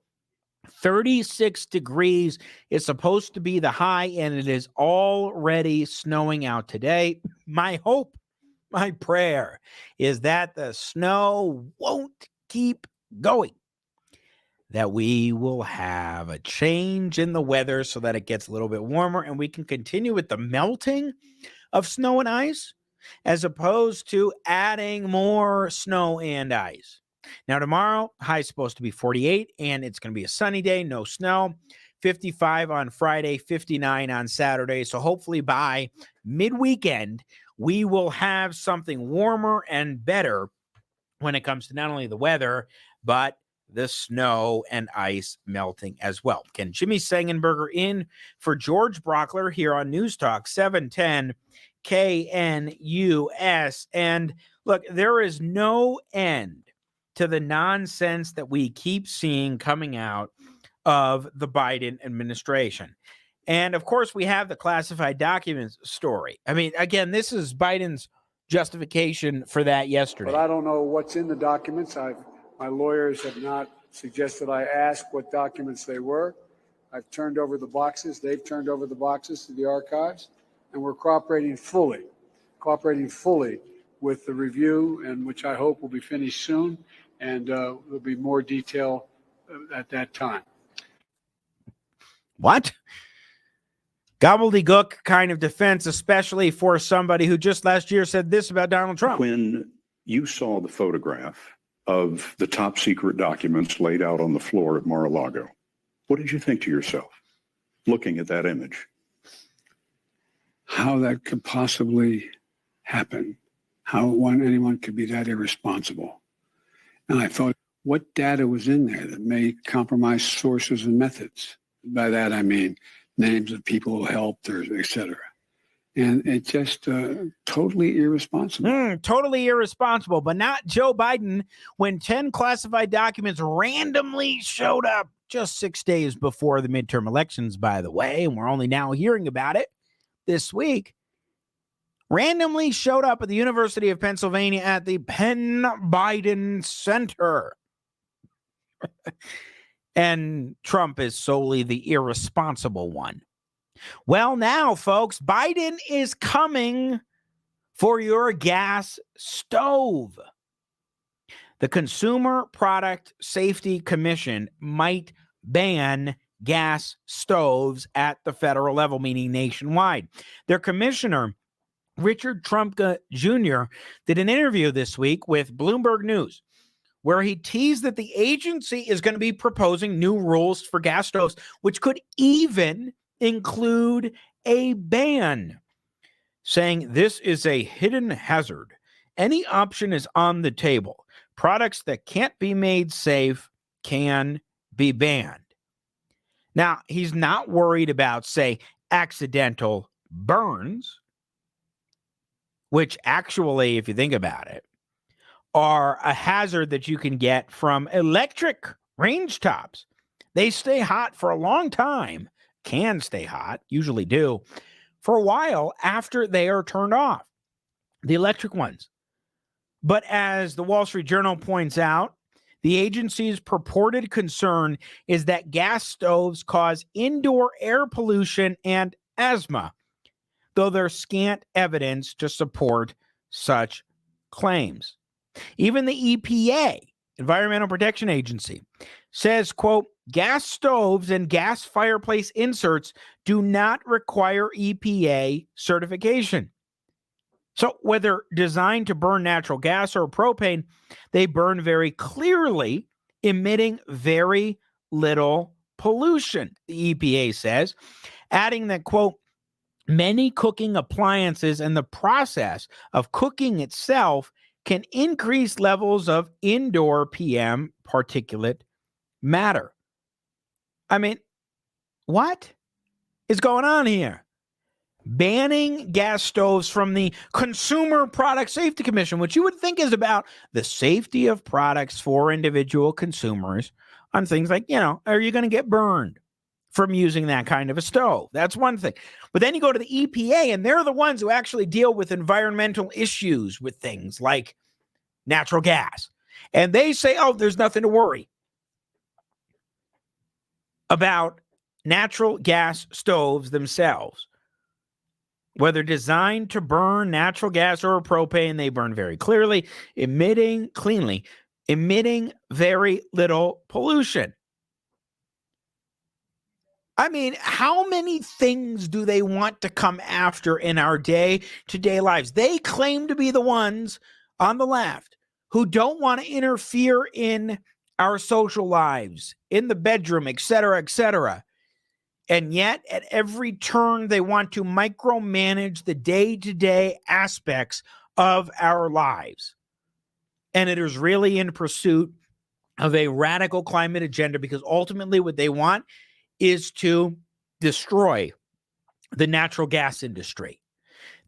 36 degrees is supposed to be the high, and it is already snowing out today. My hope, my prayer is that the snow won't keep going, that we will have a change in the weather so that it gets a little bit warmer and we can continue with the melting of snow and ice as opposed to adding more snow and ice. Now, tomorrow, high is supposed to be 48, and it's going to be a sunny day, no snow. 55 on Friday, 59 on Saturday. So hopefully by mid-weekend, we will have something warmer and better when it comes to not only the weather, but the snow and ice melting as well. Again, Jimmy Sengenberger in for George Brauchler here on News Talk 710 KNUS. And look, there is no end to the nonsense that we keep seeing coming out of the Biden administration. And of course, we have the classified documents story. I mean, again, this is Biden's justification for that yesterday. But I don't know what's in the documents. My lawyers have not suggested I ask what documents they were. I've turned over the boxes. They've turned over the boxes to the archives, and we're cooperating fully with the review, and which I hope will be finished soon, and there'll be more detail at that time. What? Gobbledygook kind of defense, especially for somebody who just last year said this about Donald Trump. When you saw the photograph of the top secret documents laid out on the floor at Mar-a-Lago, what did you think to yourself looking at that image? How that could possibly happen, how anyone could be that irresponsible. And I thought, what data was in there that may compromise sources and methods? By that, I mean names of people who helped, or et cetera. And it's just totally irresponsible. Totally irresponsible, but not Joe Biden when 10 classified documents randomly showed up just 6 days before the midterm elections, by the way, and we're only now hearing about it this week. Randomly showed up at the University of Pennsylvania at the Penn Biden Center. And Trump is solely the irresponsible one. Well, now, folks, Biden is coming for your gas stove. The Consumer Product Safety Commission might ban gas stoves at the federal level, meaning nationwide. Their commissioner, Richard Trumka Jr., did an interview this week with Bloomberg News, where he teased that the agency is going to be proposing new rules for gas stoves, which could even include a ban, saying this is a hidden hazard. Any option is on the table. Products that can't be made safe can be banned. Now, he's not worried about, say, accidental burns, which actually, if you think about it, are a hazard that you can get from electric range tops. They stay hot for a long time, can stay hot, usually do, for a while after they are turned off, the electric ones. But as the Wall Street Journal points out, the agency's purported concern is that gas stoves cause indoor air pollution and asthma, though there's scant evidence to support such claims. Even the EPA, Environmental Protection Agency, says, quote, gas stoves and gas fireplace inserts do not require EPA certification. So whether designed to burn natural gas or propane, they burn very clearly, emitting very little pollution, the EPA says, adding that, quote, many cooking appliances and the process of cooking itself can increase levels of indoor PM particulate matter. I mean, what is going on here? Banning gas stoves from the Consumer Product Safety Commission, which you would think is about the safety of products for individual consumers on things like, are you going to get burned from using that kind of a stove? That's one thing. But then you go to the EPA, and they're the ones who actually deal with environmental issues with things like natural gas. And they say, oh, there's nothing to worry about natural gas stoves themselves. Whether designed to burn natural gas or propane, they burn very clearly, emitting very little pollution. I mean, how many things do they want to come after in our day-to-day lives? They claim to be the ones on the left who don't want to interfere in our social lives, in the bedroom, et cetera, et cetera. And yet, at every turn, they want to micromanage the day-to-day aspects of our lives. And it is really in pursuit of a radical climate agenda, because ultimately what they want is to destroy the natural gas industry.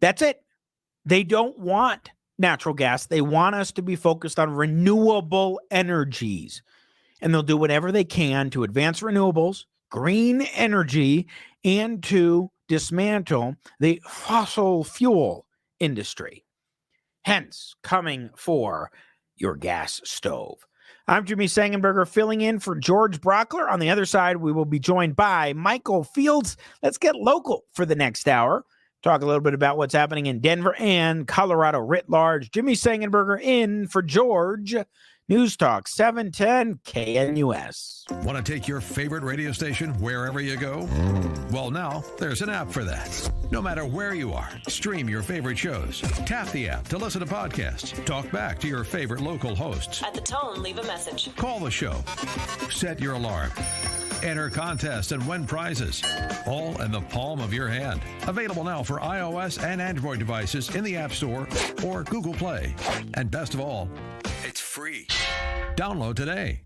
That's it. They don't want natural gas. They want us to be focused on renewable energies. And they'll do whatever they can to advance renewables, green energy, and to dismantle the fossil fuel industry. Hence, coming for your gas stove. I'm Jimmy Sengenberger, filling in for George Brauchler. On the other side, we will be joined by Michael Fields. Let's get local for the next hour. Talk a little bit about what's happening in Denver and Colorado writ large. Jimmy Sengenberger in for George. News Talk 710 KNUS. Want to take your favorite radio station wherever you go? Well, now there's an app for that. No matter where you are, stream your favorite shows. Tap the app to listen to podcasts. Talk back to your favorite local hosts. At the tone, leave a message. Call the show. Set your alarm. Enter contests and win prizes. All in the palm of your hand. Available now for iOS and Android devices in the App Store or Google Play. And best of all, it's free. Download today.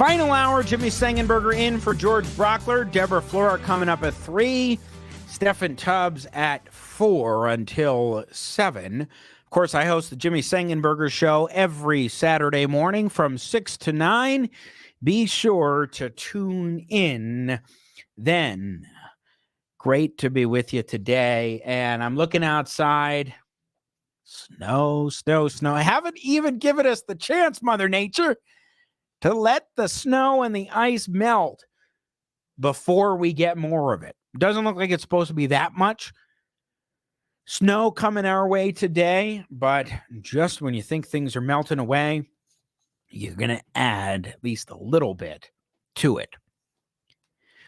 Final hour, Jimmy Sengenberger in for George Brauchler. Deborah Flora coming up at 3. Stephen Tubbs at 4 until 7. Of course, I host the Jimmy Sengenberger Show every Saturday morning from 6 to 9. Be sure to tune in then. Great to be with you today. And I'm looking outside. Snow, snow, snow. I haven't even given us the chance, Mother Nature, to let the snow and the ice melt before we get more of it. Doesn't look like it's supposed to be that much snow coming our way today, but just when you think things are melting away, you're going to add at least a little bit to it.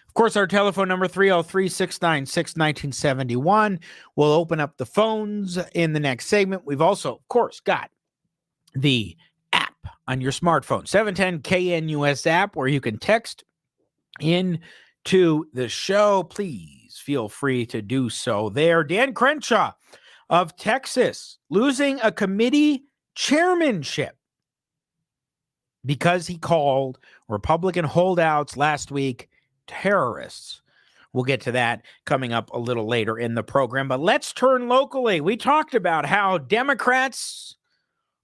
Of course, our telephone number 303-696-1971. We'll open up the phones in the next segment. We've also, of course, got the app on your smartphone, 710 KNUS app, where you can text in to the show. Please feel free to do so there. Dan Crenshaw of Texas losing a committee chairmanship because he called Republican holdouts last week terrorists. We'll get to that coming up a little later in the program. But let's turn locally. We talked about how Democrats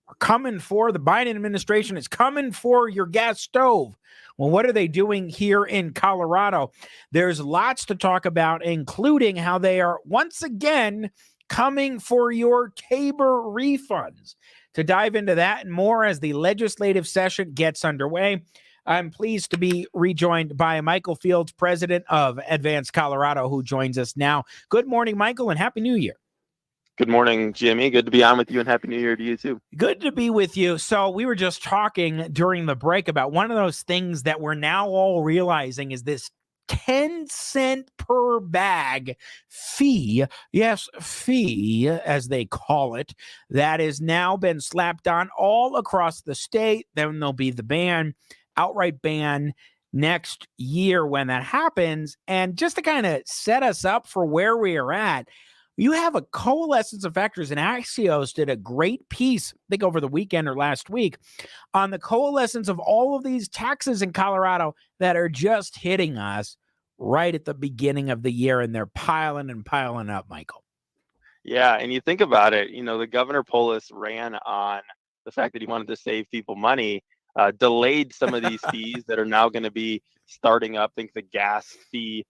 are coming for, the Biden administration is coming for your gas stove. Well, what are they doing here in Colorado? There's lots to talk about, including how they are once again coming for your Tabor refunds. To dive into that and more as the legislative session gets underway, I'm pleased to be rejoined by Michael Fields, president of Advance Colorado, who joins us now. Good morning, Michael, and Happy New Year. Good morning, Jimmy. Good to be on with you, and Happy New Year to you, too. Good to be with you. So we were just talking during the break about one of those things that we're now all realizing is this 10-cent per bag fee, yes, fee, as they call it, that has now been slapped on all across the state. Then there'll be the outright ban next year when that happens. And just to kind of set us up for where we are at, you have a coalescence of factors, and Axios did a great piece, I think over the weekend or last week, on the coalescence of all of these taxes in Colorado that are just hitting us right at the beginning of the year, and they're piling and piling up, Michael. Yeah, and you think about it, the Governor Polis ran on the fact that he wanted to save people money, delayed some of these fees that are now going to be starting up. Think the gas fee,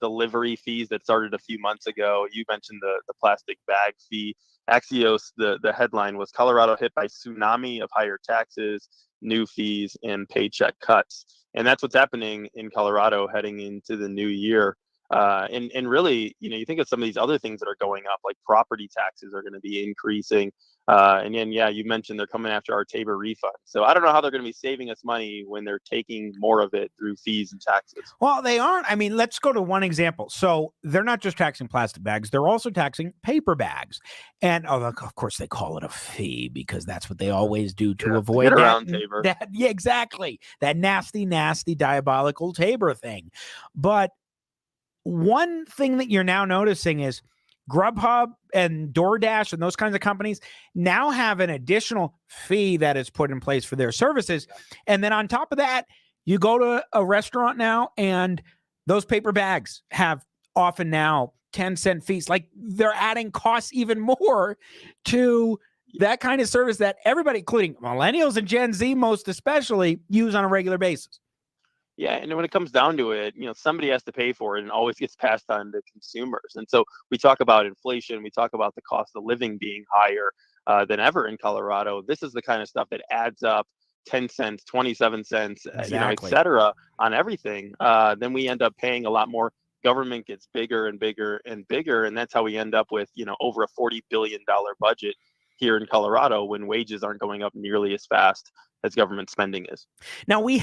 delivery fees that started a few months ago. You mentioned the plastic bag fee. Axios, the headline was Colorado hit by tsunami of higher taxes, new fees, and paycheck cuts. And that's what's happening in Colorado heading into the new year. And really, you think of some of these other things that are going up, like property taxes are going to be increasing. And then, you mentioned they're coming after our Tabor refund. So I don't know how they're going to be saving us money when they're taking more of it through fees and taxes. Well, they aren't. I mean, let's go to one example. So they're not just taxing plastic bags. They're also taxing paper bags. And of course, they call it a fee because that's what they always do to avoid get around Tabor. Yeah, exactly. That nasty, nasty, diabolical Tabor thing. But one thing that you're now noticing is Grubhub and DoorDash and those kinds of companies now have an additional fee that is put in place for their services. And then on top of that, you go to a restaurant now and those paper bags have often now 10-cent fees. Like they're adding costs even more to that kind of service that everybody, including millennials and Gen Z most especially, use on a regular basis. Yeah, and when it comes down to it, somebody has to pay for it, and it always gets passed on to consumers. And so we talk about inflation, we talk about the cost of living being higher than ever in Colorado. This is the kind of stuff that adds up 10 cents, 27 cents, et cetera, on everything. Then we end up paying a lot more. Government gets bigger and bigger and bigger, and that's how we end up with, over a $40 billion budget here in Colorado when wages aren't going up nearly as fast as government spending is. Now we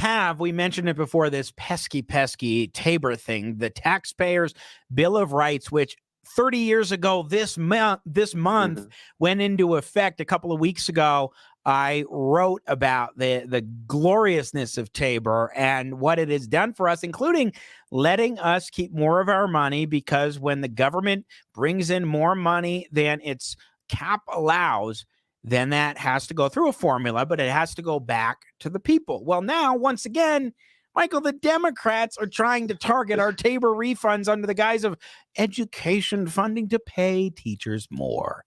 mentioned it before, this pesky Tabor thing, the Taxpayers Bill of Rights, which 30 years ago this month went into effect a couple of weeks ago. I wrote about the gloriousness of Tabor and what it has done for us, including letting us keep more of our money, because when the government brings in more money than its cap allows, then that has to go through a formula, but it has to go back to the people. Well, now, once again, Michael, the Democrats are trying to target our Tabor refunds under the guise of education funding to pay teachers more.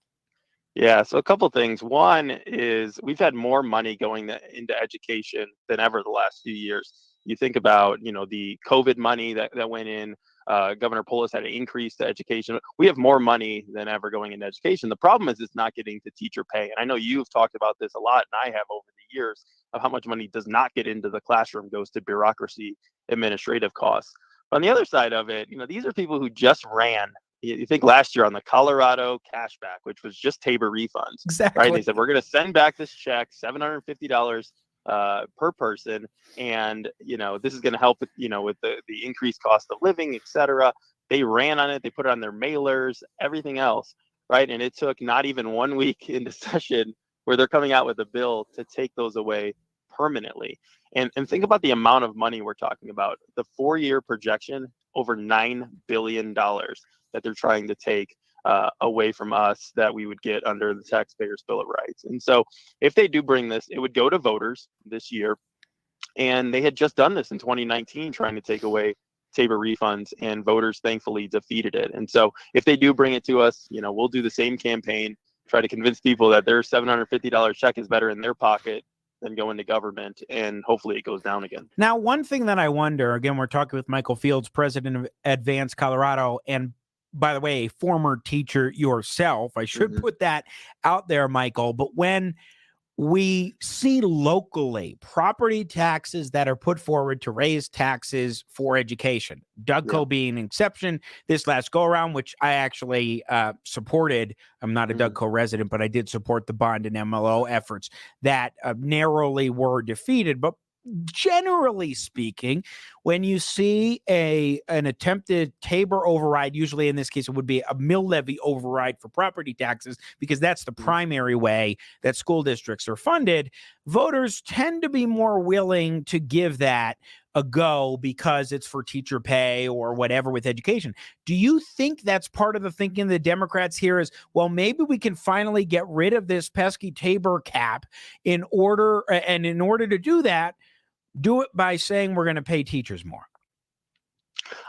Yeah, so a couple things. One is we've had more money going into education than ever the last few years. You think about, the COVID money that went in. Governor Polis had an increase to education. We have more money than ever going into education. The problem is it's not getting to teacher pay. And I know you've talked about this a lot, and I have over the years, of how much money does not get into the classroom, goes to bureaucracy, administrative costs. But on the other side of it, these are people who just ran. You think last year on the Colorado cashback, which was just Tabor refunds, exactly. Right? They said, we're going to send back this check, $750 per person. And, this is going to help, with the increased cost of living, et cetera. They ran on it. They put it on their mailers, everything else. Right. And it took not even 1 week into session where they're coming out with a bill to take those away permanently. And think about the amount of money we're talking about. The 4-year projection, over $9 billion that they're trying to take away from us that we would get under the Taxpayers' Bill of Rights. And so if they do bring this, it would go to voters this year. And they had just done this in 2019, trying to take away Tabor refunds, and voters thankfully defeated it. And so if they do bring it to us, we'll do the same campaign, try to convince people that their $750 check is better in their pocket than going to government, and hopefully it goes down again. Now, one thing that I wonder, again, we're talking with Michael Fields, president of Advance Colorado, and by the way, a former teacher yourself. I should put that out there, Michael. But when we see locally property taxes that are put forward to raise taxes for education, Dougco being an exception this last go around, which I actually supported. I'm not a Dougco resident, but I did support the bond and MLO efforts that narrowly were defeated. But generally speaking, when you see an attempted Tabor override, usually in this case it would be a mill levy override for property taxes, because that's the primary way that school districts are funded, voters tend to be more willing to give that a go because it's for teacher pay or whatever with education. Do you think that's part of the thinking of the Democrats here is, well, maybe we can finally get rid of this pesky Tabor cap in order to do that, do it by saying we're going to pay teachers more?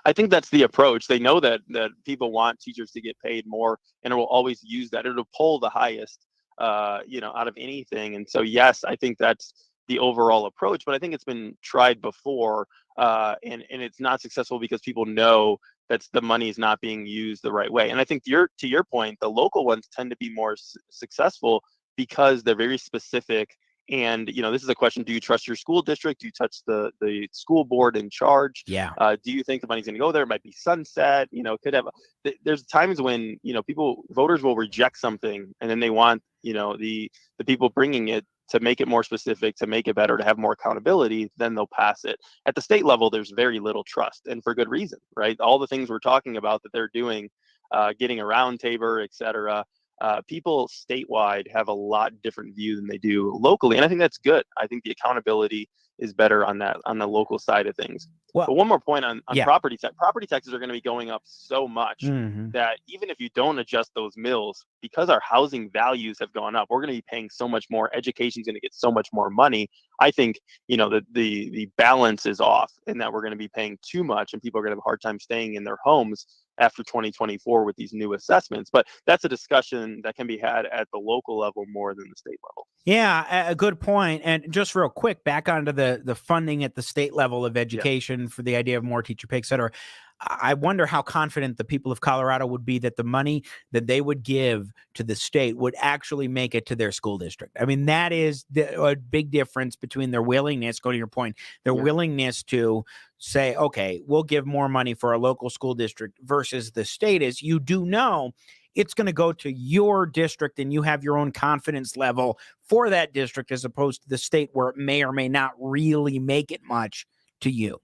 I think that's the approach. They know that people want teachers to get paid more, and it will always use that. It'll pull the highest, out of anything. And so, yes, I think that's the overall approach, but I think it's been tried before, and it's not successful because people know that the money is not being used the right way. And I think to your point, the local ones tend to be more successful because they're very specific. And, this is a question: do you trust your school district? Do you touch the school board in charge? Yeah. Do you think the money's going to go there? It might be sunset. Could have. There's times when voters will reject something, and then they want the people bringing it to make it more specific, to make it better, to have more accountability. Then they'll pass it. At the state level, there's very little trust, and for good reason, right? All the things we're talking about that they're doing, getting around Tabor, et cetera. People statewide have a lot different view than they do locally, and I think that's good. I think the accountability is better on the local side of things. Well, but one more point on yeah. property tax. Property taxes are going to be going up so much that even if you don't adjust those mills, because our housing values have gone up, we're going to be paying so much more. Education's going to get so much more money. I think the balance is off, and that we're going to be paying too much, and people are going to have a hard time staying in their homes after 2024 with these new assessments. But that's a discussion that can be had at the local level more than the state level. Yeah, a good point. And just real quick, back onto the funding at the state level of education for the idea of more teacher pay, et cetera. I wonder how confident the people of Colorado would be that the money that they would give to the state would actually make it to their school district. I mean, that is a big difference between their willingness, go to your point, their willingness to say, okay, we'll give more money for a local school district versus the state is, you do know it's going to go to your district and you have your own confidence level for that district, as opposed to the state where it may or may not really make it much to you.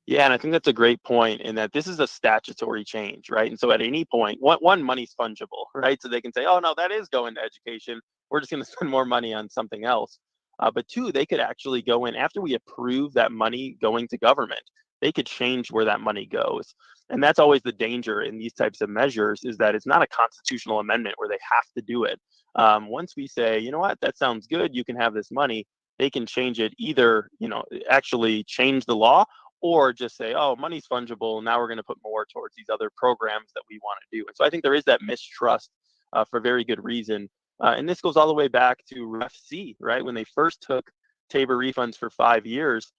Yeah, and I think that's a great point, in that this is a statutory change, right? And so at any point, one, money's fungible, right? So they can say, oh, no, that is going to education. We're just going to spend more money on something else. But two, they could actually go in after we approve that money going to government. They could change where that money goes. And that's always the danger in these types of measures, is that it's not a constitutional amendment where they have to do it. Once we say, you know what, that sounds good, you can have this money, they can change it, either, actually change the law, or just say, oh, money's fungible, now we're going to put more towards these other programs that we want to do. And so I think there is that mistrust for very good reason. And this goes all the way back to Ref C, right? When they first took Tabor refunds for 5 years,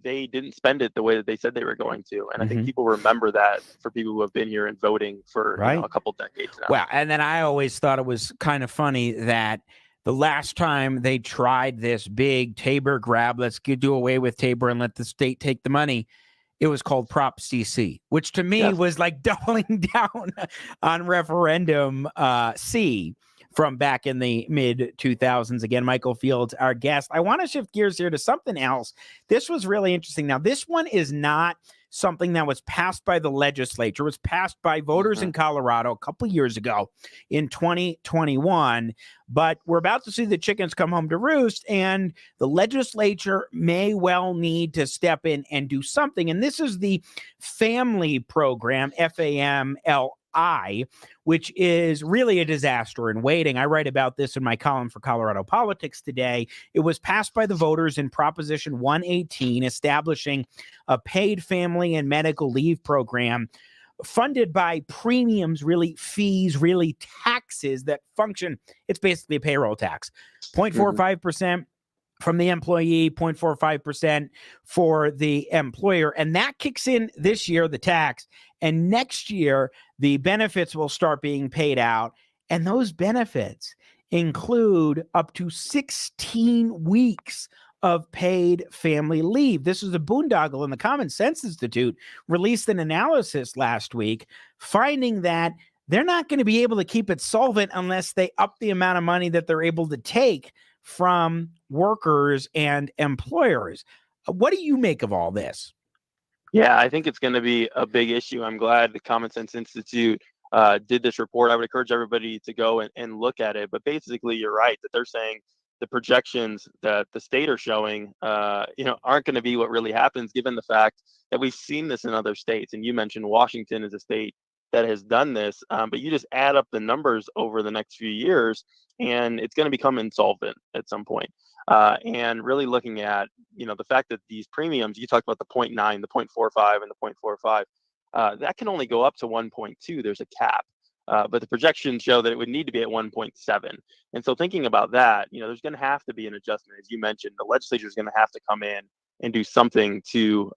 they didn't spend it the way that they said they were going to. And I think people remember that, for people who have been here and voting for a couple decades now. Well, and then I always thought it was kind of funny that the last time they tried this big Tabor grab, let's do away with Tabor and let the state take the money, it was called Prop CC, which to me was like doubling down on referendum C from back in the mid 2000s. Again, Michael Fields, our guest. I want to shift gears here to something else. This was really interesting. Now, this one is not something that was passed by the legislature. It was passed by voters in Colorado a couple years ago in 2021. But we're about to see the chickens come home to roost, and the legislature may well need to step in and do something. And this is the family program, FAMLI, which is really a disaster in waiting. I write about this in my column for Colorado Politics today. It was passed by the voters in Proposition 118, establishing a paid family and medical leave program funded by premiums, really fees, really taxes that function. It's basically a payroll tax, 0.45% from the employee, 0.45% for the employer. And that kicks in this year, the tax. And next year, the benefits will start being paid out. And those benefits include up to 16 weeks of paid family leave. This is a boondoggle, and the Common Sense Institute released an analysis last week finding that they're not going to be able to keep it solvent unless they up the amount of money that they're able to take from workers and employers. What do you make of all this? Yeah, I think it's going to be a big issue. I'm glad the Common Sense Institute did this report. I would encourage everybody to go and look at it. But basically, you're right that they're saying the projections that the state are showing, aren't going to be what really happens, given the fact that we've seen this in other states. And you mentioned Washington is a state that has done this, but you just add up the numbers over the next few years, and it's going to become insolvent at some point. And really looking at, the fact that these premiums, you talked about the 0.9, the 0.45, and the 0.45, that can only go up to 1.2. There's a cap. But the projections show that it would need to be at 1.7. And so thinking about that, there's going to have to be an adjustment. As you mentioned, the legislature is going to have to come in and do something to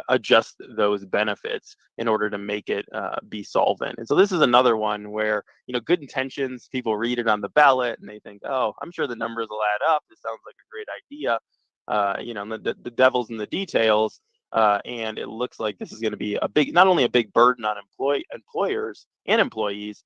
adjust those benefits in order to make it be solvent. And so this is another one where, good intentions, people read it on the ballot and they think, oh, I'm sure the numbers will add up. This sounds like a great idea. The devil's in the details. And it looks like this is going to be not only a big burden on employers and employees,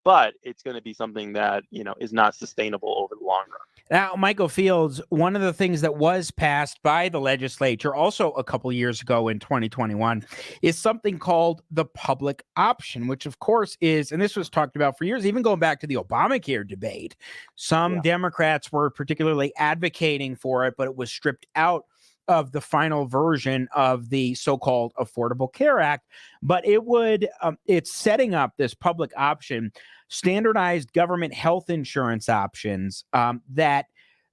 but it's going to be something that, is not sustainable over the long run. Now, Michael Fields, one of the things that was passed by the legislature also a couple years ago in 2021 is something called the public option, which of course is, and this was talked about for years, even going back to the Obamacare debate. Some Democrats were particularly advocating for it, but it was stripped out of the final version of the so-called Affordable Care Act. But it's setting up this public option, standardized government health insurance options that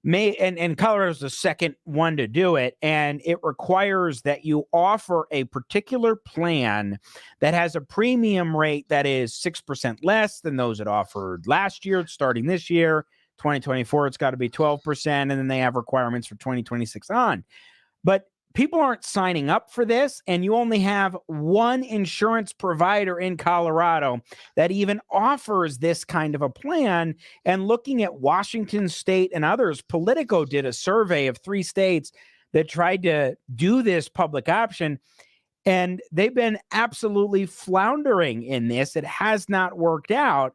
may, and Colorado's the second one to do it. And it requires that you offer a particular plan that has a premium rate that is 6% less than those it offered last year, starting this year. 2024, it's got to be 12%. And then they have requirements for 2026 on. But people aren't signing up for this, and you only have one insurance provider in Colorado that even offers this kind of a plan. And looking at Washington State and others, Politico did a survey of 3 states that tried to do this public option, and they've been absolutely floundering in this. It has not worked out.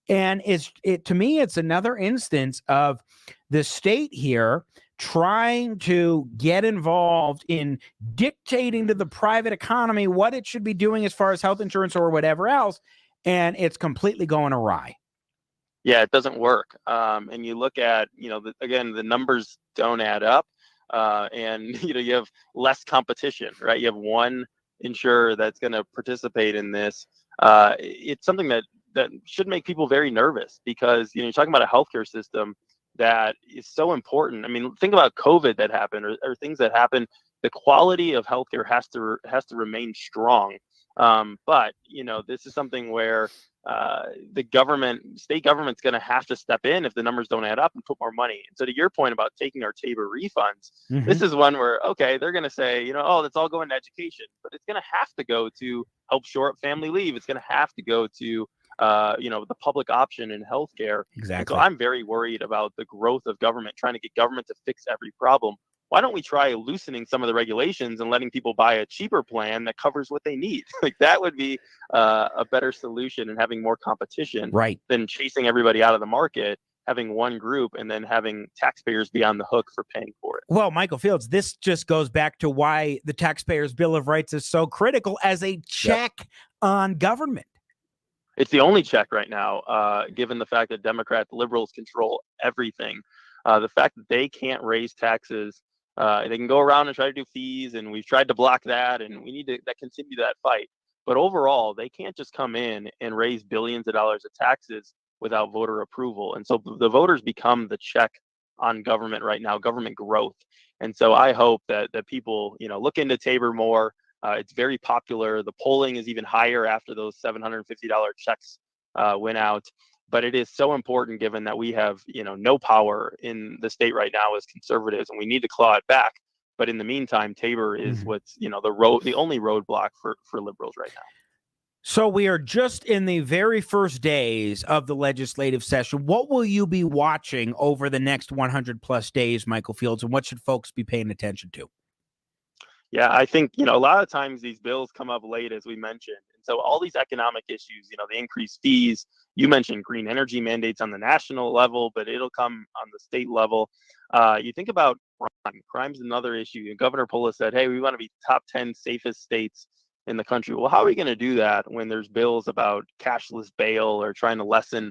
And to me, it's another instance of the state here trying to get involved in dictating to the private economy what it should be doing as far as health insurance or whatever else, and it's completely going awry. Yeah, it doesn't work. And you look at, the numbers don't add up, and you have less competition, right? You have one insurer that's going to participate in this, it's something that should make people very nervous, because you're talking about a healthcare system that is so important. I mean, think about COVID that happened, or things that happen. The quality of healthcare has to remain strong. But this is something where the state government's going to have to step in if the numbers don't add up and put more money. And so, to your point about taking our Tabor refunds, this is one where, okay, they're going to say, oh, that's all going to education, but it's going to have to go to help shore up family leave. It's going to have to go to the public option in healthcare. Exactly. And so I'm very worried about the growth of government, trying to get government to fix every problem. Why don't we try loosening some of the regulations and letting people buy a cheaper plan that covers what they need? Like, that would be a better solution, and having more competition, right, than chasing everybody out of the market, having one group, and then having taxpayers be on the hook for paying for it. Well, Michael Fields, this just goes back to why the Taxpayers' Bill of Rights is so critical as a check on government. It's the only check right now, given the fact that Democrats, liberals control everything. The fact that they can't raise taxes, they can go around and try to do fees, and we've tried to block that, and we need to continue that fight. But overall, they can't just come in and raise billions of dollars of taxes without voter approval. And so the voters become the check on government right now, government growth. And so I hope that people, look into Tabor more. It's very popular. The polling is even higher after those $750 checks went out. But it is so important, given that we have, no power in the state right now as conservatives, and we need to claw it back. But in the meantime, Tabor is what's, the only roadblock for liberals right now. So we are just in the very first days of the legislative session. What will you be watching over the next 100 plus days, Michael Fields, and what should folks be paying attention to? Yeah, I think, a lot of times these bills come up late, as we mentioned. And so all these economic issues, the increased fees, you mentioned green energy mandates on the national level, but it'll come on the state level. You think about crime. Crime's another issue. Governor Polis said, hey, we want to be top 10 safest states in the country. Well, how are we going to do that when there's bills about cashless bail or trying to lessen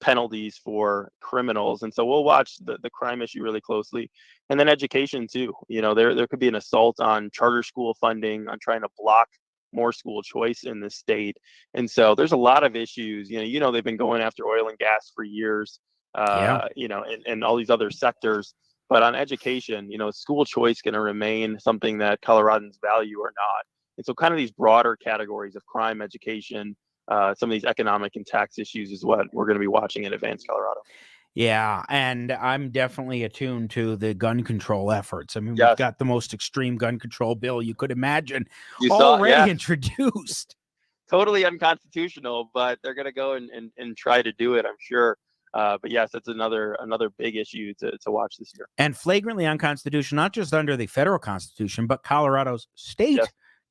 penalties for criminals? And so we'll watch the crime issue really closely. And then education too. There could be an assault on charter school funding, on trying to block more school choice in the state. And so there's a lot of issues. They've been going after oil and gas for years, and all these other sectors. But on education, school choice going to remain something that Coloradans value or not. And so kind of these broader categories of crime, education, some of these economic and tax issues is what we're going to be watching in Advance Colorado. Yeah, and I'm definitely attuned to the gun control efforts. I mean, we've got the most extreme gun control bill you could imagine already introduced. Totally unconstitutional, but they're going to go and try to do it, I'm sure. But yes, that's another big issue to watch this year. And flagrantly unconstitutional, not just under the federal constitution, but Colorado's state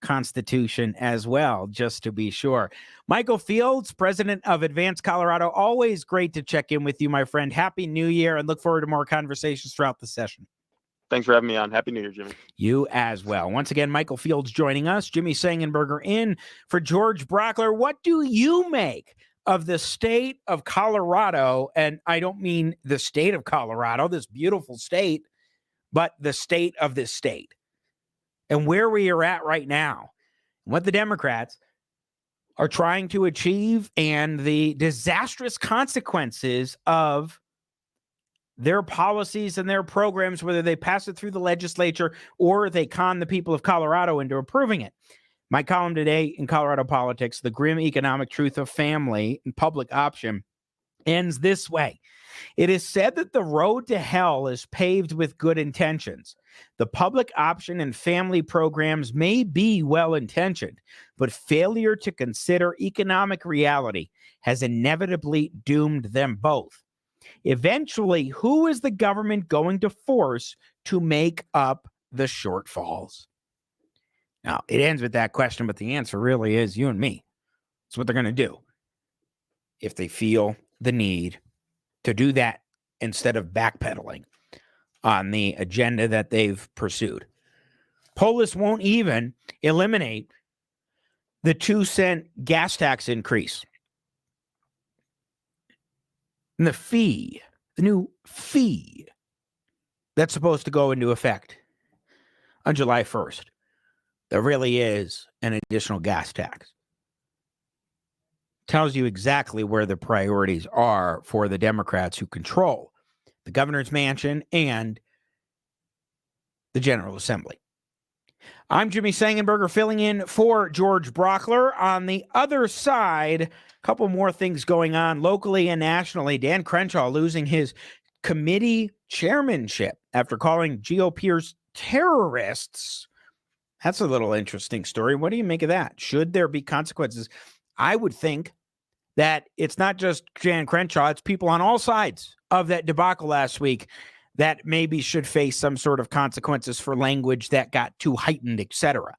constitution as well, just to be sure. Michael Fields, president of Advance Colorado, always great to check in with you, my friend. Happy New Year, and look forward to more conversations throughout the session. Thanks for having me on. Happy New Year, Jimmy. You as well. Once again, Michael Fields joining us, Jimmy Sengenberger in for George Brauchler. What do you make of the state of Colorado? And I don't mean the state of Colorado, this beautiful state, but the state of this state. And where we are at right now, what the Democrats are trying to achieve, and the disastrous consequences of their policies and their programs, whether they pass it through the legislature or they con the people of Colorado into approving it. My column today in Colorado Politics, The Grim Economic Truth of Family and Public Option, ends this way. It is said that the road to hell is paved with good intentions. The public option and family programs may be well-intentioned, but failure to consider economic reality has inevitably doomed them both. Eventually, who is the government going to force to make up the shortfalls? Now, it ends with that question, but the answer really is you and me. It's what they're going to do if they feel the need to do that instead of backpedaling on the agenda that they've pursued. Polis won't even eliminate the 2-cent gas tax increase. And the new fee that's supposed to go into effect on July 1st. there really is an additional gas tax. Tells you exactly where the priorities are for the Democrats who control the governor's mansion and the General Assembly. I'm Jimmy Sengenberger filling in for George Brauchler. On the other side, a couple more things going on locally and nationally. Dan Crenshaw losing his committee chairmanship after calling GOPers terrorists. That's a little interesting story. What do you make of that? Should there be consequences? I would think that it's not just Dan Crenshaw, it's people on all sides of that debacle last week that maybe should face some sort of consequences for language that got too heightened, etc.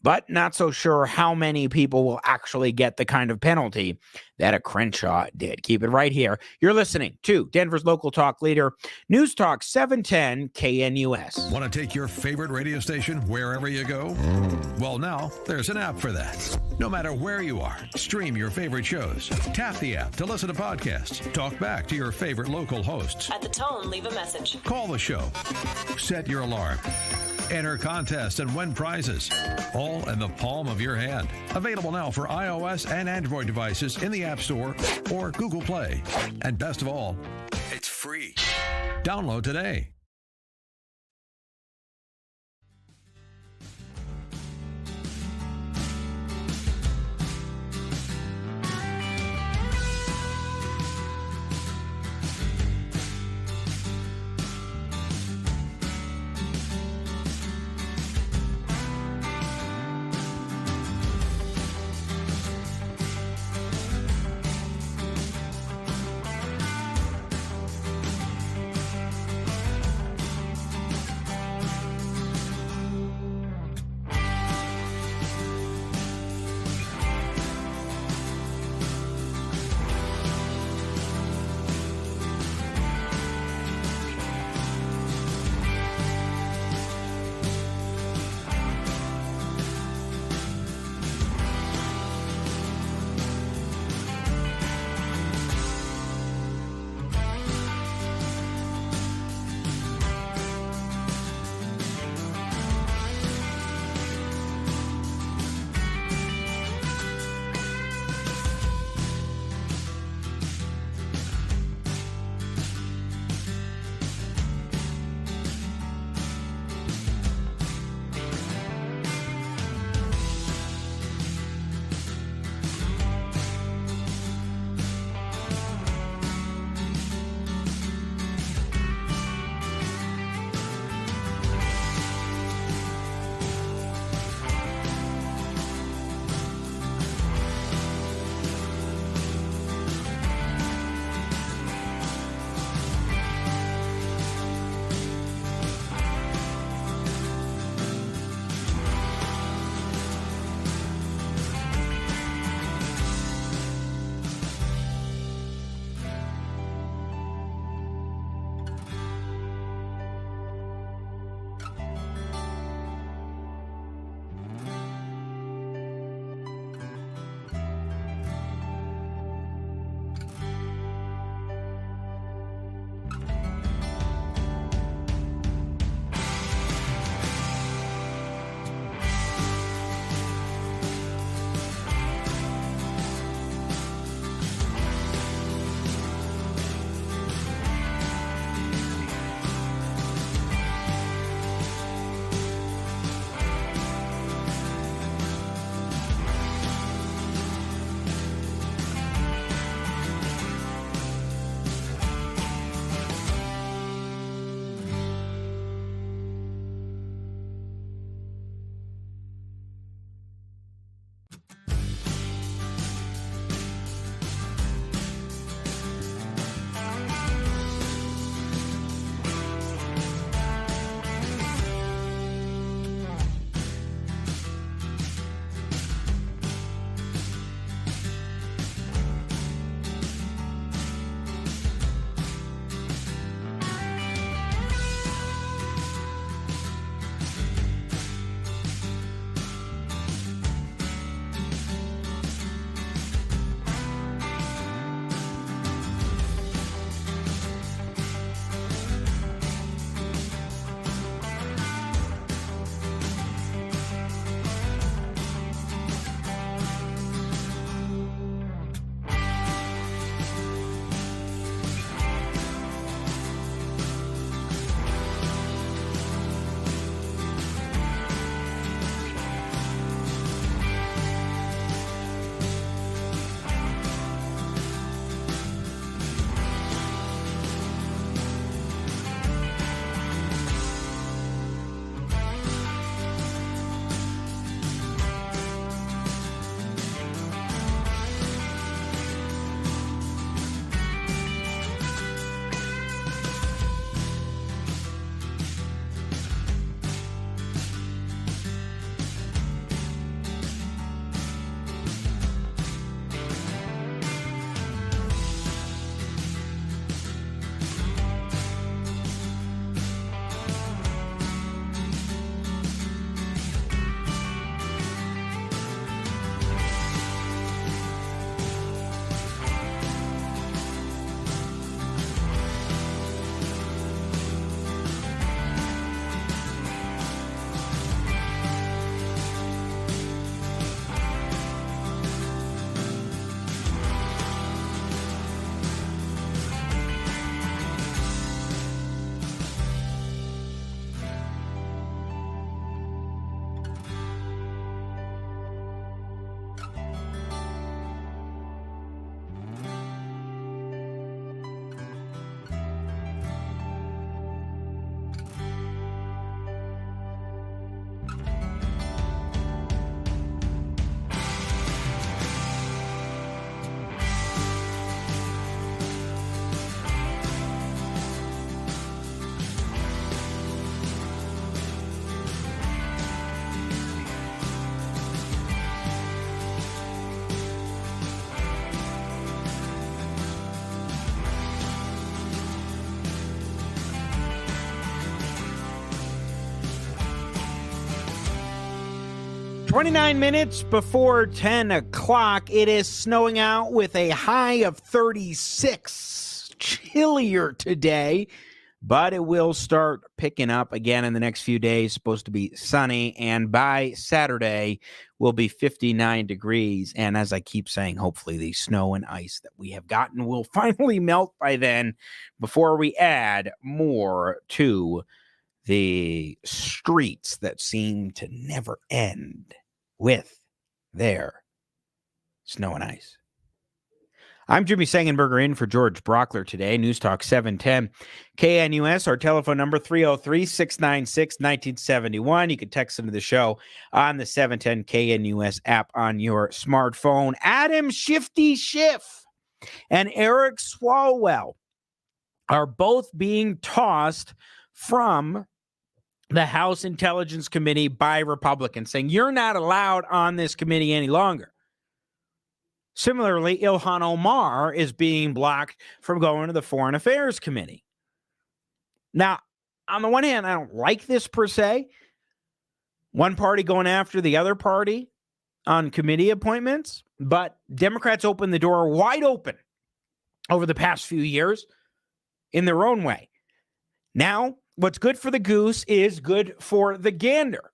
But not so sure how many people will actually get the kind of penalty that a Crenshaw did. Keep it right here. You're listening to Denver's local talk leader, News Talk 710 KNUS. Want to take your favorite radio station wherever you go? Well, now there's an app for that. No matter where you are, stream your favorite shows. Tap the app to listen to podcasts. Talk back to your favorite local hosts. At the tone, leave a message. Call the show. Set your alarm. Enter contests and win prizes, all in the palm of your hand. Available now for iOS and Android devices in the App Store or Google Play. And best of all, it's free. Download today. 29 minutes before 10 o'clock. It is snowing out with a high of 36. Chillier today, but it will start picking up again in the next few days. Supposed to be sunny, and by Saturday will be 59 degrees. And as I keep saying, hopefully the snow and ice that we have gotten will finally melt by then before we add more to the streets that seem to never end with their snow and ice. I'm Jimmy Sengenberger in for George Brauchler today. News Talk 710 KNUS. Our telephone number 303-696-1971. You can text into the show on the 710 KNUS app on your smartphone. Adam Shifty Schiff and Eric Swalwell are both being tossed from the House Intelligence Committee by Republicans, saying you're not allowed on this committee any longer. Similarly, Ilhan Omar is being blocked from going to the Foreign Affairs Committee. Now, on the one hand, I don't like this per se. One party going after the other party on committee appointments, but Democrats opened the door wide open over the past few years in their own way. Now, what's good for the goose is good for the gander.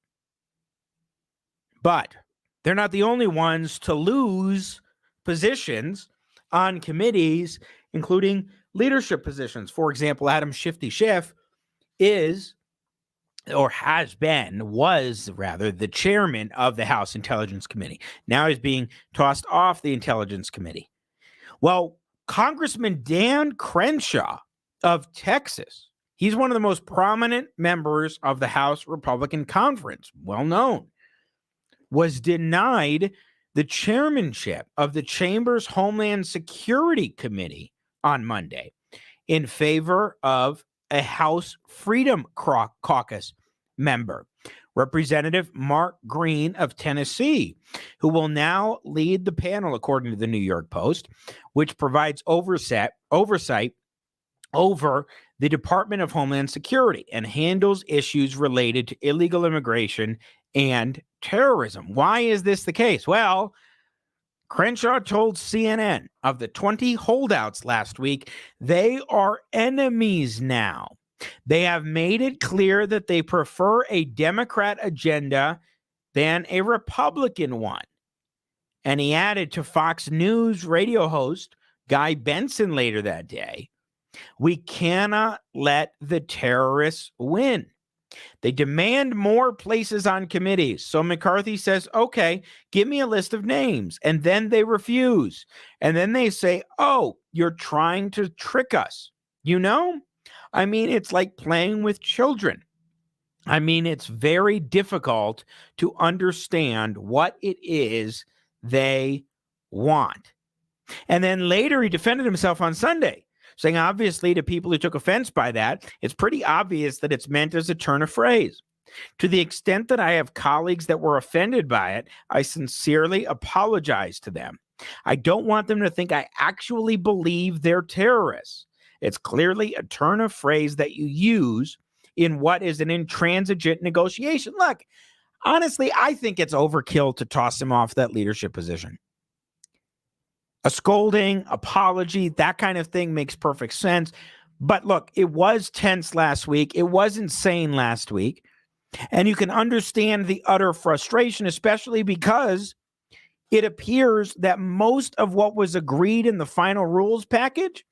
But they're not the only ones to lose positions on committees, including leadership positions. For example, Adam Shifty Schiff was the chairman of the House Intelligence Committee. Now he's being tossed off the Intelligence Committee. Well, Congressman Dan Crenshaw of Texas, he's one of the most prominent members of the House Republican Conference, well known, was denied the chairmanship of the Chamber's Homeland Security Committee on Monday in favor of a House Freedom Caucus member, Representative Mark Green of Tennessee, who will now lead the panel, according to the New York Post, which provides oversight over the Department of Homeland Security and handles issues related to illegal immigration and terrorism. Why is this the case? Well, Crenshaw told CNN of the 20 holdouts last week, they are enemies now. They have made it clear that they prefer a Democrat agenda than a Republican one. And he added to Fox News radio host Guy Benson later that day, we cannot let the terrorists win. They demand more places on committees. So McCarthy says, okay, give me a list of names. And then they refuse. And then they say, oh, you're trying to trick us. You know? I mean, it's like playing with children. I mean, it's very difficult to understand what it is they want. And then later he defended himself on Sunday, saying, obviously, to people who took offense by that, it's pretty obvious that it's meant as a turn of phrase. To the extent that I have colleagues that were offended by it, I sincerely apologize to them. I don't want them to think I actually believe they're terrorists. It's clearly a turn of phrase that you use in what is an intransigent negotiation. Look, honestly, I think it's overkill to toss him off that leadership position. A scolding, apology, that kind of thing makes perfect sense. But look, it was tense last week. It was insane last week. And you can understand the utter frustration, especially because it appears that most of what was agreed in the final rules package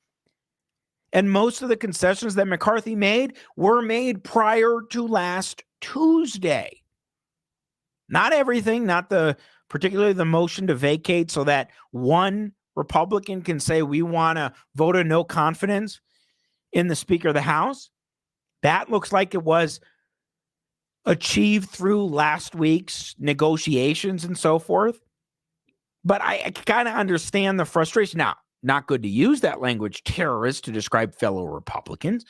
and most of the concessions that McCarthy made were made prior to last Tuesday. Not everything, particularly the motion to vacate so that one Republican can say we want to vote a no confidence in the Speaker of the House. That looks like it was achieved through last week's negotiations and so forth. But I kind of understand the frustration. Now, not good to use that language, terrorist, to describe fellow Republicans.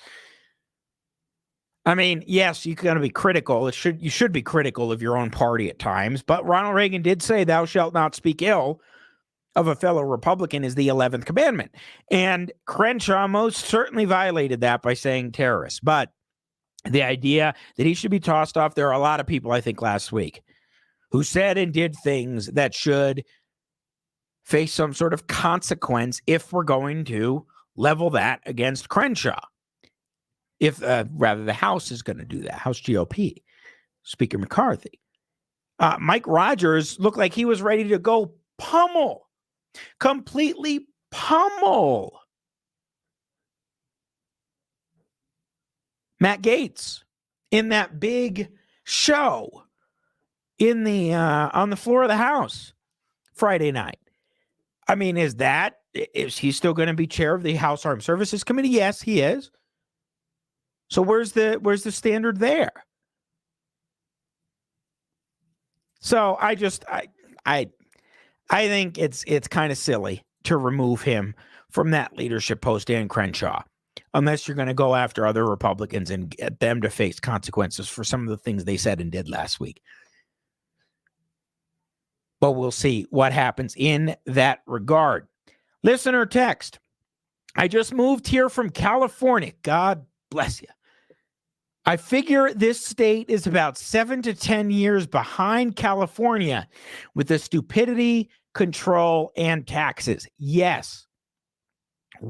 I mean, yes, you're going to be critical. You should be critical of your own party at times. But Ronald Reagan did say, thou shalt not speak ill of a fellow Republican is the 11th commandment. And Crenshaw most certainly violated that by saying terrorist. But the idea that he should be tossed off, there are a lot of people, I think, last week who said and did things that should face some sort of consequence if we're going to level that against Crenshaw. If rather the House is going to do that, House GOP, Speaker McCarthy. Mike Rogers looked like he was ready to go completely pummel Matt Gaetz in that big show in the on the floor of the House Friday night. I mean, is he still going to be chair of the House Armed Services Committee? Yes, he is. So where's the standard there? So I think it's kind of silly to remove him from that leadership post, Dan Crenshaw, unless you're going to go after other Republicans and get them to face consequences for some of the things they said and did last week. But we'll see what happens in that regard. Listener text. I just moved here from California. God bless you. I figure this state is about 7 to 10 years behind California with the stupidity, control, and taxes. Yes.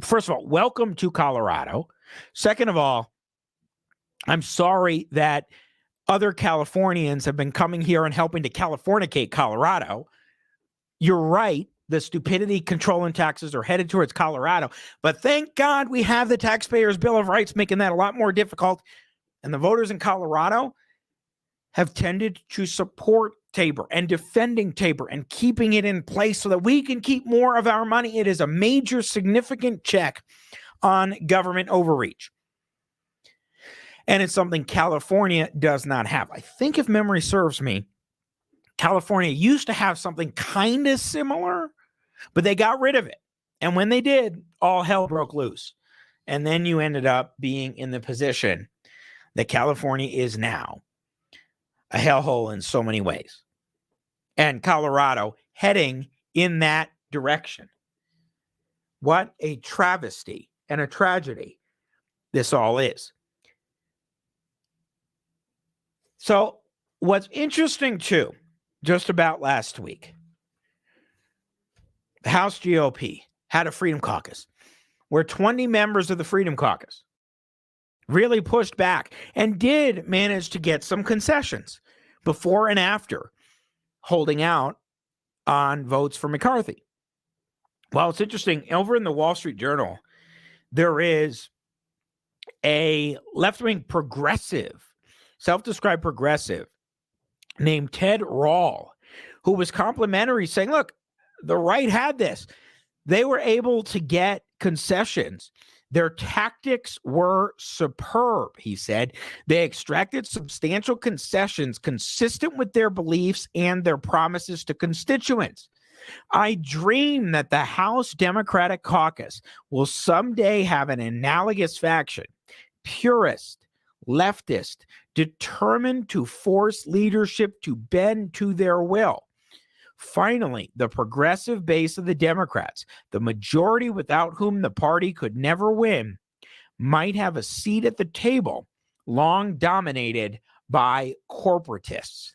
First of all, welcome to Colorado. Second of all, I'm sorry that other Californians have been coming here and helping to Californicate Colorado. You're right. The stupidity, control, and taxes are headed towards Colorado. But thank God we have the Taxpayers' Bill of Rights making that a lot more difficult. And the voters in Colorado have tended to support Tabor and defending Tabor and keeping it in place so that we can keep more of our money. It is a major, significant check on government overreach. And it's something California does not have. I think if memory serves me, California used to have something kind of similar, but they got rid of it. And when they did, all hell broke loose. And then you ended up being in the position that California is now, a hellhole in so many ways. And Colorado heading in that direction. What a travesty and a tragedy this all is. So what's interesting too, just about last week, the House GOP had a Freedom Caucus where 20 members of the Freedom Caucus really pushed back and did manage to get some concessions before and after holding out on votes for McCarthy. Well, it's interesting. Over in the Wall Street Journal, there is a left-wing progressive, self-described progressive, named Ted Rall, who was complimentary, saying, look, the right had this. They were able to get concessions. Their tactics were superb, he said. They extracted substantial concessions consistent with their beliefs and their promises to constituents. I dream that the House Democratic Caucus will someday have an analogous faction, purist, leftist, determined to force leadership to bend to their will. Finally, the progressive base of the Democrats, the majority without whom the party could never win, might have a seat at the table long dominated by corporatists.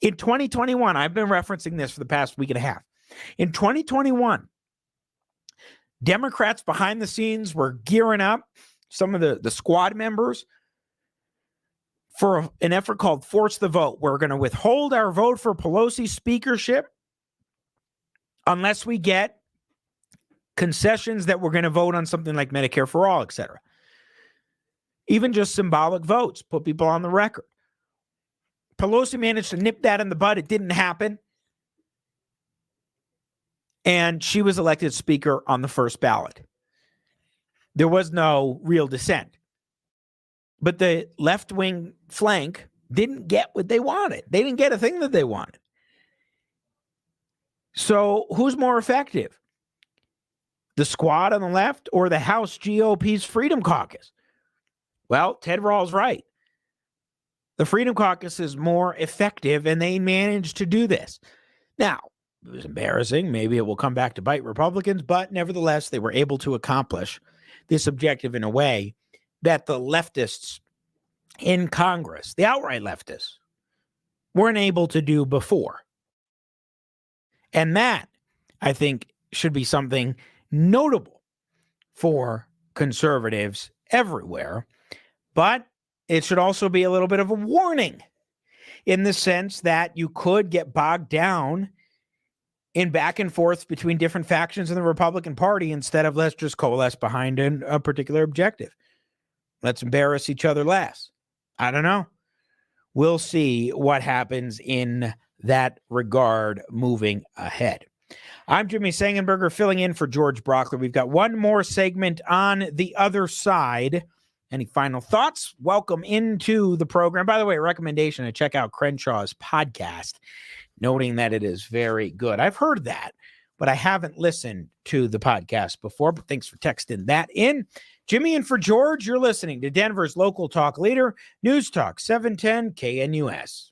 In 2021, I've been referencing this for the past week and a half. In 2021, Democrats behind the scenes were gearing up, some of the squad members, for an effort called Force the Vote. We're going to withhold our vote for Pelosi's speakership unless we get concessions that we're going to vote on something like Medicare for all, etc. Even just symbolic votes, put people on the record. Pelosi managed to nip that in the bud. It didn't happen. And she was elected speaker on the first ballot. There was no real dissent. But the left-wing flank didn't get what they wanted. They didn't get a thing that they wanted. So who's more effective? The squad on the left or the House GOP's Freedom Caucus? Well, Ted Rall's right. The Freedom Caucus is more effective, and they managed to do this. Now, it was embarrassing. Maybe it will come back to bite Republicans, but nevertheless, they were able to accomplish this objective in a way that the leftists in Congress, the outright leftists, weren't able to do before. And that, I think, should be something notable for conservatives everywhere. But it should also be a little bit of a warning in the sense that you could get bogged down in back and forth between different factions in the Republican Party instead of let's just coalesce behind a particular objective. Let's embarrass each other less. I don't know. We'll see what happens in that regard moving ahead. I'm Jimmy Sengenberger filling in for George Brauchler. We've got one more segment on the other side. Any final thoughts? Welcome into the program. By the way, a recommendation to check out Crenshaw's podcast, noting that it is very good. I've heard that, but I haven't listened to the podcast before, but thanks for texting that in. Jimmy and for George, you're listening to Denver's local talk leader, News Talk 710 KNUS.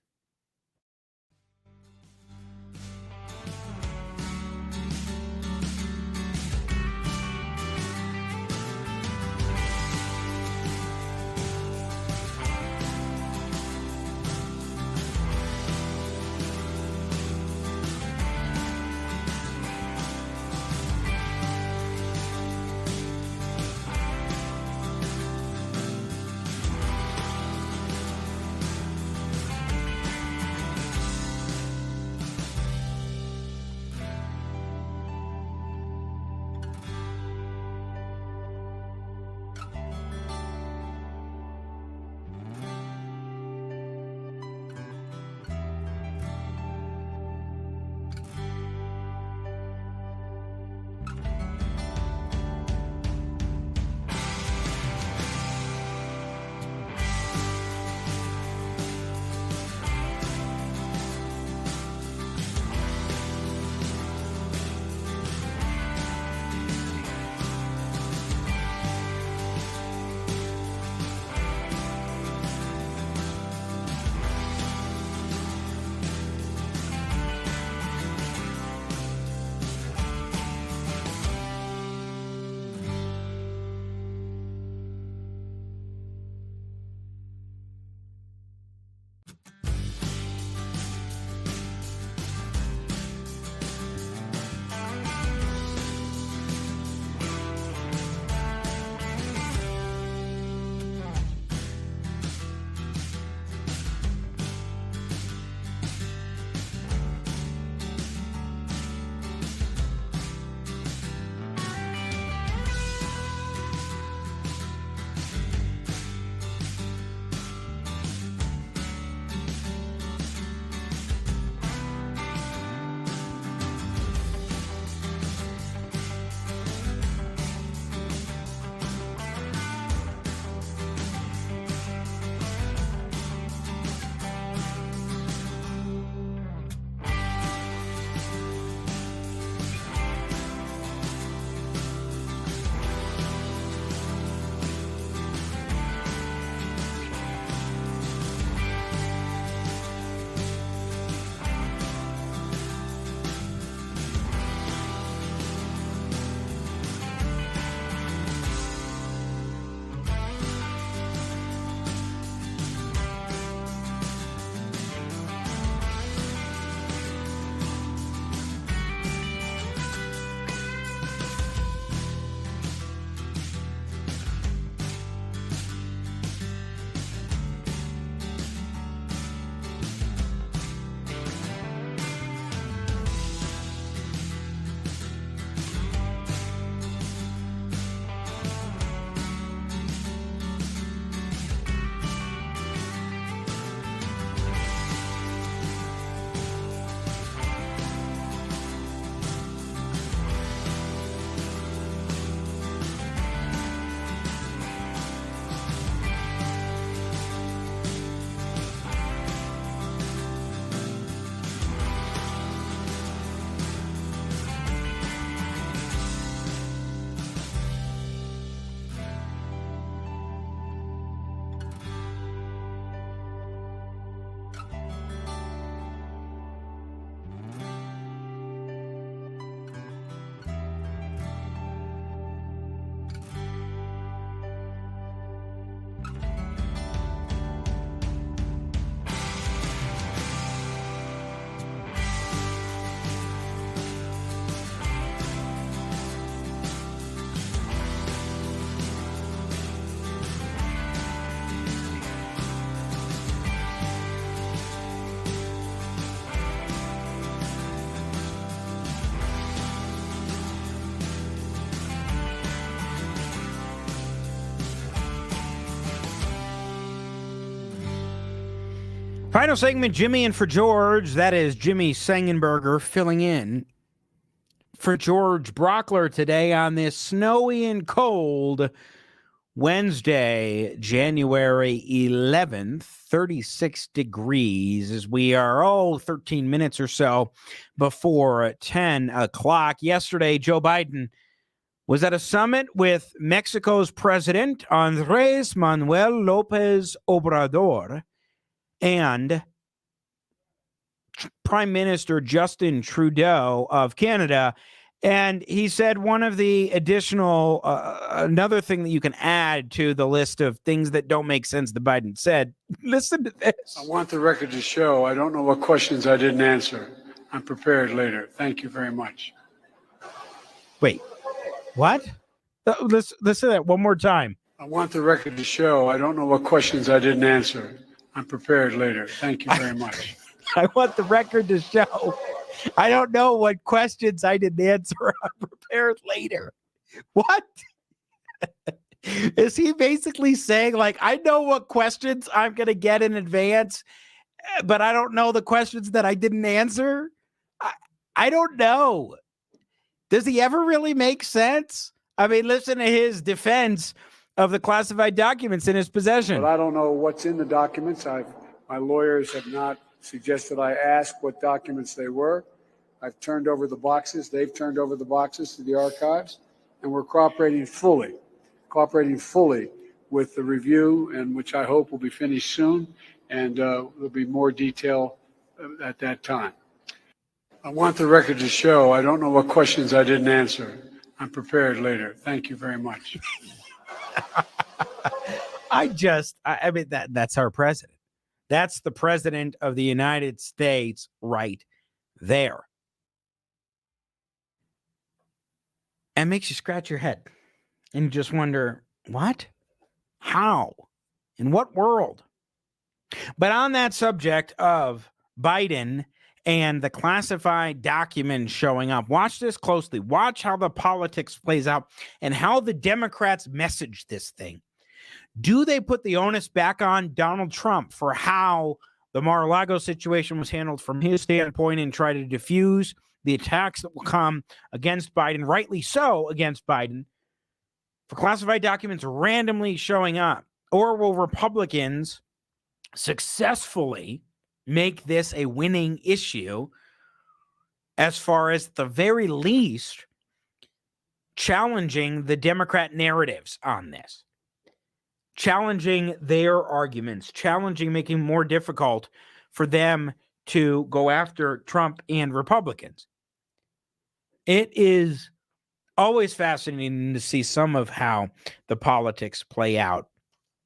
Final segment, Jimmy and for George. That is Jimmy Sengenberger filling in for George Brauchler today on this snowy and cold Wednesday, January 11th, 36 degrees, as we are, 13 minutes or so before 10 o'clock. Yesterday, Joe Biden was at a summit with Mexico's President Andrés Manuel López Obrador and Prime Minister Justin Trudeau of Canada. And he said one of the additional, another thing that you can add to the list of things that don't make sense that Biden said. Listen to this. I want the record to show I don't know what questions I didn't answer. I'm prepared later. Thank you very much. Wait, what? Listen to that one more time. I want the record to show I don't know what questions I didn't answer. I'm prepared later. Thank you very much. I want the record to show I don't know what questions I didn't answer. I'm prepared later. What? Is he basically saying, like, I know what questions I'm going to get in advance, but I don't know the questions that I didn't answer? I don't know. Does he ever really make sense? I mean, listen to his defense of the classified documents in his possession. But I don't know what's in the documents. My lawyers have not suggested I ask what documents they were. I've turned over the boxes. They've turned over the boxes to the archives, and we're cooperating fully with the review, and which I hope will be finished soon, and there'll be more detail at that time. I want the record to show I don't know what questions I didn't answer. I'm prepared later. Thank you very much. I mean, that's our president. That's the president of the United States right there. And makes you scratch your head and just wonder, what? How? In what world? But on that subject of Biden and the classified documents showing up, watch this closely. Watch how the politics plays out and how the Democrats message this thing. Do they put the onus back on Donald Trump for how the Mar-a-Lago situation was handled from his standpoint and try to diffuse the attacks that will come against Biden, rightly so against Biden, for classified documents randomly showing up? Or will Republicans successfully make this a winning issue as far as, at the very least, challenging the Democrat narratives on this? Challenging their arguments, making it more difficult for them to go after Trump and Republicans. It is always fascinating to see some of how the politics play out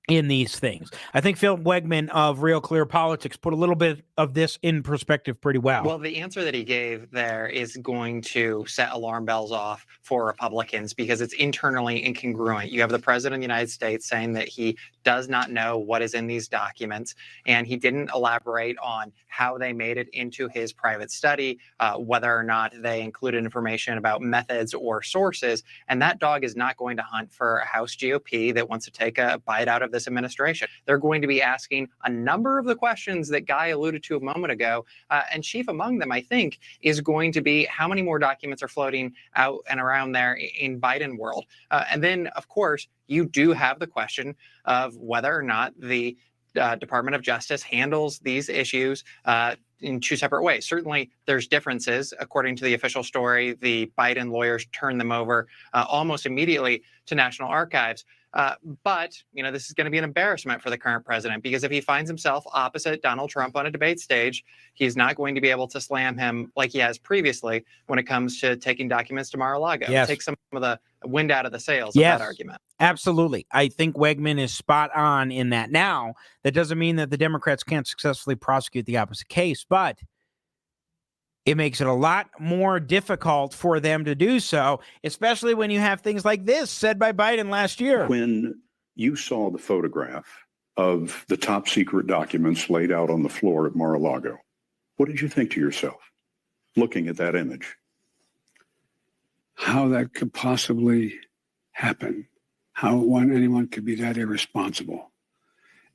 in these things. I think Phil Wegman of Real Clear Politics put a little bit of this in perspective pretty well. Well, the answer that he gave there is going to set alarm bells off for Republicans because it's internally incongruent. You have the president of the United States saying that he does not know what is in these documents, and he didn't elaborate on how they made it into his private study, whether or not they included information about methods or sources. And that dog is not going to hunt for a House GOP that wants to take a bite out of this administration. They're going to be asking a number of the questions that Guy alluded to a moment ago. And chief among them, I think, is going to be how many more documents are floating out and around there in Biden world. And then, of course, you do have the question of whether or not the Department of Justice handles these issues in two separate ways. Certainly, there's differences. According to the official story, the Biden lawyers turned them over almost immediately to National Archives. But, this is going to be an embarrassment for the current president, because if he finds himself opposite Donald Trump on a debate stage, he's not going to be able to slam him like he has previously when it comes to taking documents to Mar-a-Lago. Yes. Take some of the wind out of the sails of that argument. Absolutely. I think Wegman is spot on in that. Now, that doesn't mean that the Democrats can't successfully prosecute the opposite case, but it makes it a lot more difficult for them to do so, especially when you have things like this said by Biden last year. When you saw the photograph of the top secret documents laid out on the floor at Mar-a-Lago, what did you think to yourself looking at that image? How that could possibly happen, how anyone could be that irresponsible.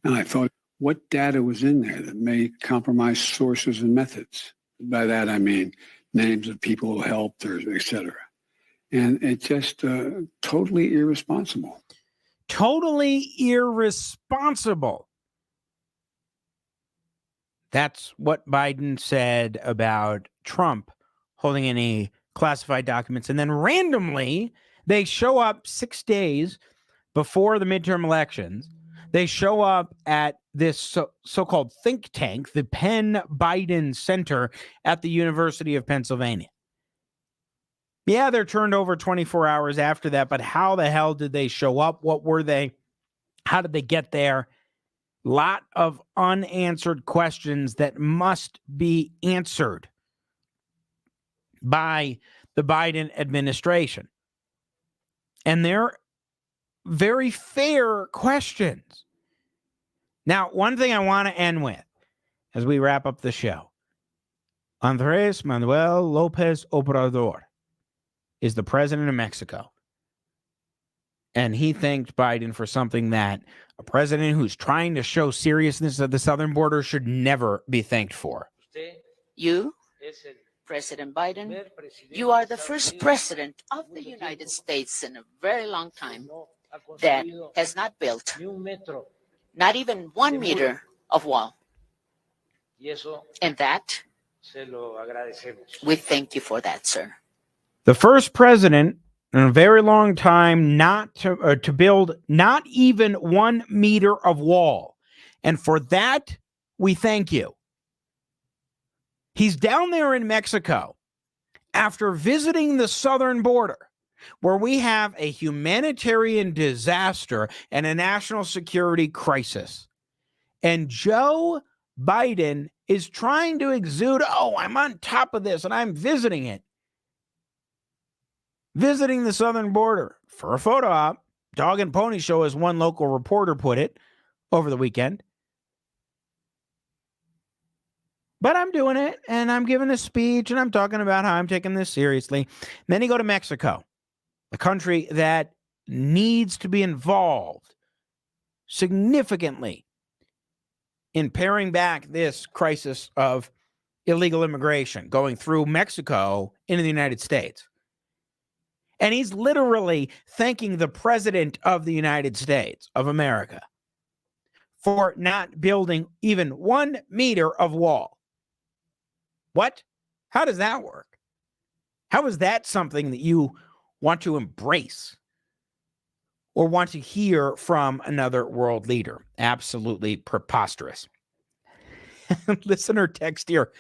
And I thought, what data was in there that may compromise sources and methods. By that, I mean names of people who helped, or et cetera. And it's just totally irresponsible. Totally irresponsible. That's what Biden said about Trump holding any classified documents. And then randomly, they show up 6 days before the midterm elections. They show up at this so-called think tank, the Penn Biden Center at the University of Pennsylvania. Yeah, they're turned over 24 hours after that, but how the hell did they show up? What were they? How did they get there? Lot of unanswered questions that must be answered by the Biden administration. And they're very fair questions. Now, one thing I want to end with as we wrap up the show. Andrés Manuel López Obrador is the president of Mexico. And he thanked Biden for something that a president who's trying to show seriousness at the southern border should never be thanked for. You, President Biden, you are the first president of the United States in a very long time that has not built not even 1 meter of wall. And that, we thank you for that, sir. The first president in a very long time not to build not even 1 meter of wall. And for that, we thank you. He's down there in Mexico after visiting the southern border, where we have a humanitarian disaster and a national security crisis. And Joe Biden is trying to exude, oh, I'm on top of this and I'm visiting it. Visiting the southern border for a photo op. Dog and Pony Show, as one local reporter put it over the weekend. But I'm doing it, and I'm giving a speech, and I'm talking about how I'm taking this seriously. And then you go to Mexico, a country that needs to be involved significantly in paring back this crisis of illegal immigration going through Mexico into the United States. And he's literally thanking the president of the United States of America for not building even 1 meter of wall. What? How does that work? How is that something that you want to embrace or want to hear from another world leader? Absolutely preposterous. Listener text here.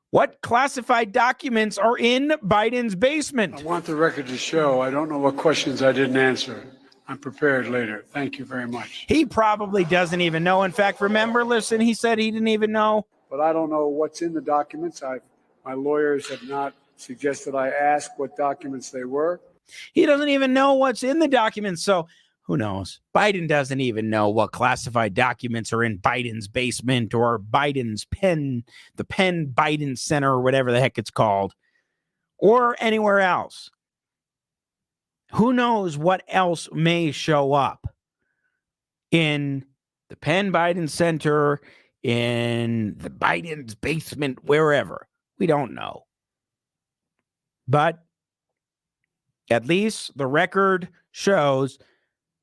What classified documents are in Biden's basement? I want the record to show I don't know what questions I didn't answer. I'm prepared later. Thank you very much. He probably doesn't even know. In fact, remember, listen, he said he didn't even know. But I don't know what's in the documents. My lawyers have not suggested I ask what documents they were. He doesn't even know what's in the documents. So who knows? Biden doesn't even know what classified documents are in Biden's basement or Biden's pen, the Penn Biden Center or whatever the heck it's called, or anywhere else. Who knows what else may show up in the Penn Biden Center, in the Biden's basement, wherever. We don't know. But at least the record shows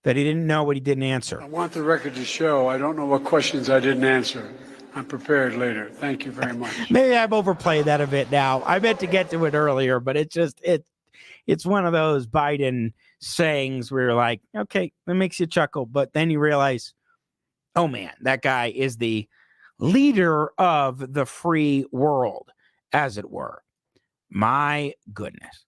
that he didn't know what he didn't answer. I want the record to show I don't know what questions I didn't answer. I'm prepared later. Thank you very much. Maybe I've overplayed that a bit now. I meant to get to it earlier, but it's one of those Biden sayings where you're like, okay, it makes you chuckle, but then you realize, oh man, that guy is the leader of the free world, as it were. My goodness.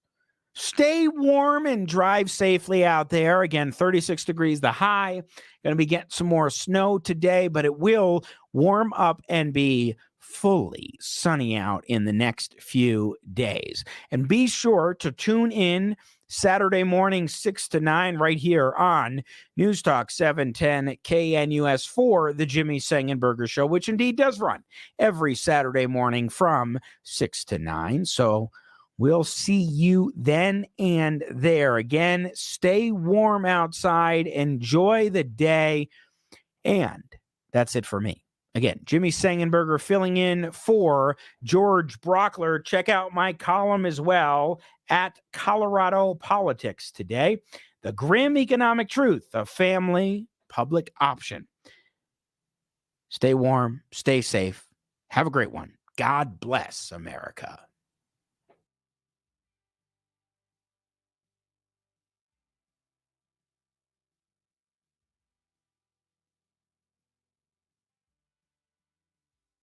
Stay warm and drive safely out there. Again, 36 degrees the high. Going to be getting some more snow today, but it will warm up and be fully sunny out in the next few days. And be sure to tune in Saturday morning, 6 to 9, right here on News Talk 710 KNUS for the Jimmy Sengenberger Show, which indeed does run every Saturday morning from 6 to 9. So we'll see you then and there. Again, stay warm outside, enjoy the day, and that's it for me. Again, Jimmy Sengenberger filling in for George Brauchler. Check out my column as well at Colorado Politics today. The grim economic truth of family public option. Stay warm, stay safe. Have a great one. God bless America.